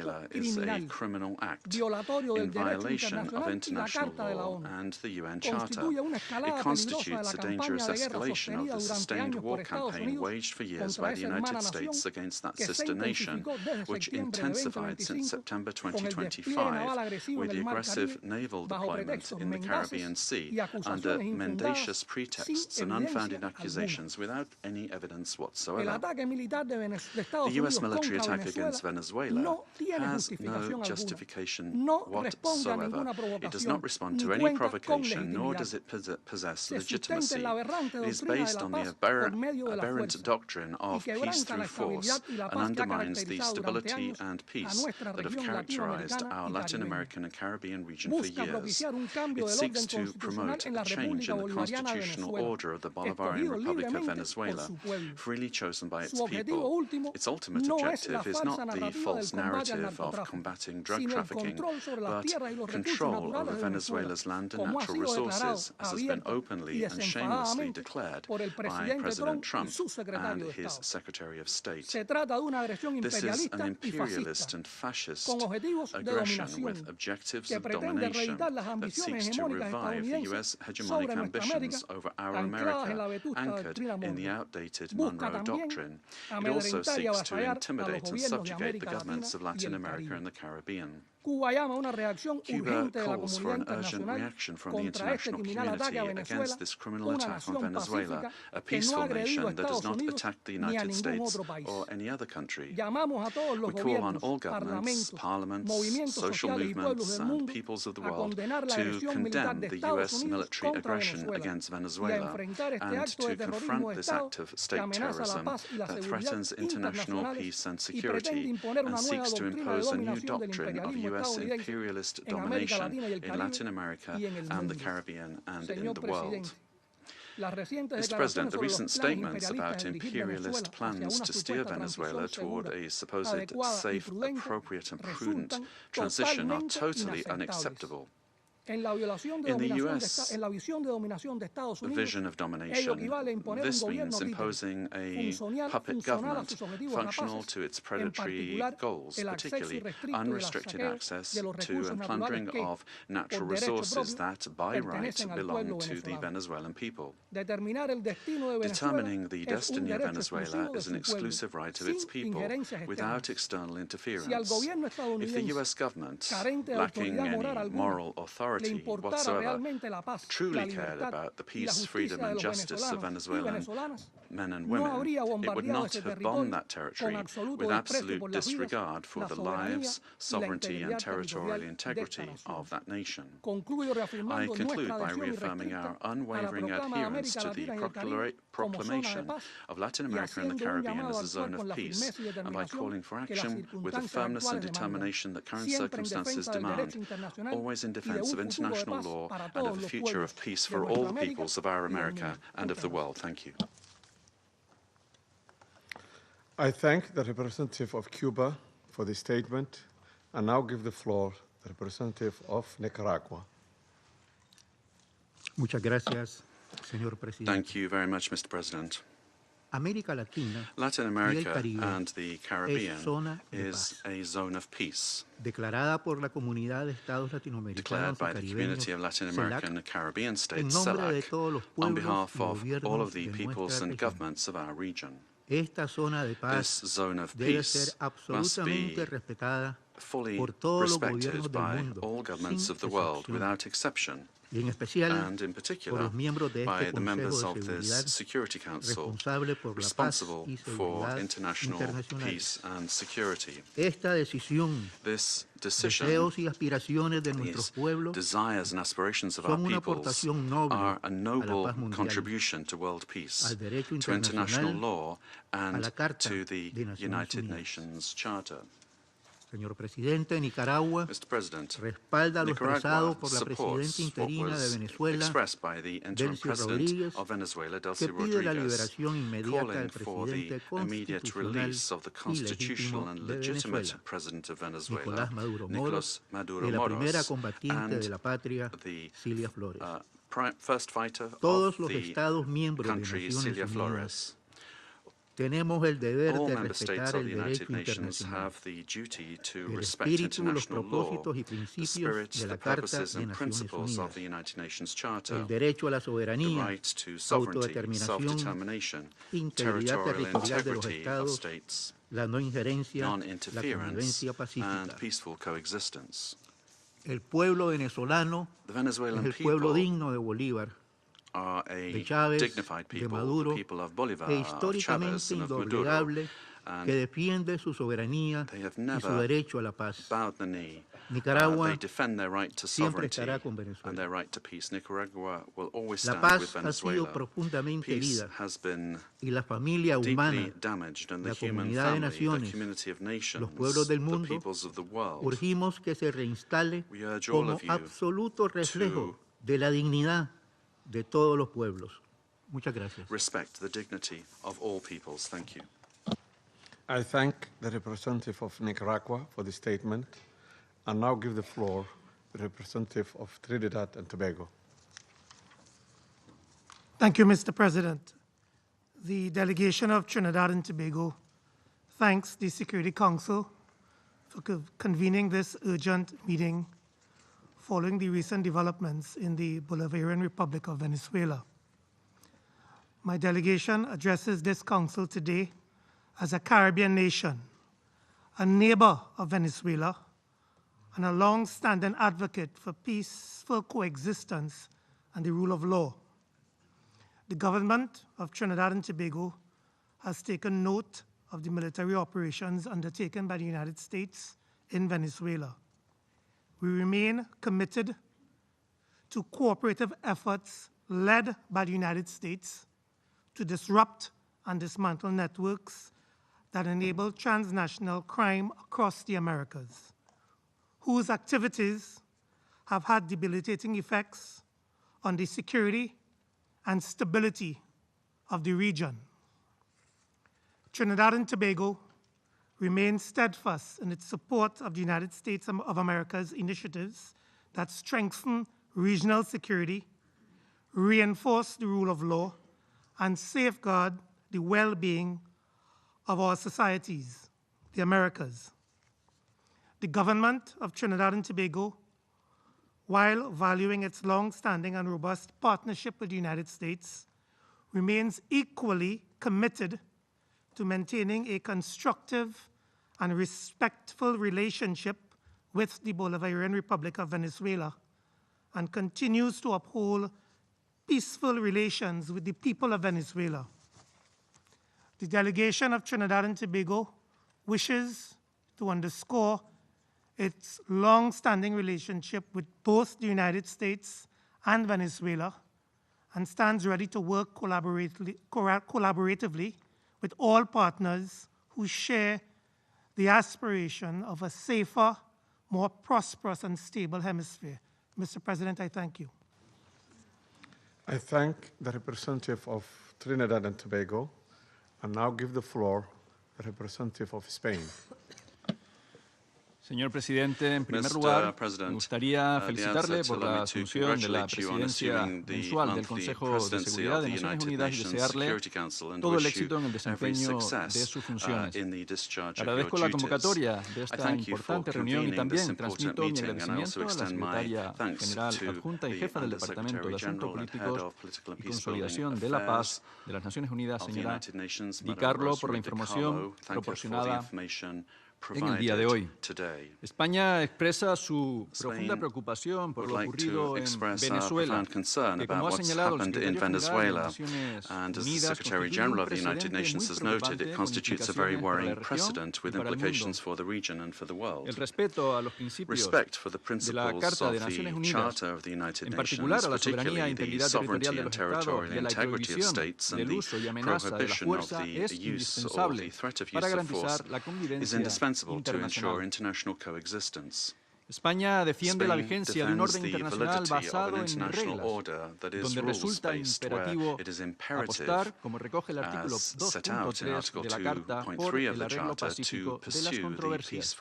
Venezuela is a criminal act in violation of international law and the UN Charter. It constitutes a dangerous escalation of the sustained war campaign waged for years by the United States against that sister nation, which intensified since September 2025 with the aggressive naval deployment in the Caribbean Sea under mendacious pretexts and unfounded accusations without any evidence whatsoever. The U.S. military attack against Venezuela has no justification whatsoever. It does not respond to any provocation, nor does it possess legitimacy. It is based on the aberrant doctrine of peace through force and undermines the stability and peace that have characterized our Latin American and Caribbean region for years. It seeks to promote a change in the constitutional order of the Bolivarian Republic of Venezuela, freely chosen by its people. Its ultimate objective is not the false narrative of combating drug trafficking, but control over Venezuela's land and natural resources, as has been openly and shamelessly declared by President Trump and his Secretary of State. This is an imperialist and fascist aggression with objectives of domination that seeks to revive the U.S. hegemonic ambitions over our America, anchored in the outdated Monroe Doctrine. It also seeks to intimidate and subjugate the governments of Latin America and the Caribbean. Cuba calls for an urgent reaction from the international community against this criminal attack on Venezuela, a peaceful nation that does not attack the United States or any other country. We call on all governments, parliaments, social movements, and peoples of the world to condemn the U.S. military aggression against Venezuela and to confront this act of state terrorism that threatens international peace and security and seeks to impose a new doctrine of U.S. imperialist domination in Latin America and the Caribbean and in the world. Mr. President, the recent statements about imperialist plans to steer Venezuela toward a supposed safe, appropriate and prudent transition are totally unacceptable. In the U.S. vision of domination, this means imposing a puppet government functional to its predatory goals, particularly unrestricted access to and plundering of natural resources that, by right, belong to the Venezuelan people. Determining the destiny of Venezuela is an exclusive right of its people, without external interference. If the U.S. government, lacking any moral authority whatsoever, truly cared about the peace, freedom and justice of Venezuelan men and women, it would not have bombed that territory with absolute disregard for the lives, sovereignty and territorial integrity of that nation. I conclude by reaffirming our unwavering adherence to the proclamation of Latin America and the Caribbean as a zone of peace, and by calling for action with the firmness and determination that current circumstances demand, always in defense of international law and of a future of peace for all the peoples of our America and of the world. Thank you. I thank the representative of Cuba for the statement and now give the floor to the representative of Nicaragua. Muchas gracias, señor presidente. Thank you very much, Mr. President. Latin America and the Caribbean is a zone of peace, declarada por la Comunidad de Estados Latinoamericanos declared by the Community of Latin American and Caribbean States, CELAC, on behalf of all of the peoples and governments of our region. This zone of peace must be fully respected by all governments of the world without exception, and in particular by the members of this Security Council responsible for international peace and security. This decision, these desires and aspirations of our peoples are a noble contribution to world peace, to international law, and to the United Nations Charter. Señor Presidente, Nicaragua respalda lo expresado por la presidenta interina de Venezuela, Delcy Rodríguez, que pide la liberación inmediata del presidente constitucional y legítimo de Venezuela, Nicolás Maduro Moros, y la primera combatiente de la patria, Cilia Flores. Todos los Estados miembros de Naciones Unidas tenemos el deber de respetar el derecho internacional, el espíritu, los propósitos y principios de la Carta de Naciones Unidas, el derecho a la soberanía, autodeterminación, integridad territorial de los Estados, la no injerencia, la convivencia pacífica. El pueblo venezolano The Venezuelan es el pueblo people digno de Bolívar, are de a Chávez, dignified de people, Maduro, the people of Bolivar, e of históricamente Chavez, and of Muduro, indoblegable que and defiende su soberanía they have y su never derecho a la paz. bowed the knee. Nicaragua They defend their right to siempre sovereignty estará con and Venezuela. their right to peace. Nicaragua will always La stand with paz ha sido Venezuela. profundamente Peace herida has been y la familia humana, deeply damaged, and the la human comunidad de family, the naciones, community of nations, los pueblos del the mundo, peoples of the world, urgimos que se reinstale we urge all como of you absoluto reflejo de la dignidad de todos los pueblos. Muchas gracias. respect the dignity of all peoples. Thank you. I thank the representative of Nicaragua for the statement, and now give the floor to the representative of Trinidad and Tobago. Thank you, Mr. President. The delegation of Trinidad and Tobago thanks the Security Council for convening this urgent meeting following the recent developments in the Bolivarian Republic of Venezuela. My delegation addresses this council today as a Caribbean nation, a neighbor of Venezuela, and a long-standing advocate for peaceful coexistence and the rule of law. The government of Trinidad and Tobago has taken note of the military operations undertaken by the United States in Venezuela. We remain committed to cooperative efforts led by the United States to disrupt and dismantle networks that enable transnational crime across the Americas, whose activities have had debilitating effects on the security and stability of the region. Trinidad and Tobago remains steadfast in its support of the United States of America's initiatives that strengthen regional security, reinforce the rule of law, and safeguard the well-being of our societies, the Americas. The government of Trinidad and Tobago, while valuing its long-standing and robust partnership with the United States, remains equally committed to maintaining a constructive and respectful relationship with the Bolivarian Republic of Venezuela, and continues to uphold peaceful relations with the people of Venezuela. The delegation of Trinidad and Tobago wishes to underscore its long-standing relationship with both the United States and Venezuela, and stands ready to work collaboratively with all partners who share the aspiration of a safer, more prosperous and stable hemisphere. Mr. President, I thank you. I thank the representative of Trinidad and Tobago, and now give the floor to the representative of Spain. Señor presidente, en primer lugar, me gustaría felicitarle por la asunción de la presidencia mensual del Consejo de Seguridad de Naciones Unidas y desearle todo el éxito en el desempeño de sus funciones. Agradezco la convocatoria de esta importante reunión y también transmito mi agradecimiento a la secretaria general adjunta y jefa del Departamento de Asuntos Políticos y Consolidación de la Paz de las Naciones Unidas, señora Di Carlo, por la información proporcionada en el día de hoy. España expresa su profunda preocupación por lo ocurrido en Venezuela, que, como ha señalado el secretario general de Naciones Unidas, constituye un precedente muy preocupante con implicaciones para la región y para el mundo. El respeto a los principios de la Carta de Naciones Unidas, en particular a la soberanía e integridad territorial de los Estados y a la prohibición del uso y amenaza de la fuerza, es indispensable para garantizar la convivencia internacional. España defiende la vigencia de un orden internacional basado en reglas, donde resulta imperativo apostar, como recoge el artículo 2.3 de la Carta, por el arreglo pacífico de las controversias.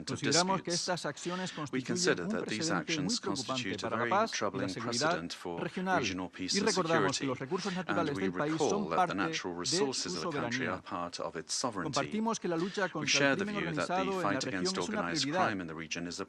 Consideramos que estas acciones constituyen un precedente muy preocupante para la paz y la seguridad regional, y recordamos que los recursos naturales del país son parte de su soberanía. Compartimos que la lucha contra el crimen organizado en la región es una prioridad,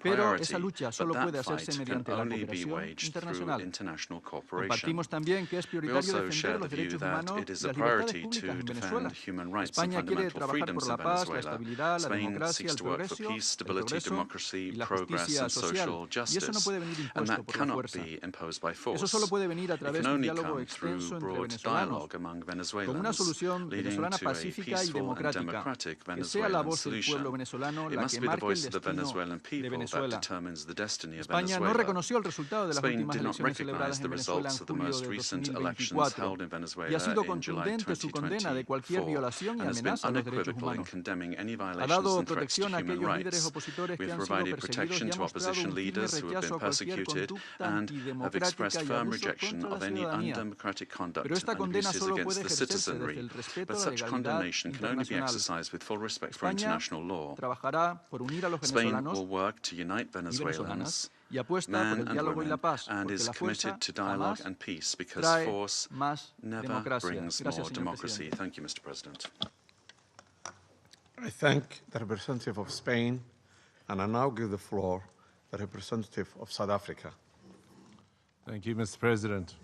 Pero priority, esa lucha but solo puede that fight hacerse can mediante la only be cooperación waged through internacional. international cooperation. Compartimos también que es We prioritario also defender share the los view derechos that humanos it is y a las libertades priority públicas to en Venezuela. defend human rights and España quiere fundamental trabajar freedoms por la in paz, la Venezuela. estabilidad, la Spain democracia, seeks el to work for progreso, peace, stability, democracy, y la progress justicia and social social. Y eso no justice, puede venir and impuesto that por la cannot fuerza. be imposed by Eso force. solo puede venir a It través can de un only diálogo come through extenso entre broad venezolanos, dialogue among con una Venezuelans, solución leading venezolana to a pacífica y peaceful and democrática, democratic que sea la Venezuelan voz del pueblo solution. venezolano It la must que be the marque el voice of the destino Venezuelan de people that Venezuela. determines the destiny of España no Venezuela. reconoció el resultado de las Spain últimas did not elecciones celebradas recognize en the Venezuela results en of the julio most de recent elections 2024 held in y ha Venezuela sido in July contundente su condena de cualquier 2024 violación y and has been amenaza a los derechos unequivocal in humanos. condemning any Ha violations dado and threats to protección a human aquellos líderes rights. opositores We que have han sido provided perseguidos protection y ha to mostrado opposition un firme leaders who have rechazo been a cualquier persecuted conducta and have antidemocrática expressed y firm abuso rejection contra la of any ciudadanía. undemocratic conduct Pero esta and condena abuses solo against puede the ejercerse desde citizenry. el respeto But a la such legalidad condemnation can only be internacional. exercised with full respect for España international law. trabajará por unir a los Spain venezolanos will work to unite y venezolanas Venezuelans, y apuesta por men el and diálogo y la women, paz, and porque is la fuerza committed to dialogue jamás and peace because trae force más never democracia. brings Gracias, more señor democracy. presidente. Thank you, Mr. President. I thank the representative of Spain, and I now give the floor to the representative of South Africa. Thank you, Mr. President.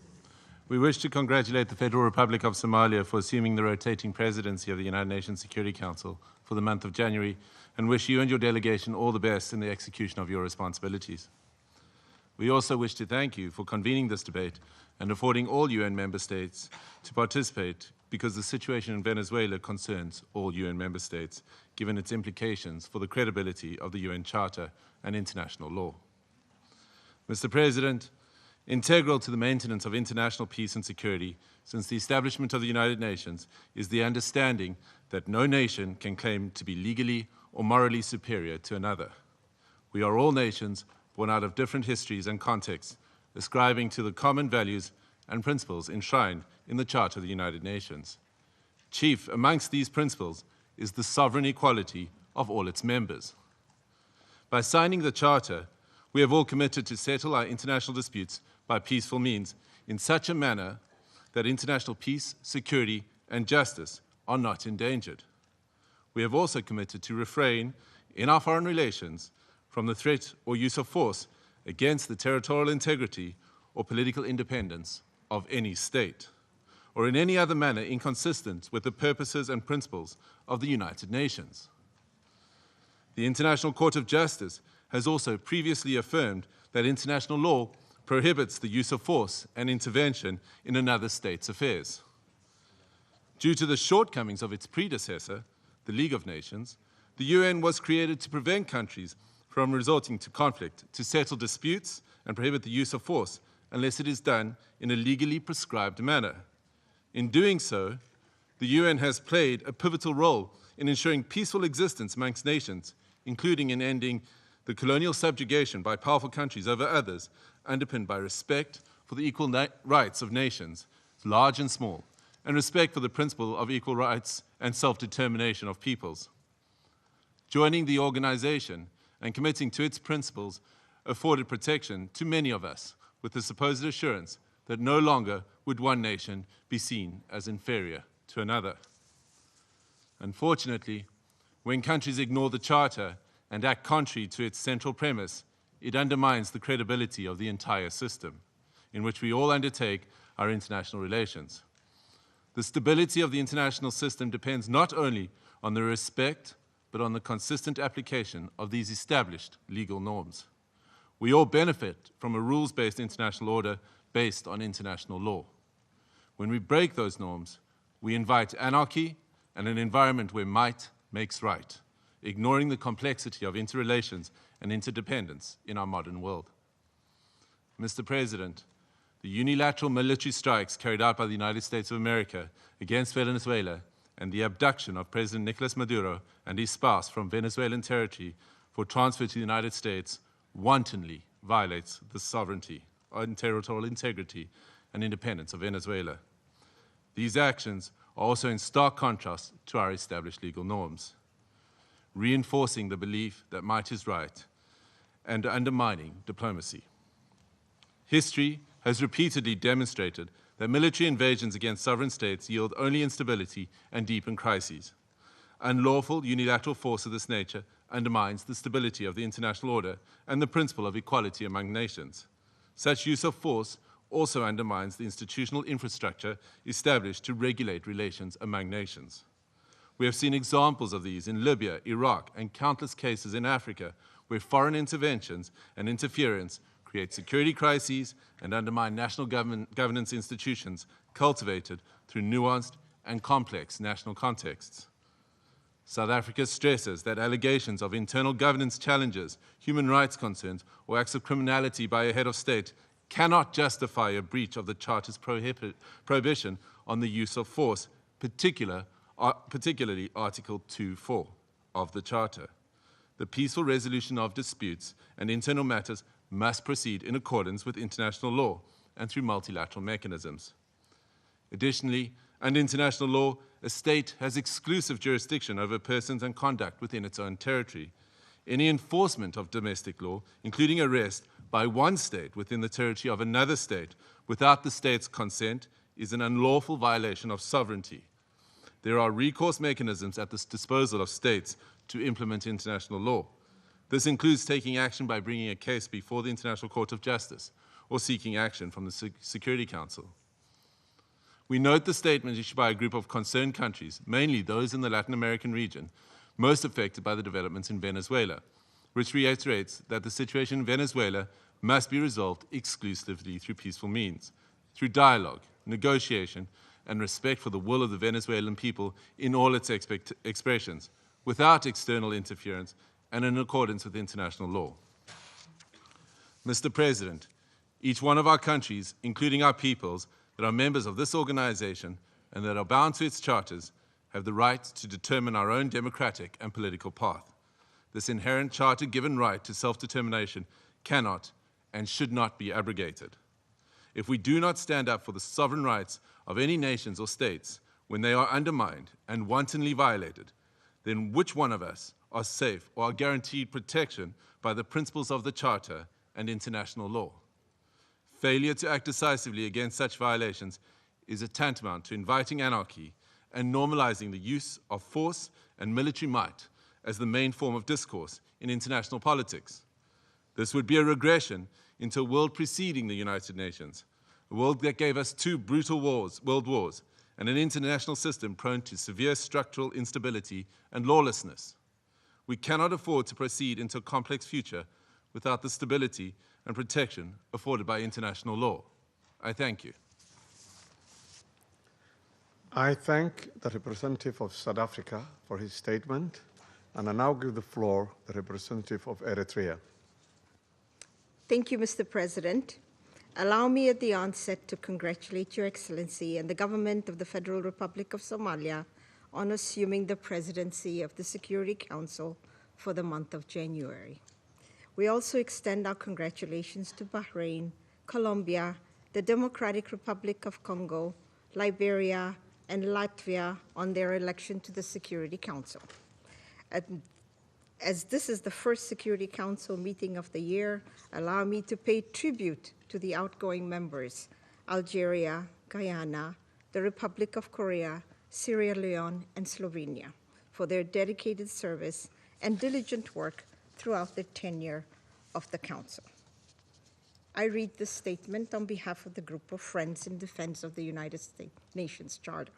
We wish to congratulate the Federal Republic of Somalia for assuming the rotating presidency of the United Nations Security Council for the month of January, and wish you and your delegation all the best in the execution of your responsibilities. We also wish to thank you for convening this debate and affording all UN member states to participate, because the situation in Venezuela concerns all UN member states, given its implications for the credibility of the UN Charter and international law. Mr. President, integral to the maintenance of international peace and security since the establishment of the United Nations is the understanding that no nation can claim to be legally or morally superior to another. We are all nations born out of different histories and contexts, ascribing to the common values and principles enshrined in the Charter of the United Nations. Chief amongst these principles is the sovereign equality of all its members. By signing the Charter, we have all committed to settle our international disputes by peaceful means in such a manner that international peace, security, and justice are not endangered. We have also committed to refrain in our foreign relations from the threat or use of force against the territorial integrity or political independence of any state, or in any other manner inconsistent with the purposes and principles of the United Nations. The International Court of Justice has also previously affirmed that international law prohibits the use of force and intervention in another state's affairs. Due to the shortcomings of its predecessor, the League of Nations, the UN was created to prevent countries from resorting to conflict, to settle disputes, and prohibit the use of force unless it is done in a legally prescribed manner. In doing so, the UN has played a pivotal role in ensuring peaceful existence amongst nations, including in ending the colonial subjugation by powerful countries over others, underpinned by respect for the equal rights of nations, large and small, and respect for the principle of equal rights and self-determination of peoples. Joining the organization and committing to its principles afforded protection to many of us, with the supposed assurance that no longer would one nation be seen as inferior to another. Unfortunately, when countries ignore the Charter and act contrary to its central premise, it undermines the credibility of the entire system in which we all undertake our international relations. The stability of the international system depends not only on the respect, but on the consistent application of these established legal norms. We all benefit from a rules-based international order based on international law. When we break those norms, we invite anarchy and an environment where might makes right, ignoring the complexity of interrelations and interdependence in our modern world. Mr. President, the unilateral military strikes carried out by the United States of America against Venezuela and the abduction of President Nicolas Maduro and his spouse from Venezuelan territory for transfer to the United States wantonly violates the sovereignty and territorial integrity and independence of Venezuela. These actions are also in stark contrast to our established legal norms, reinforcing the belief that might is right and undermining diplomacy. History has repeatedly demonstrated that military invasions against sovereign states yield only instability and deepen crises. Unlawful unilateral force of this nature undermines the stability of the international order and the principle of equality among nations. Such use of force also undermines the institutional infrastructure established to regulate relations among nations. We have seen examples of these in Libya, Iraq, and countless cases in Africa where foreign interventions and interference create security crises and undermine national governance institutions cultivated through nuanced and complex national contexts. South Africa stresses that allegations of internal governance challenges, human rights concerns, or acts of criminality by a head of state cannot justify a breach of the Charter's prohibition on the use of force, particularly Article 2.4 of the Charter. The peaceful resolution of disputes and internal matters must proceed in accordance with international law and through multilateral mechanisms. Additionally, under international law, a state has exclusive jurisdiction over persons and conduct within its own territory. Any enforcement of domestic law, including arrest by one state within the territory of another state without the state's consent, is an unlawful violation of sovereignty. There are recourse mechanisms at the disposal of states to implement international law. This includes taking action by bringing a case before the International Court of Justice or seeking action from the Security Council. We note the statement issued by a group of concerned countries, mainly those in the Latin American region, most affected by the developments in Venezuela, which reiterates that the situation in Venezuela must be resolved exclusively through peaceful means, through dialogue, negotiation, and respect for the will of the Venezuelan people in all its expressions, without external interference and in accordance with international law. Mr. President, each one of our countries, including our peoples, that are members of this organization and that are bound to its charters, have the right to determine our own democratic and political path. This inherent charter-given right to self-determination cannot and should not be abrogated. If we do not stand up for the sovereign rights of any nations or states when they are undermined and wantonly violated, then which one of us are safe or are guaranteed protection by the principles of the Charter and international law? Failure to act decisively against such violations is a tantamount to inviting anarchy and normalizing the use of force and military might as the main form of discourse in international politics. This would be a regression into a world preceding the United Nations, a world that gave us two brutal world wars, and an international system prone to severe structural instability and lawlessness. We cannot afford to proceed into a complex future without the stability and protection afforded by international law. I thank you. I thank the representative of South Africa for his statement, and I now give the floor to the representative of Eritrea. Thank you, Mr. President. Allow me at the onset to congratulate Your Excellency and the government of the Federal Republic of Somalia on assuming the presidency of the Security Council for the month of January. We also extend our congratulations to Bahrain, Colombia, the Democratic Republic of Congo, Liberia, and Latvia on their election to the Security Council. As this is the first Security Council meeting of the year, allow me to pay tribute to the outgoing members, Algeria, Guyana, the Republic of Korea, Sierra Leone, and Slovenia, for their dedicated service and diligent work throughout their tenure of the Council. I read this statement on behalf of the Group of Friends in Defense of the United Nations Charter.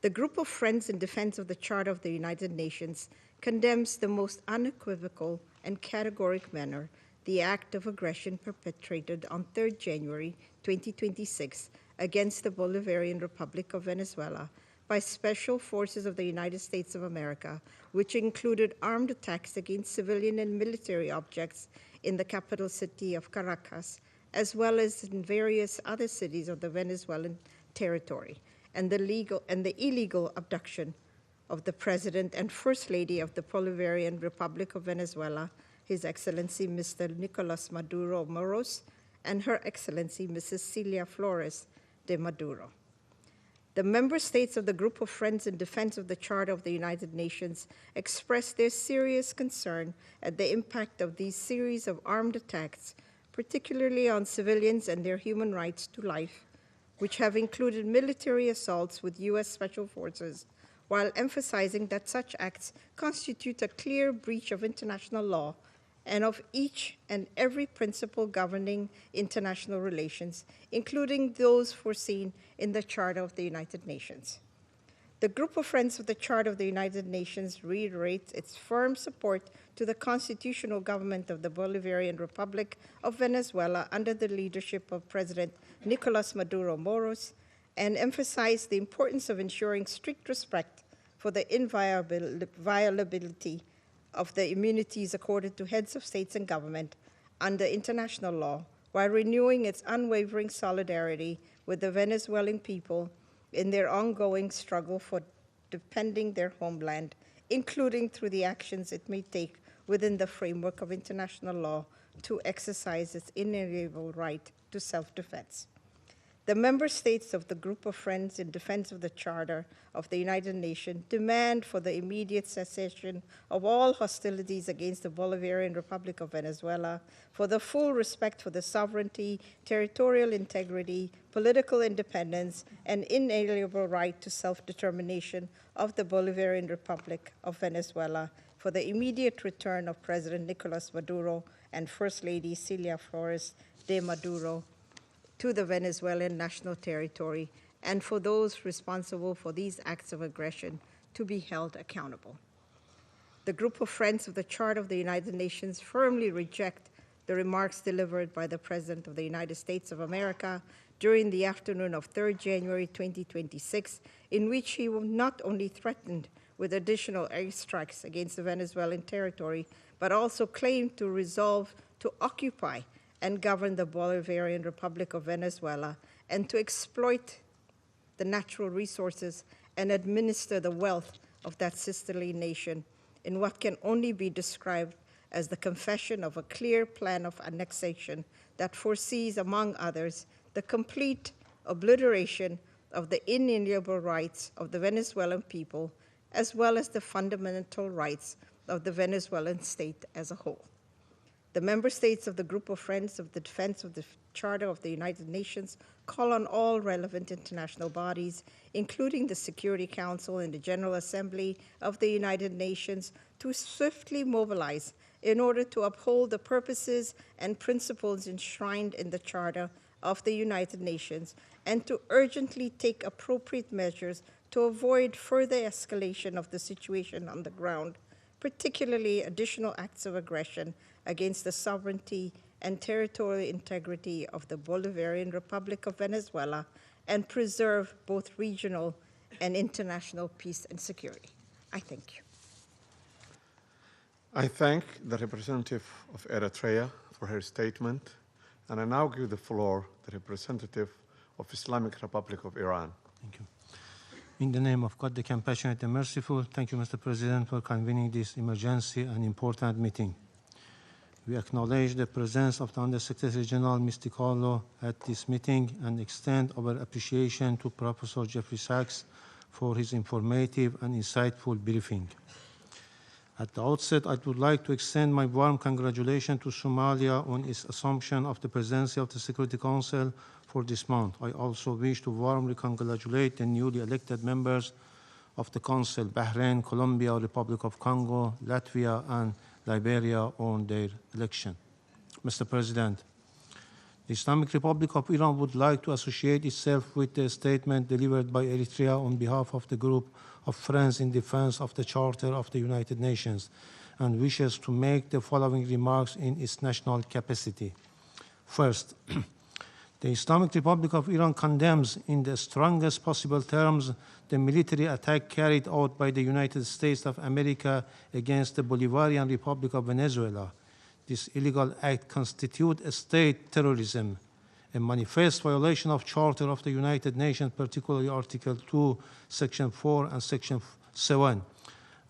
The Group of Friends in Defense of the Charter of the United Nations condemns the most unequivocal and categoric manner the act of aggression perpetrated on 3rd January 2026 against the Bolivarian Republic of Venezuela by special forces of the United States of America, which included armed attacks against civilian and military objects in the capital city of Caracas, as well as in various other cities of the Venezuelan territory, and the illegal abduction of the President and First Lady of the Bolivarian Republic of Venezuela, His Excellency Mr. Nicolas Maduro Moros, and Her Excellency Mrs. Celia Flores de Maduro. The member states of the Group of Friends in Defense of the Charter of the United Nations expressed their serious concern at the impact of these series of armed attacks, particularly on civilians and their human rights to life, which have included military assaults with U.S. Special Forces while emphasizing that such acts constitute a clear breach of international law and of each and every principle governing international relations, including those foreseen in the Charter of the United Nations. The Group of Friends of the Charter of the United Nations reiterates its firm support to the constitutional government of the Bolivarian Republic of Venezuela under the leadership of President Nicolas Maduro Moros, and emphasize the importance of ensuring strict respect for the inviolability of the immunities accorded to heads of states and government under international law, while renewing its unwavering solidarity with the Venezuelan people in their ongoing struggle for defending their homeland, including through the actions it may take within the framework of international law to exercise its inalienable right to self-defense. The member states of the Group of Friends in Defense of the Charter of the United Nations demand for the immediate cessation of all hostilities against the Bolivarian Republic of Venezuela, for the full respect for the sovereignty, territorial integrity, political independence, and inalienable right to self-determination of the Bolivarian Republic of Venezuela, for the immediate return of President Nicolas Maduro and First Lady Celia Flores de Maduro to the Venezuelan national territory, and for those responsible for these acts of aggression to be held accountable. The Group of Friends of the Charter of the United Nations firmly reject the remarks delivered by the President of the United States of America during the afternoon of 3rd January 2026, in which he not only threatened with additional airstrikes against the Venezuelan territory, but also claimed to resolve to occupy and govern the Bolivarian Republic of Venezuela, and to exploit the natural resources and administer the wealth of that sisterly nation in what can only be described as the confession of a clear plan of annexation that foresees, among others, the complete obliteration of the inalienable rights of the Venezuelan people, as well as the fundamental rights of the Venezuelan state as a whole. The member states of the Group of Friends of the Defense of the Charter of the United Nations call on all relevant international bodies, including the Security Council and the General Assembly of the United Nations, to swiftly mobilize in order to uphold the purposes and principles enshrined in the Charter of the United Nations, and to urgently take appropriate measures to avoid further escalation of the situation on the ground, particularly additional acts of aggression against the sovereignty and territorial integrity of the Bolivarian Republic of Venezuela, and preserve both regional and international peace and security. I thank you. I thank the representative of Eritrea for her statement, and I now give the floor to the representative of Islamic Republic of Iran. Thank you. In the name of God, the Compassionate and Merciful, thank you, Mr. President, for convening this emergency and important meeting. We acknowledge the presence of the Undersecretary General Mr. Carlo at this meeting and extend our appreciation to Professor Jeffrey Sachs for his informative and insightful briefing. At the outset, I would like to extend my warm congratulations to Somalia on its assumption of the presidency of the Security Council for this month. I also wish to warmly congratulate the newly elected members of the Council, Bahrain, Colombia, Republic of Congo, Latvia, and Liberia on their election. Mr. President, the Islamic Republic of Iran would like to associate itself with the statement delivered by Eritrea on behalf of the Group of Friends in Defense of the Charter of the United Nations, and wishes to make the following remarks in its national capacity. First, the Islamic Republic of Iran condemns in the strongest possible terms the military attack carried out by the United States of America against the Bolivarian Republic of Venezuela. This illegal act constitutes a state terrorism, a manifest violation of Charter of the United Nations, particularly Article 2, Section 4, and Section 7,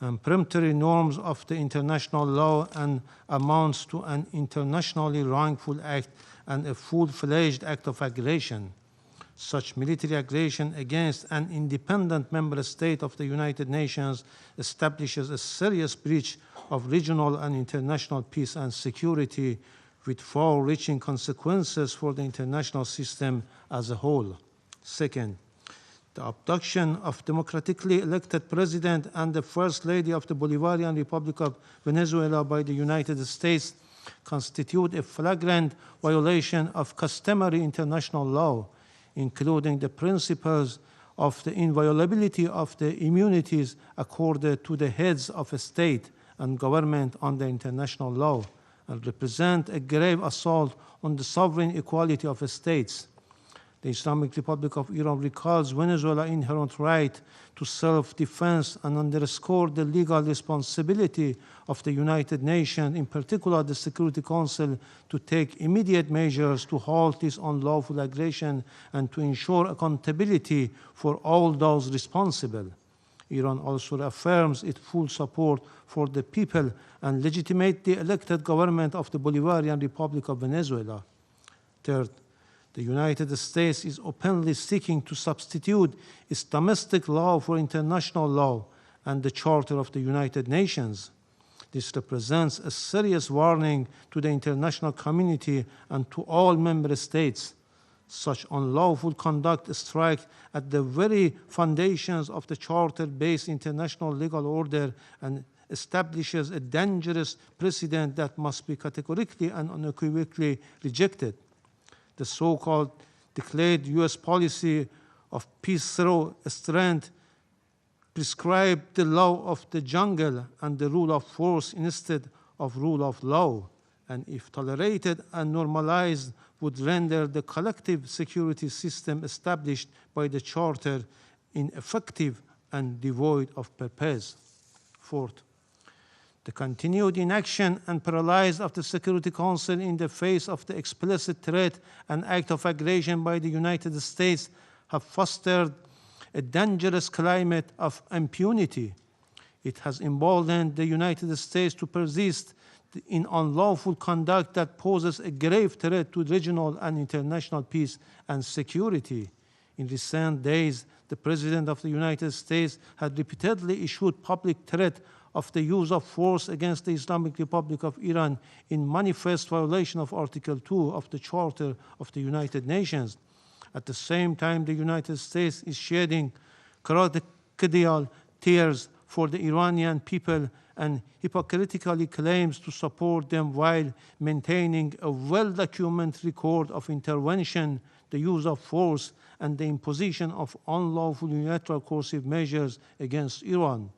and peremptory norms of the international law, and amounts to an internationally wrongful act and a full-fledged act of aggression. Such military aggression against an independent member state of the United Nations establishes a serious breach of regional and international peace and security, with far-reaching consequences for the international system as a whole. Second, The abduction of democratically elected president and the First Lady of the Bolivarian Republic of Venezuela by the United States constitute a flagrant violation of customary international law, including the principles of the inviolability of the immunities accorded to the heads of a state and government under international law, and represent a grave assault on the sovereign equality of states. The Islamic Republic of Iran recalls Venezuela's inherent right to self-defense and underscores the legal responsibility of the United Nations, in particular the Security Council, to take immediate measures to halt this unlawful aggression and to ensure accountability for all those responsible. Iran also affirms its full support for the people and legitimately elected government of the Bolivarian Republic of Venezuela. Third, the United States is openly seeking to substitute its domestic law for international law and the Charter of the United Nations. This represents a serious warning to the international community and to all member states. Such unlawful conduct strikes at the very foundations of the Charter-based international legal order and establishes a dangerous precedent that must be categorically and unequivocally rejected. The so-called declared U.S. policy of peace through strength prescribed the law of the jungle and the rule of force instead of rule of law, and if tolerated and normalized, would render the collective security system established by the Charter ineffective and devoid of purpose. Fourth, the continued inaction and paralysis of the Security Council in the face of the explicit threat and act of aggression by the United States have fostered a dangerous climate of impunity. It has emboldened the United States to persist in unlawful conduct that poses a grave threat to regional and international peace and security. In recent days, the President of the United States had repeatedly issued public threat of the use of force against the Islamic Republic of Iran in manifest violation of Article 2 of the Charter of the United Nations. At the same time, the United States is shedding crocodile tears for the Iranian people and hypocritically claims to support them while maintaining a well-documented record of intervention, the use of force, and the imposition of unlawful unilateral coercive measures against Iran.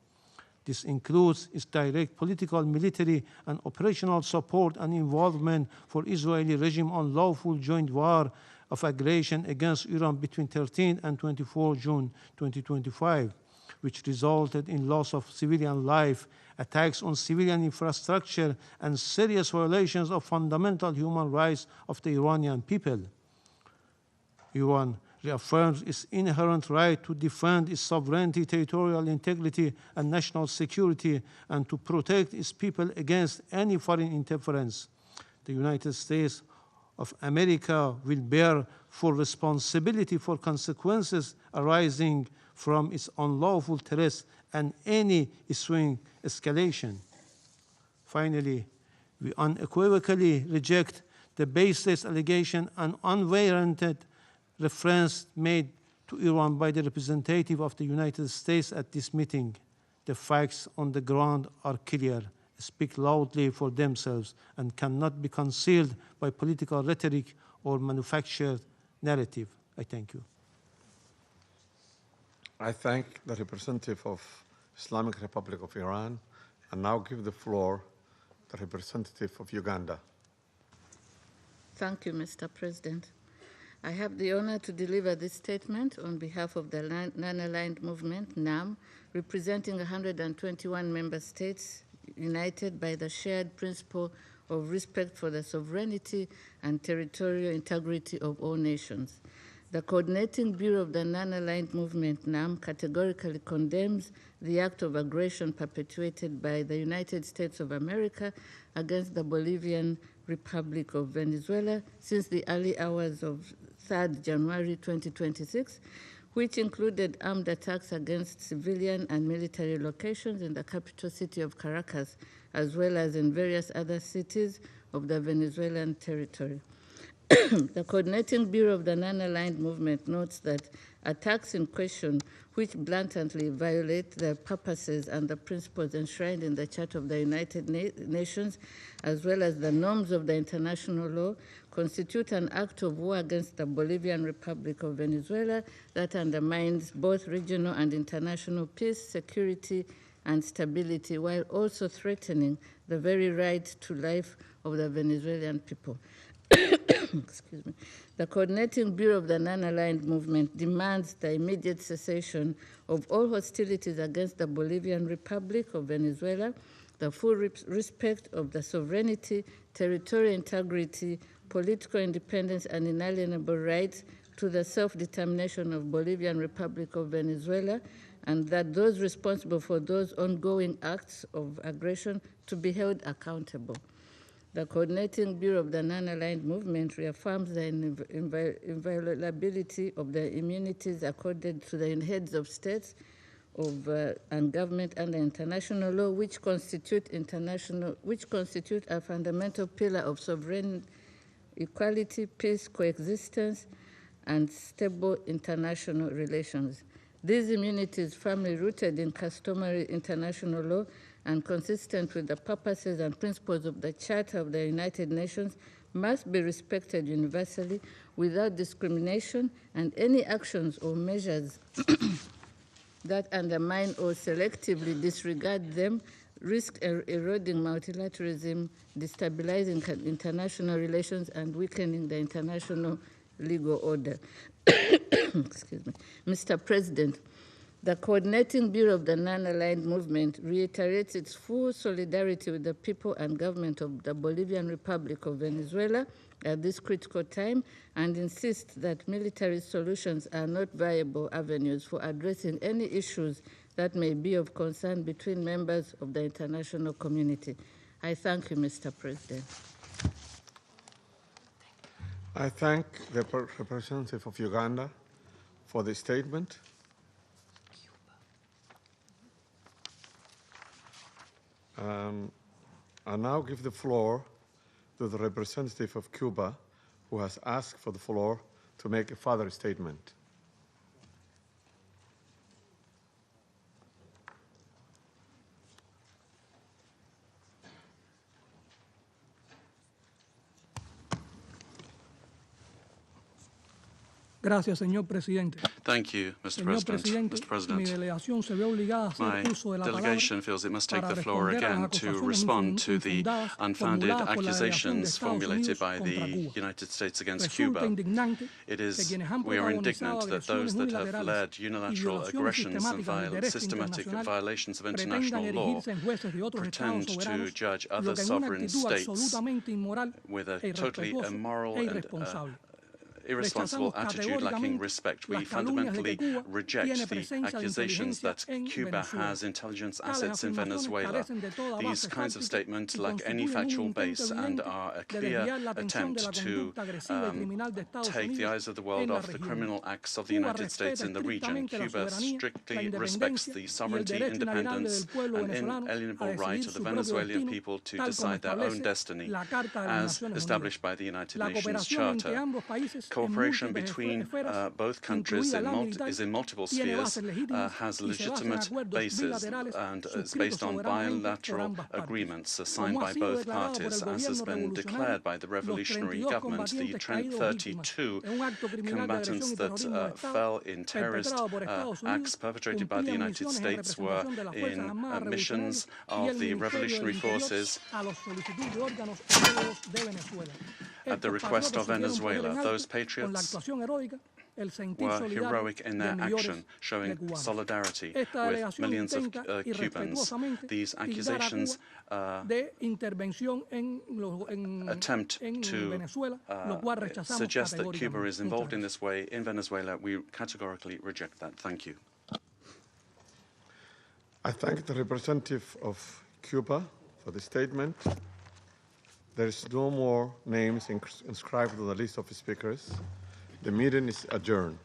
This includes its direct political, military, and operational support and involvement for Israeli regime unlawful joint war of aggression against Iran between 13 and 24 June 2025, which resulted in loss of civilian life, attacks on civilian infrastructure, and serious violations of fundamental human rights of the Iranian people. Iran reaffirms its inherent right to defend its sovereignty, territorial integrity, and national security, and to protect its people against any foreign interference. The United States of America will bear full responsibility for consequences arising from its unlawful threats and any ensuing escalation. Finally, we unequivocally reject the baseless allegation and unwarranted reference made to Iran by the representative of the United States at this meeting. The facts on the ground are clear, speak loudly for themselves, and cannot be concealed by political rhetoric or manufactured narrative. I thank you. I thank the representative of Islamic Republic of Iran and now give the floor to the representative of Uganda. Thank you, Mr. President. I have the honor to deliver this statement on behalf of the Non-Aligned Movement, NAM, representing 121 member states united by the shared principle of respect for the sovereignty and territorial integrity of all nations. The Coordinating Bureau of the Non-Aligned Movement, NAM, categorically condemns the act of aggression perpetuated by the United States of America against the Bolivian Republic of Venezuela since the early hours of 3rd January 2026, which included armed attacks against civilian and military locations in the capital city of Caracas, as well as in various other cities of the Venezuelan territory. The Coordinating Bureau of the Non-Aligned Movement notes that attacks in question, which blatantly violate the purposes and the principles enshrined in the Charter of the United Nations, as well as the norms of the international law, constitute an act of war against the Bolivian Republic of Venezuela that undermines both regional and international peace, security, and stability, while also threatening the very right to life of the Venezuelan people. Excuse me. The Coordinating Bureau of the Non-Aligned Movement demands the immediate cessation of all hostilities against the Bolivian Republic of Venezuela, the full respect of the sovereignty, territorial integrity, political independence, and inalienable rights to the self-determination of Bolivian Republic of Venezuela, and that those responsible for those ongoing acts of aggression to be held accountable. The Coordinating Bureau of the Non-Aligned Movement reaffirms the inviolability of the immunities accorded to the heads of states and government under international law, which constitute a fundamental pillar of sovereign equality, peace, coexistence, and stable international relations. These immunities, firmly rooted in customary international law and consistent with the purposes and principles of the Charter of the United Nations, must be respected universally without discrimination, and any actions or measures that undermine or selectively disregard them risk eroding multilateralism, destabilizing international relations, and weakening the international legal order. Excuse me. Mr. President, the Coordinating Bureau of the Non-Aligned Movement reiterates its full solidarity with the people and government of the Bolivian Republic of Venezuela at this critical time, and insists that military solutions are not viable avenues for addressing any issues that may be of concern between members of the international community. I thank you, Mr. President. I thank the representative of Uganda for the statement. I now give the floor to the representative of Cuba, who has asked for the floor to make a further statement. Gracias, señor presidente. Thank you, Mr. Señor President. presidente, Mr. President, mi delegación se ve obligada a hacer my uso de la delegation palabra feels it must take para the floor responder a again las to acusaciones respond to the infundadas unfounded formuladas por la delegación de accusations Estados formulated Unidos by the contra Cuba. United States against Resulta Cuba. indignante It que is, quienes han we are protagonizado indignant that those agresiones that have unilaterales led y unilateral violaciones aggressions and sistemáticas del derecho systematic internacional violations of pretendan international law erigirse en jueces de otros estados pretend to soberanos, judge lo other que en una sovereign actitud states absolutamente inmoral with a e totally irrespetuoso immoral e and irresponsable. irresponsible attitude lacking respect. We fundamentally reject the accusations that Cuba has intelligence assets in Venezuela. These kinds of statements lack any factual base and are a clear attempt to take the eyes of the world off the criminal acts of the United States in the region. Cuba strictly respects the sovereignty, independence, and inalienable right of the Venezuelan people to decide their own destiny, as established by the United Nations Charter. Cooperation between both countries is in multiple spheres, has legitimate bases, and is based on bilateral agreements signed by both parties, as has been declared by the revolutionary government. The 32 combatants that fell in terrorist acts perpetrated by the United States were in missions of the revolutionary forces at the request of Venezuela. Those patriots were heroic in their action, showing solidarity with millions of Cubans. These accusations attempt to suggest that Cuba is involved in this way in Venezuela. We categorically reject that. Thank you. I thank the representative of Cuba for the statement. There is no more names inscribed on the list of speakers. The meeting is adjourned.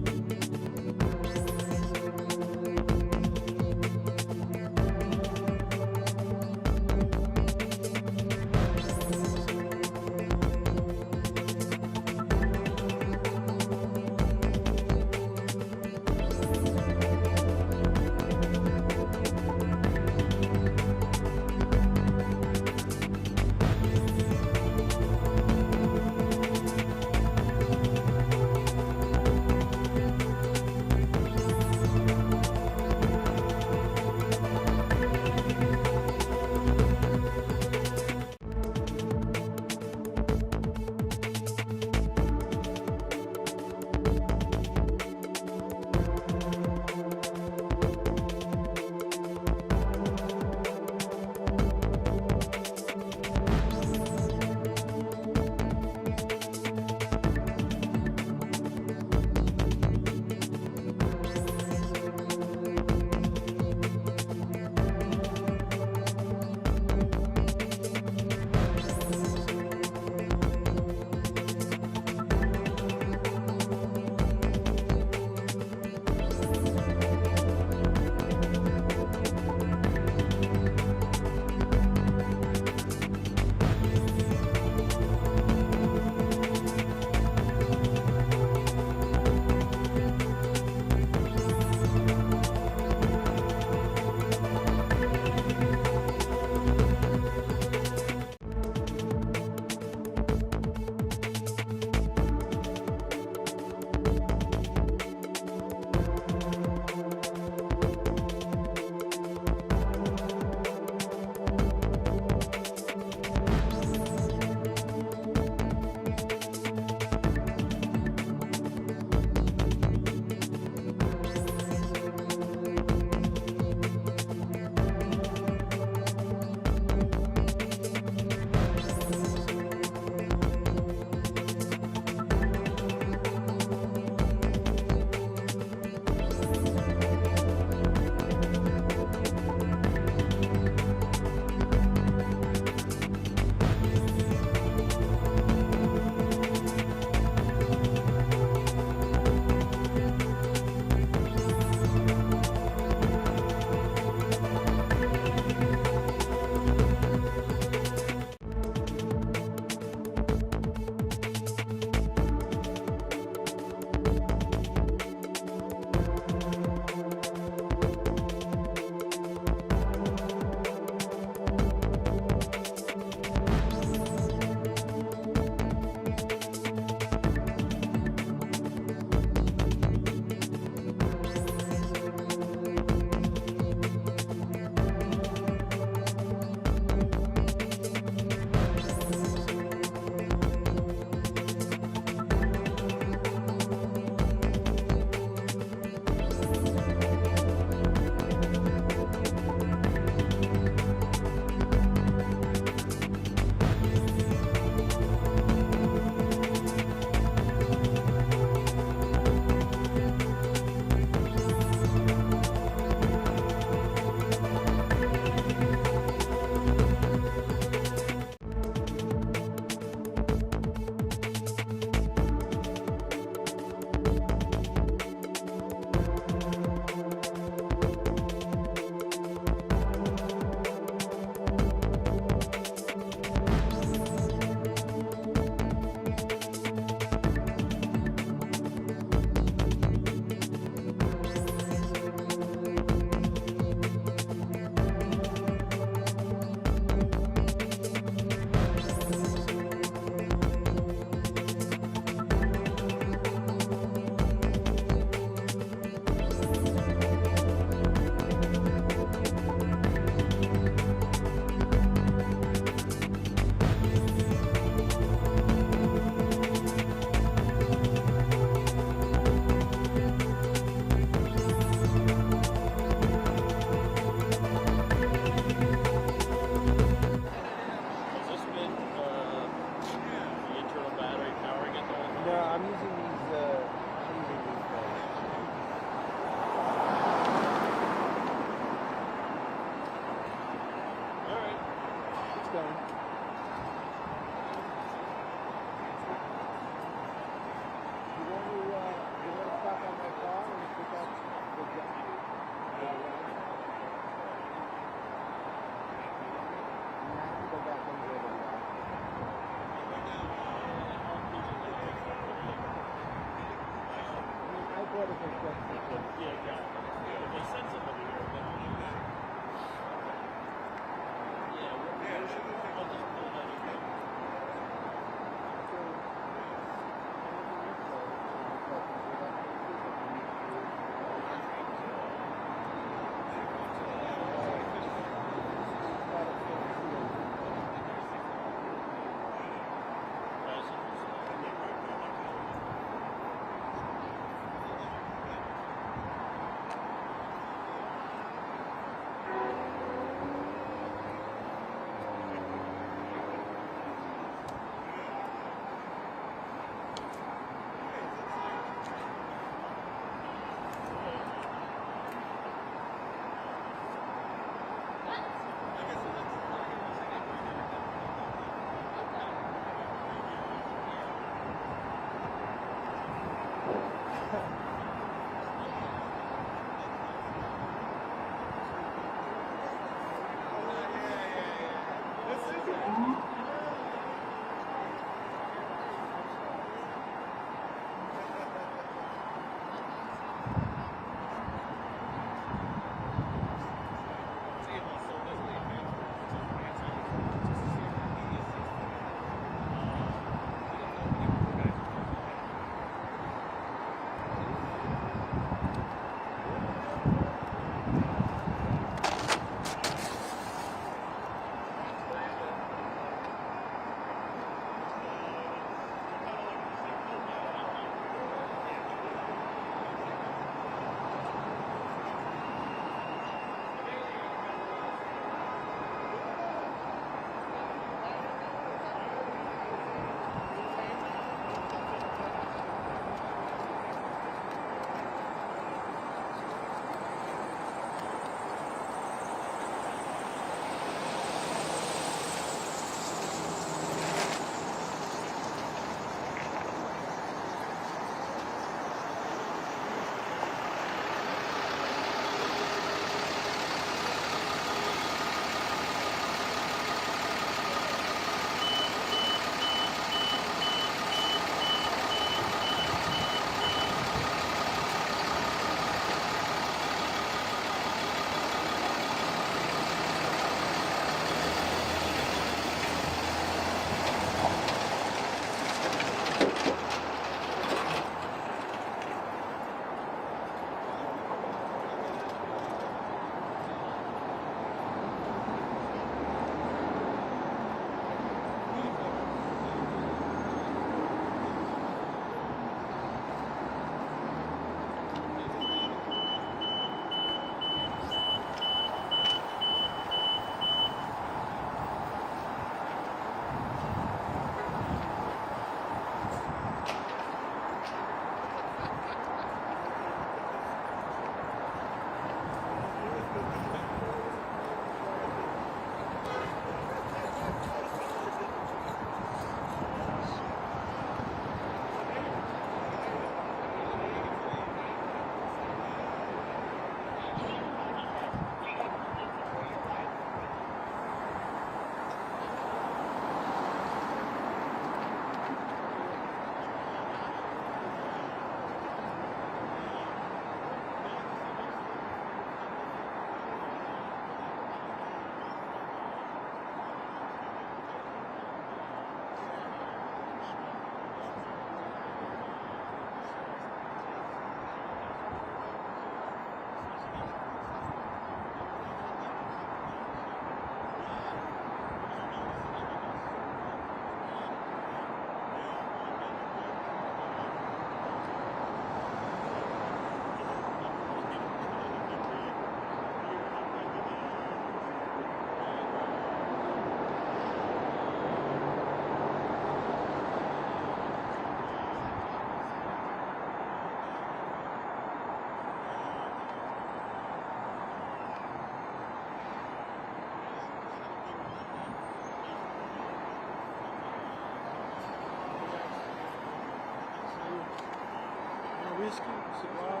whiskey, cigar,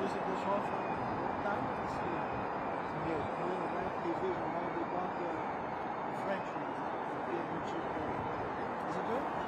Esse pessoal foi time assim, right? Division, now they got the French one. Is it good?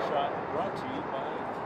Shot brought to you by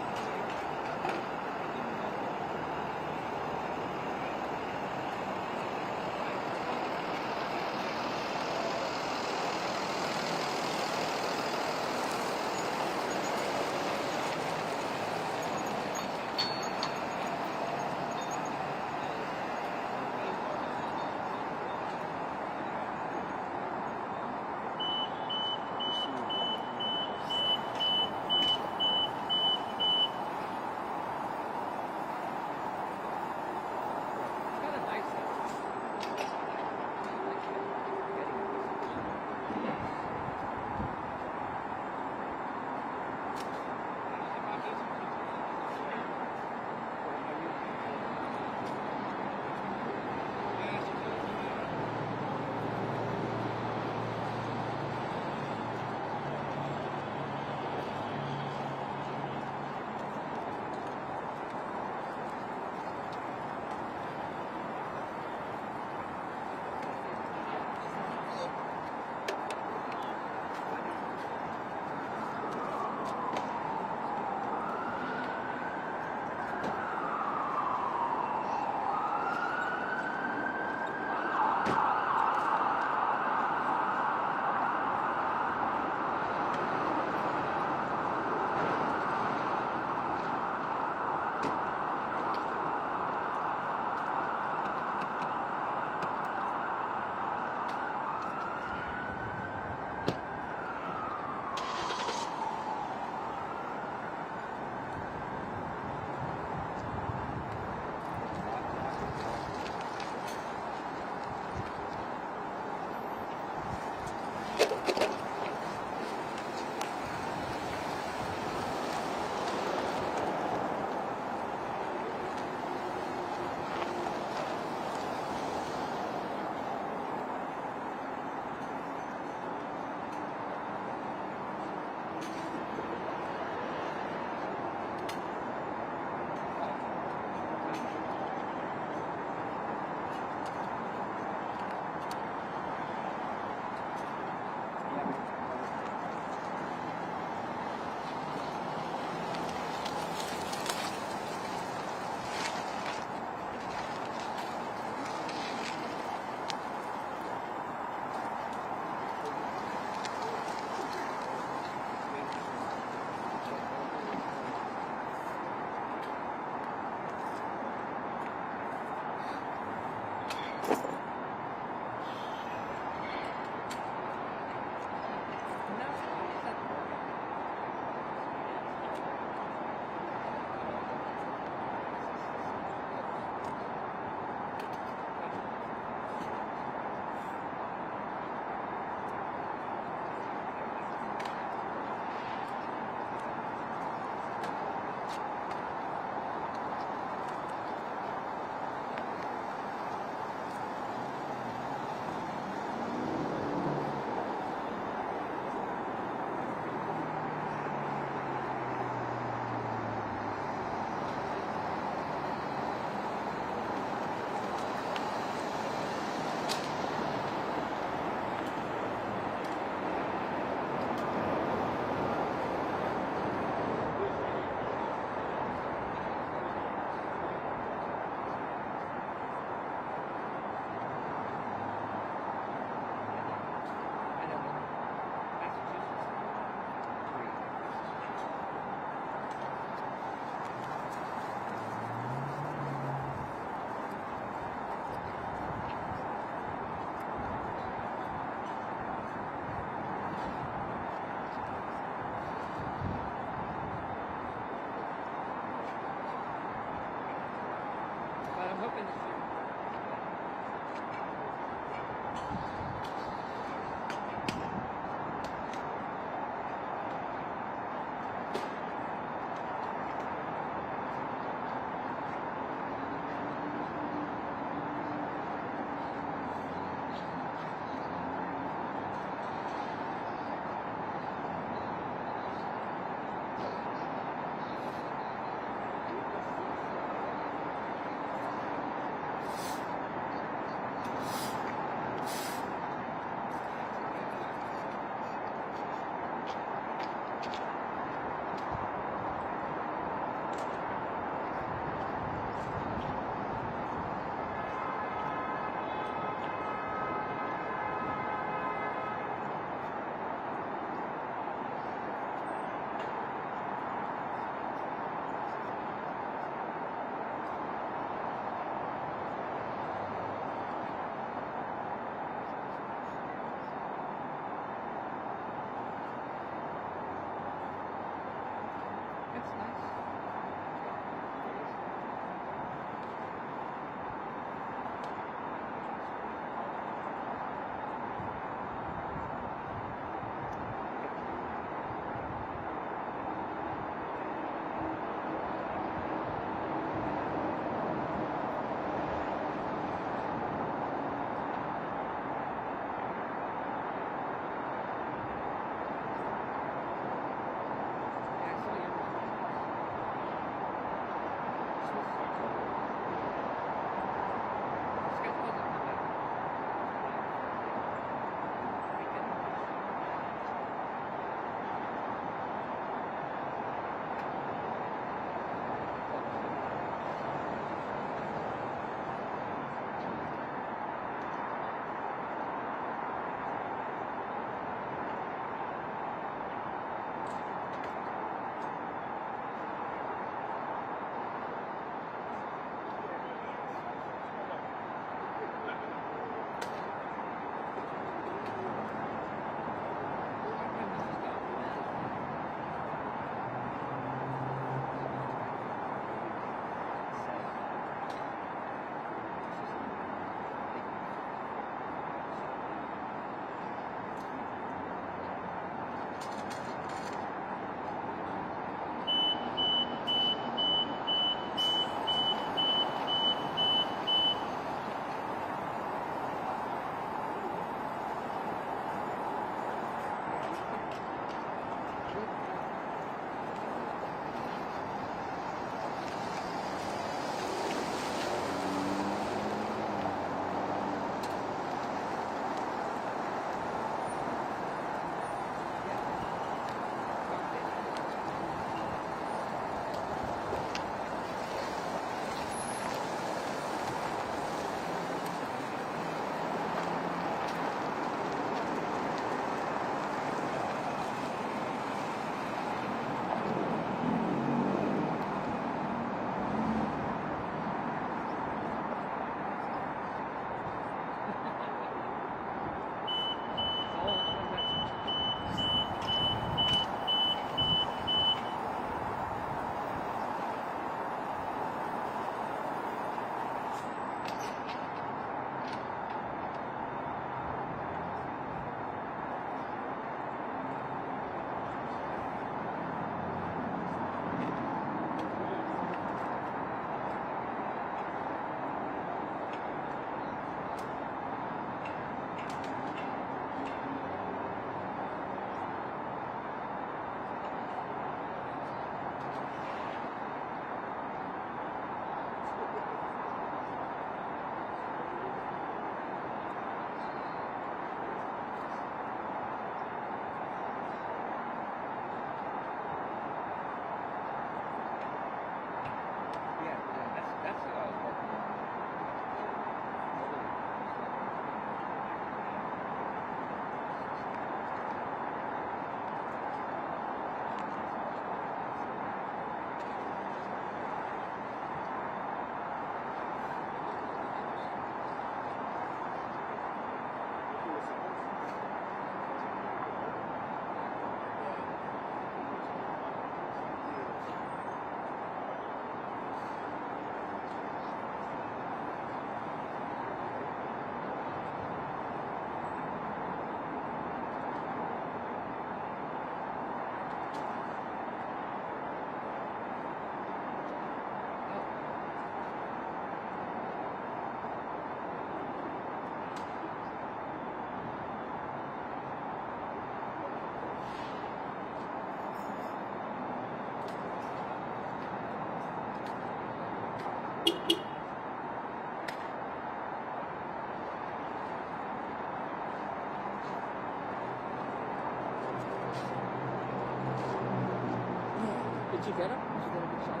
Did you get him? Did you get a good shot?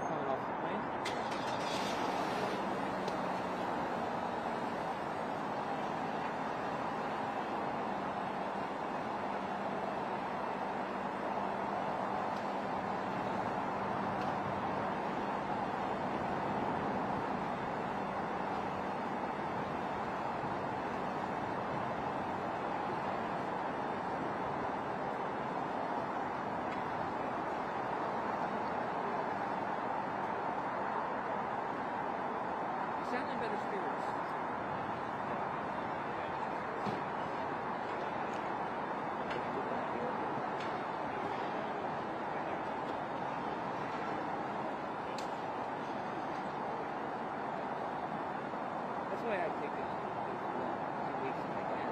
Coming off the plane? rattling by the spirits. That's why I take this long 2 weeks if I can.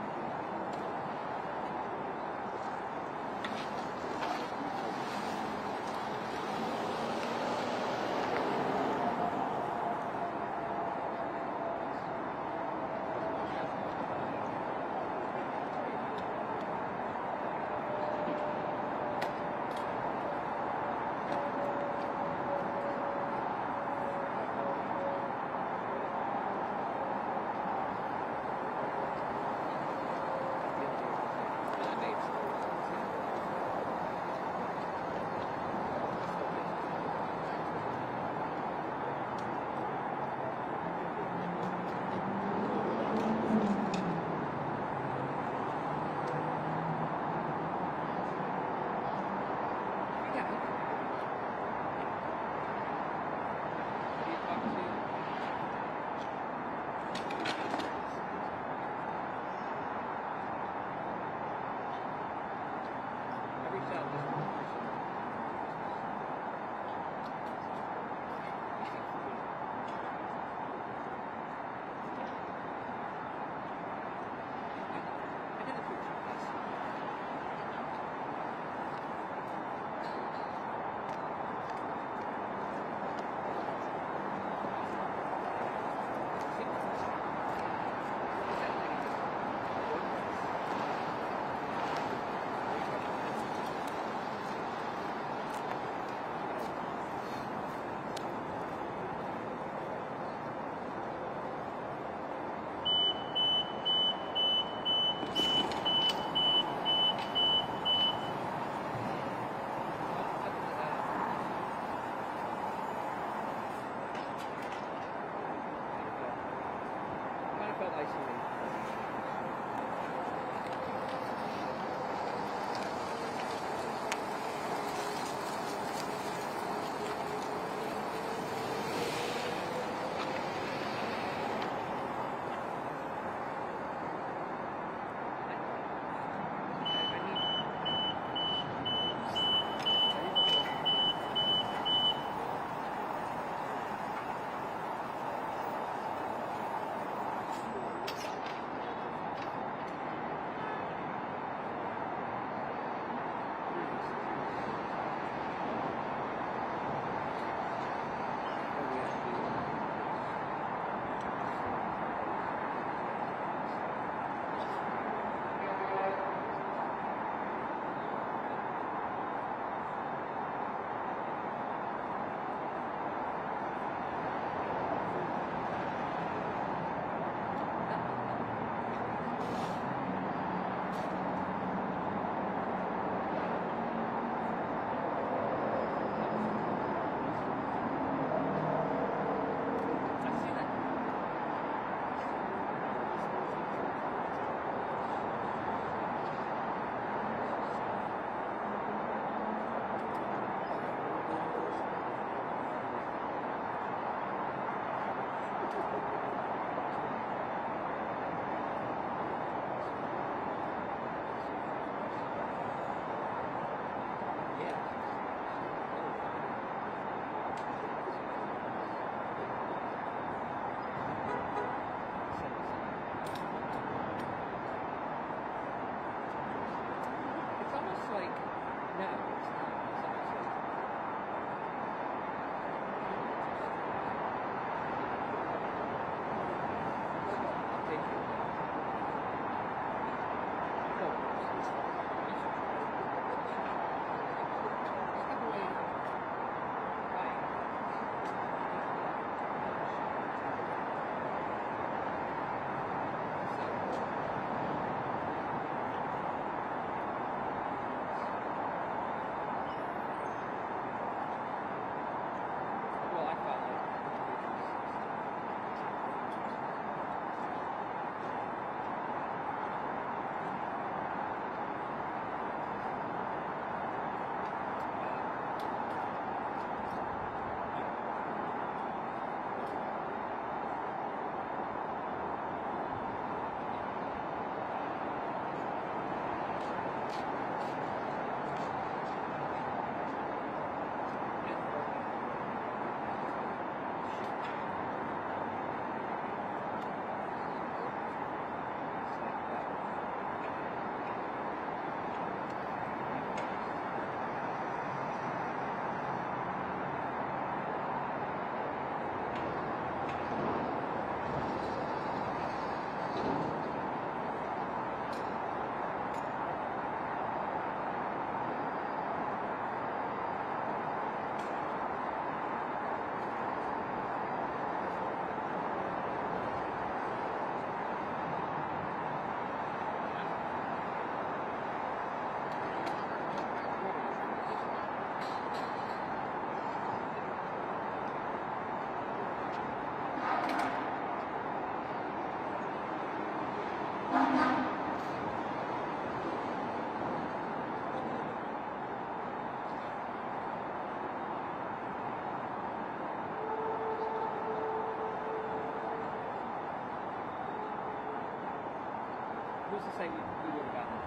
Who's to say we would have gotten it?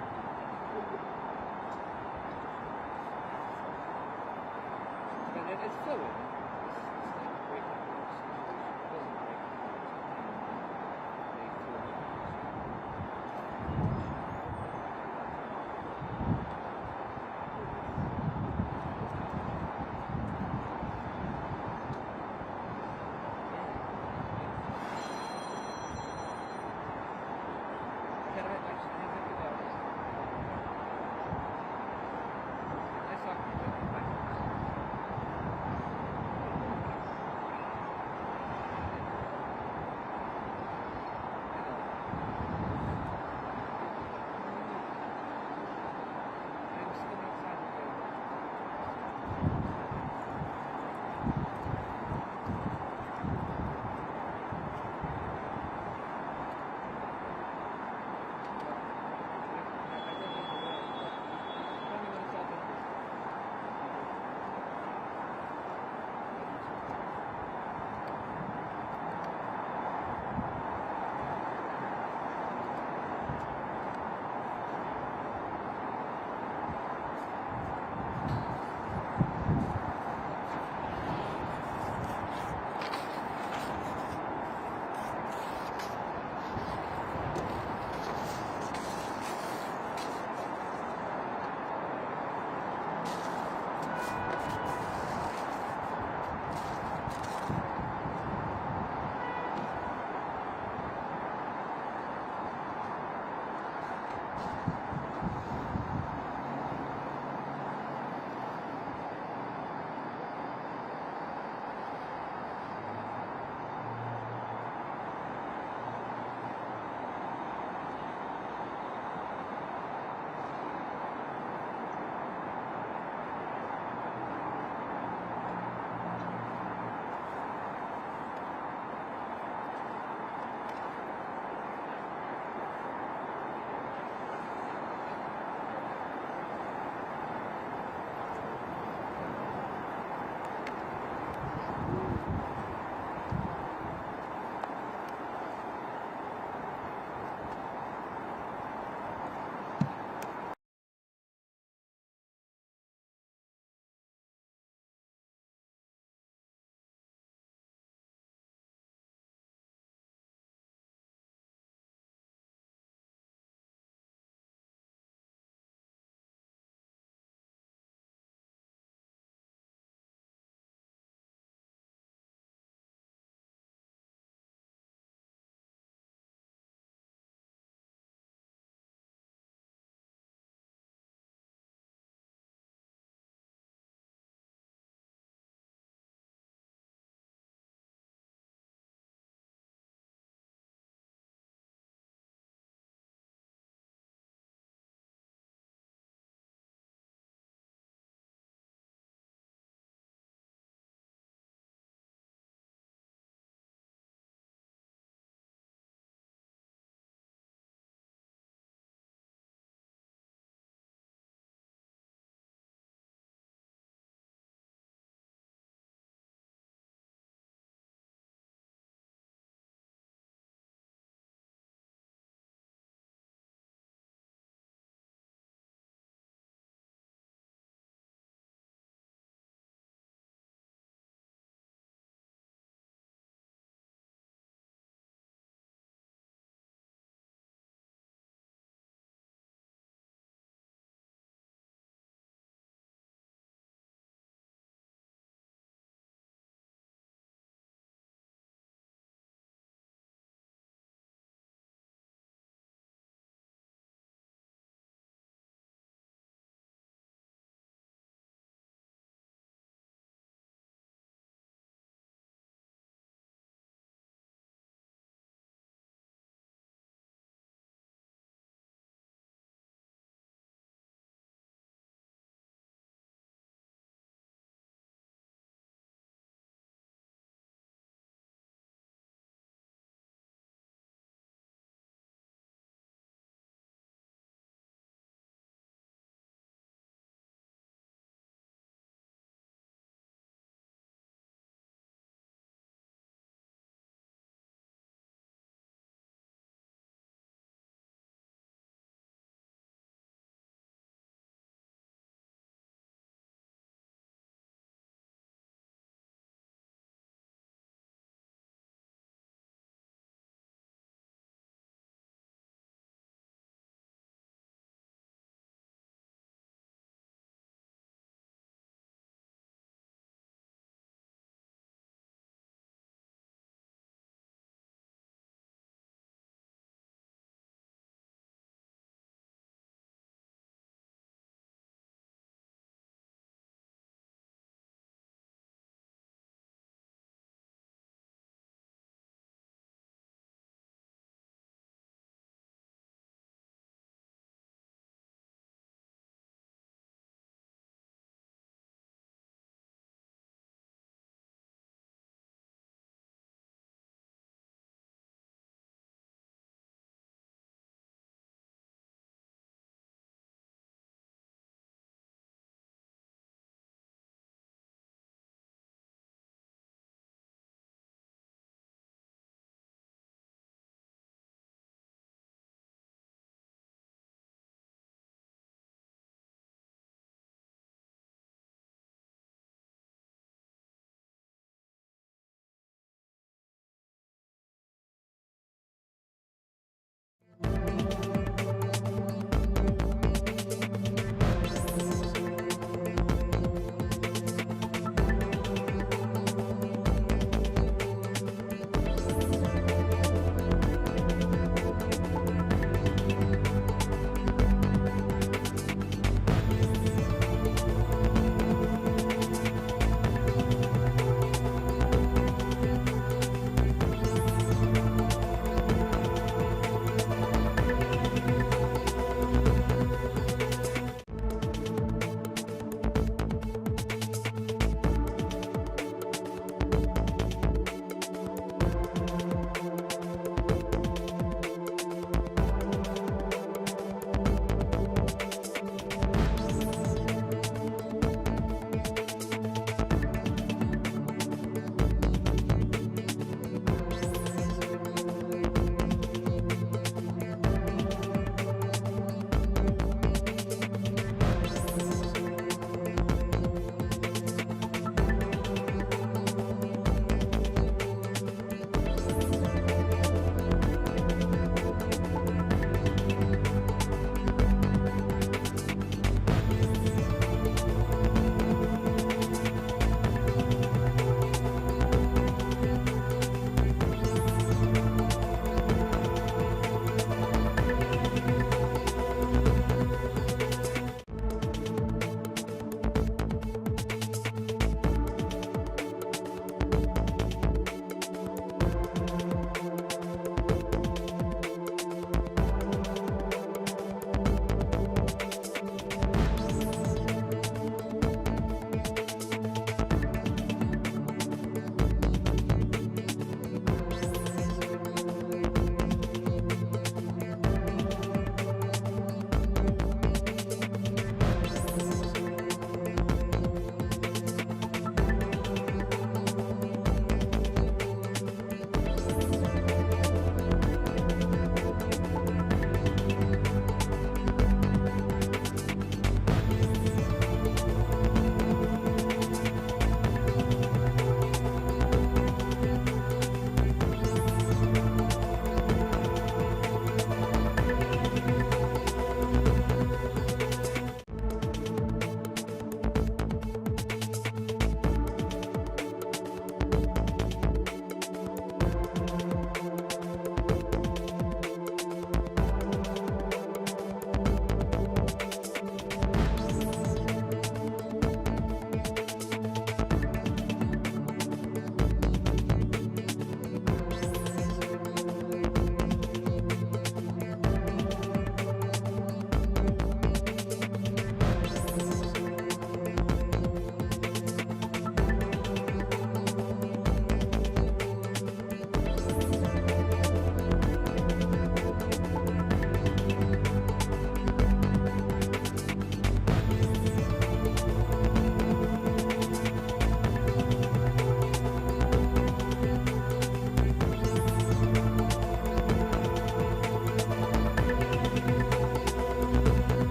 And it's fluid. It's not breaking. It doesn't break.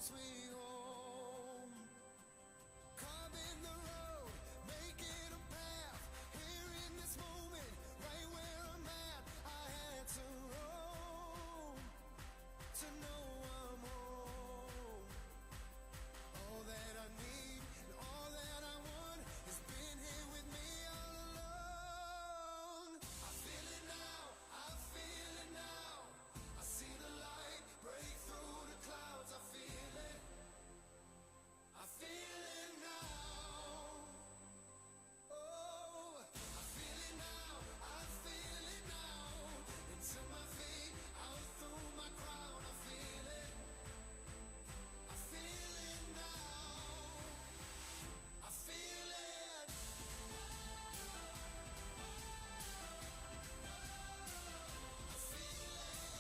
sweet home. Carving the road, making a path. Here in this moment, right where I'm at, I had to roam to know I'm home. All that I need and all that I want has been here with me all along. I feel it now, I feel it now. I see the light break through the clouds. I feel it, I feel it now. Oh, I feel it now, I feel it now. Into my feet, out through my crown. I feel it, I feel it now. I feel it. I feel it.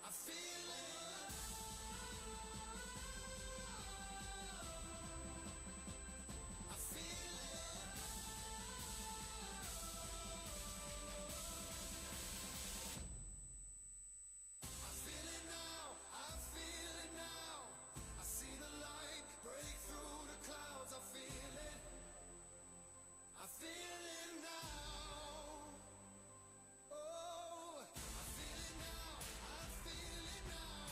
I feel it. I feel it. I feel it now. I feel it now. I see the light break through the clouds. I feel it. I feel it now. Oh, I feel it now. I feel it now.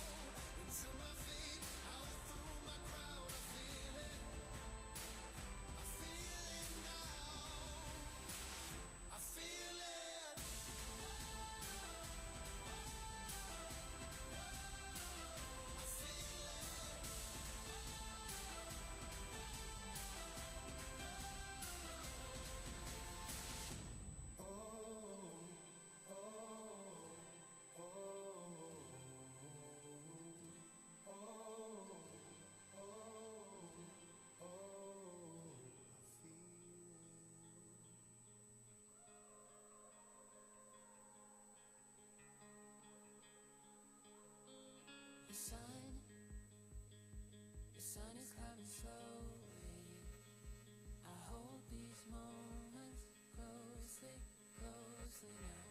Into my feet, out through my crowd. I feel it. I feel it now. I feel it. I feel it. The sun is coming slowly. I hold these moments closely, closely now.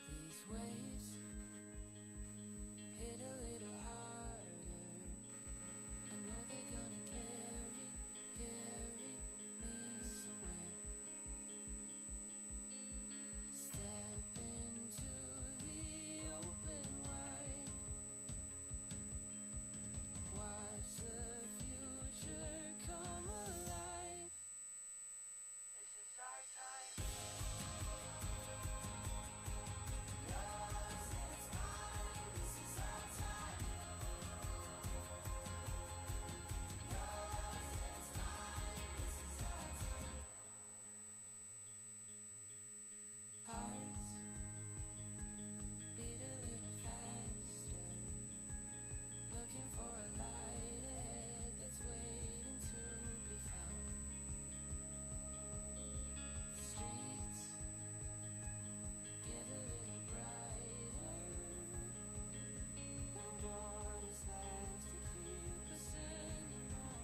These waves hit a little harder. I know they're gonna carry me somewhere. Step into the open wide. Watch the future come alive. This is our time. Yours is mine. This is our time. Yours is mine. This is our time. Hearts beat a little faster. Looking for a light ahead that's waiting to be found. The streets get a little brighter. No borders left to keep us anymore.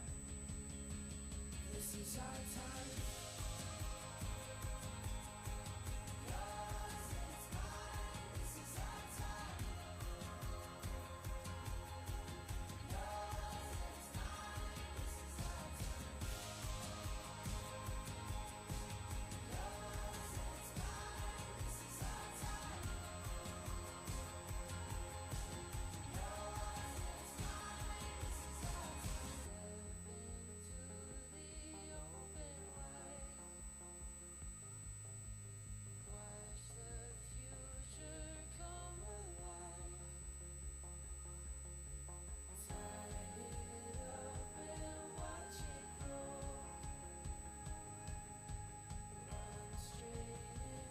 This is our time. Yours is mine. This is our time. Yours is mine. This is our time. Yours is mine. This is our time. Yours is mine. This is our time. Step into the open wide. Watch the future come alive. Tie it up and watch it grow. Run straight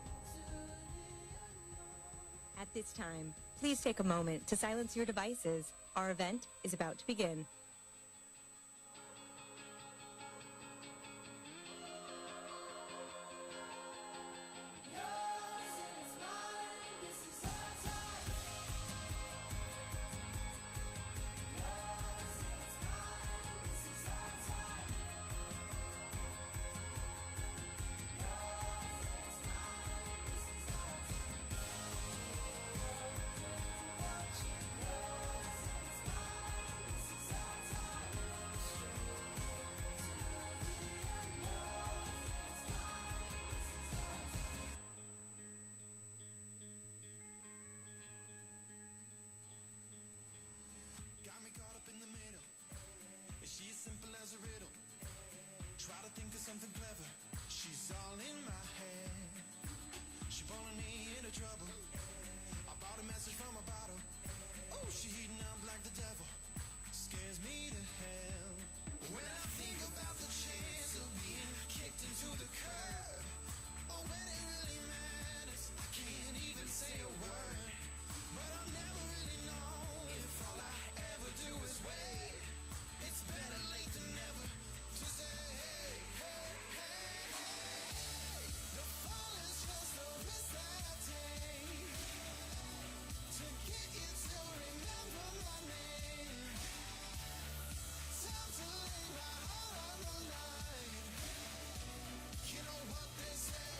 into the unknown. At this time, please take a moment to silence your devices. Our event is about to begin. Yours is mine. This is our time. simple as a riddle. Try to think of something clever. She's all in my head. She pulling me into trouble. I bought a message from a bottle. Oh, she heating up like the devil. Scares me to hell. When I think about the chance of being kicked into the curb, oh, when it really matters, I can't even say a word. But I'll never really know if all I ever do is wait. It's better late than never to say, hey, hey, hey, hey. The fall is just a risk that I take to get you to remember my name. Time to lay my heart on the line. You know what they say,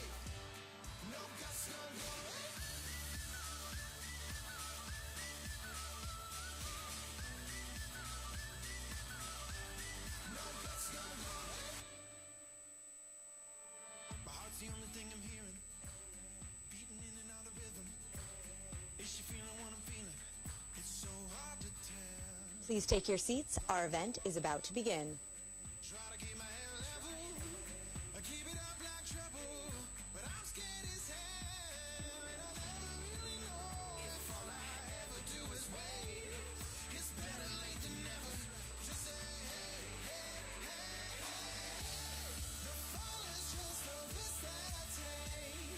no guts, no glory. No guts, no glory. My heart's the only thing I'm hearing, beating in and out of rhythm. Is she feeling what I'm feeling? It's so hard to tell. Please take your seats. Our event is about to begin. Try to keep my head level, I keep it up like trouble, but I'm scared as hell, and I'll never really know if all I ever do is wait. It's better late than never to say, hey, hey, hey, hey. The fall is just a risk that I take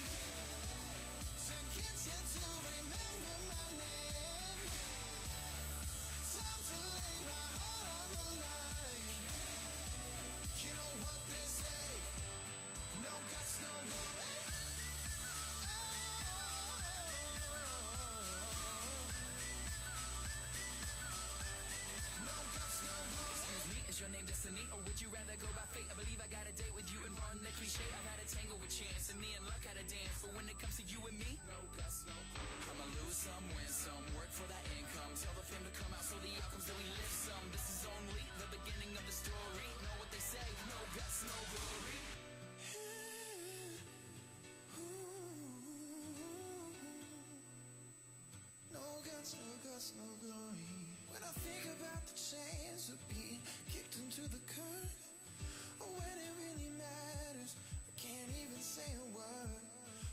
to get you to remember my name. Time to lay my heart on the line. You know what they say, no guts, no glory. No guts, no glory. Excuse me, is your name Destiny, or would you rather go by fate? I believe I got a date with you and run the cliche. I've had a tango with chance, and me and luck had a dance. But when it comes to you and me, no guts, no glory. I'ma lose some, win some, work for that income. Tell the fame to come out so the outcomes that we live some. This is only the beginning of the story. Know what they say, no guts, no glory. No guts, no guts, no glory. When I think about the chance of being kicked into the curb, or when it really matters, I can't even say a word.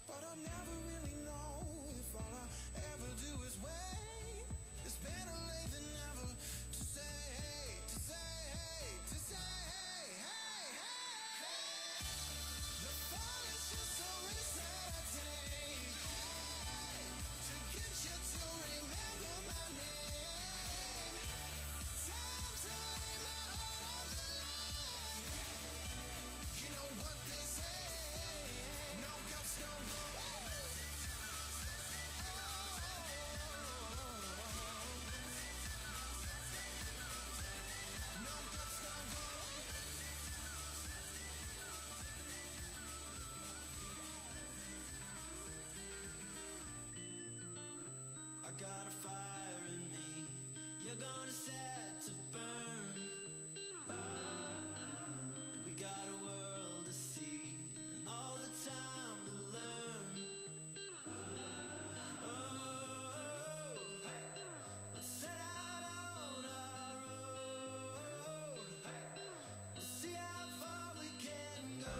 But I'll never really know if all I ever do is wait. It's better late than never to say, hey, to say, hey, to say, hey, hey, hey, hey. The fall is just a risk that I take to get you to remember my name. Time to lay my heart on the line. You know what they say, no guts, no glory. No guts, no glory. I got a fire in me, you're gonna set to burn. We got a world to see, and all the time to learn. Oh, let's set out on our road. We'll see how far we can go.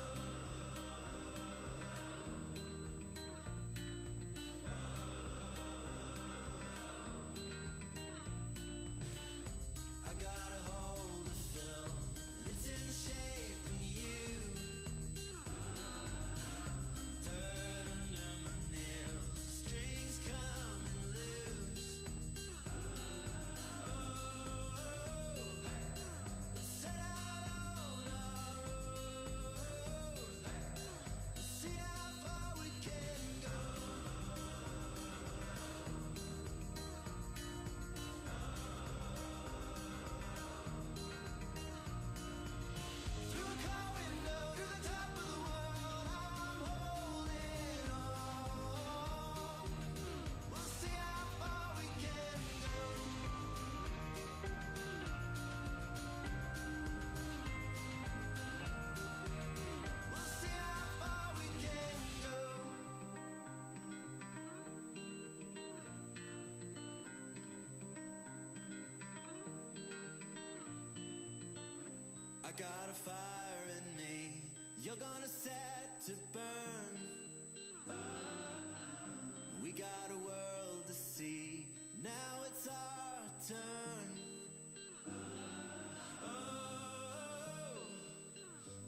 got a fire in me. You're gonna set to burn. We got a world to see. Now it's our turn. Oh,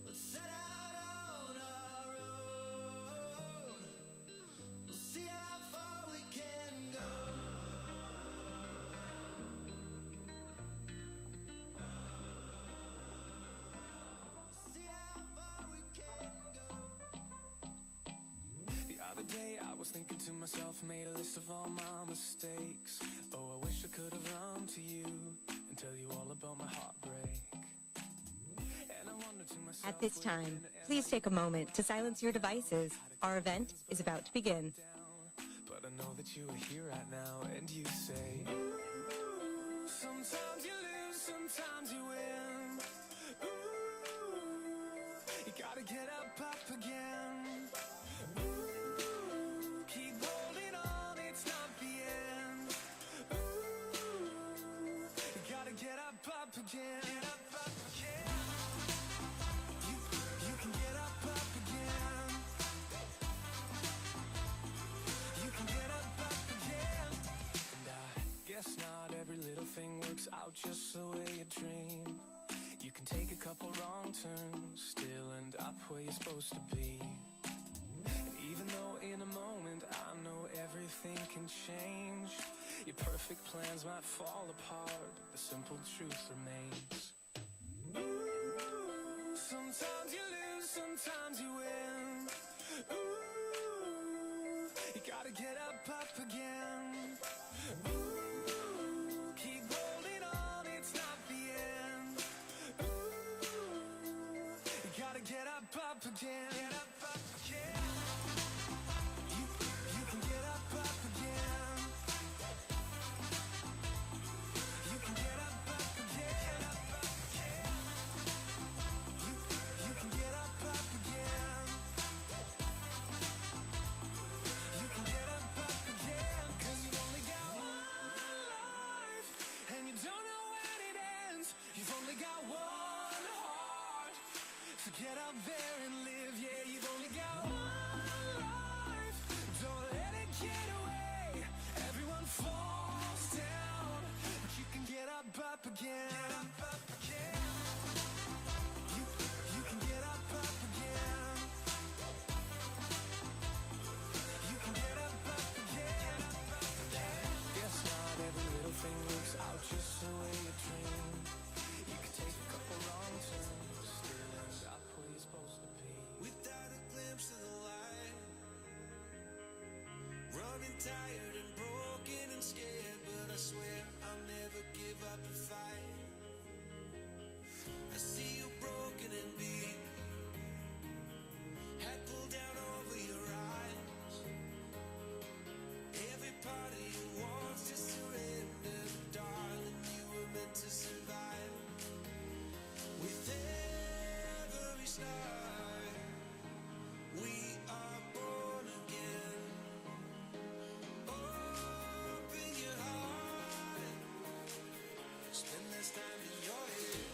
let's set out on our own. We'll see how far we can go. See how far we can go. The other day I was thinking to myself, made a list of all my mistakes. Oh, I wish I could have run to you and tell you all about my heartbreak. And I wonder to myself, At this time, please take a moment to silence your devices. Our event is about to begin. but I know that you are here right now, and you say, ooh, sometimes you lose, sometimes you win. Ooh, you gotta get up again. Ooh, keep holding on, it's not the end. Ooh, you gotta get up again. Get up again. You can get up again. You can get up again. And I guess not every little thing works out just the way you dream. You can take a couple wrong turns, still end up where you're supposed to be. And even though in a moment I know everything can change, your perfect plans might fall apart, the simple truth remains. Ooh, sometimes you lose, sometimes you win. Ooh, you gotta get up again. Ooh, keep holding on, it's not the end. Ooh, you gotta get up again. Get up again. You can get up again. You can get up again. You can get up again. You can get up again. 'Cause you've only got one life, and you don't know when it ends. You've only got one heart, so get out there and live. Yeah, you've only got one life. Don't let it get away. Everyone falls down, but you can get up again. Get up again. You can get up again. You can get up again. Guess not every little thing works out just the way you dream. You can take a couple wrong turns, still end up where you're supposed to be. Without a glimpse of the light, running tired and broken and scared, but I swear I'll never give up the fight. I see you broken and beat, head pulled down over your eyes. Every part of you wants to surrender, darling, you were meant to survive. With every start, we are born again. Open your heart, spend less time in your head.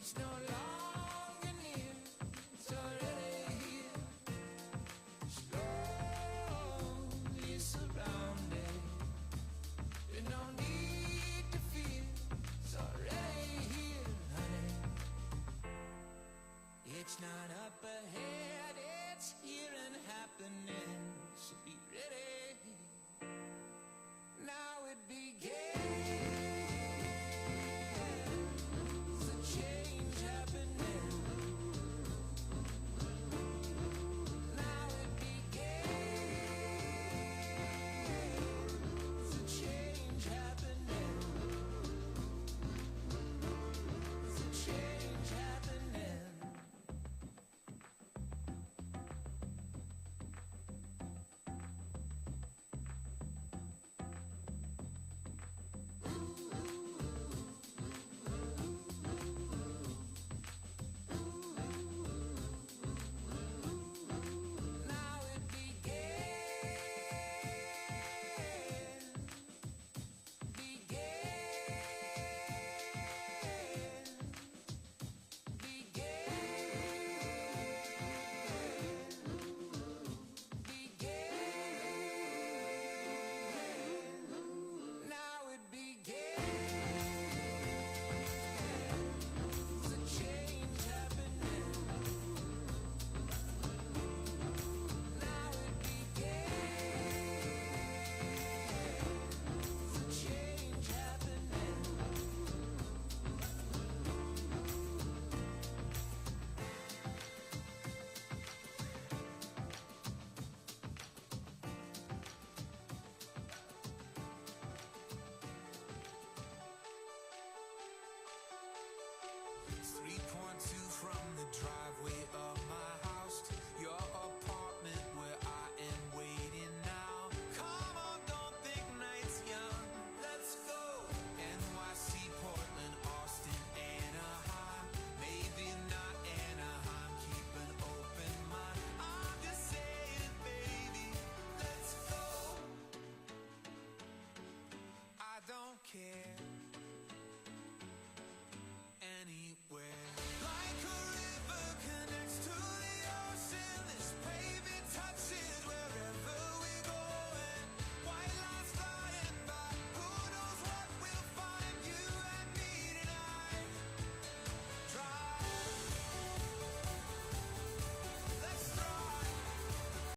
It's no longer near, it's already here. Slowly surrounded. There's no need to fear, it's already here, honey. It's not up ahead, it's here and happening. So be ready. Now it begins. The change happening. Now it begins. The change happening. The change happening. Now it Now it begins. The change happening. Now it begins. The change happening. It's 3.2 from the driveway of my house to your apartment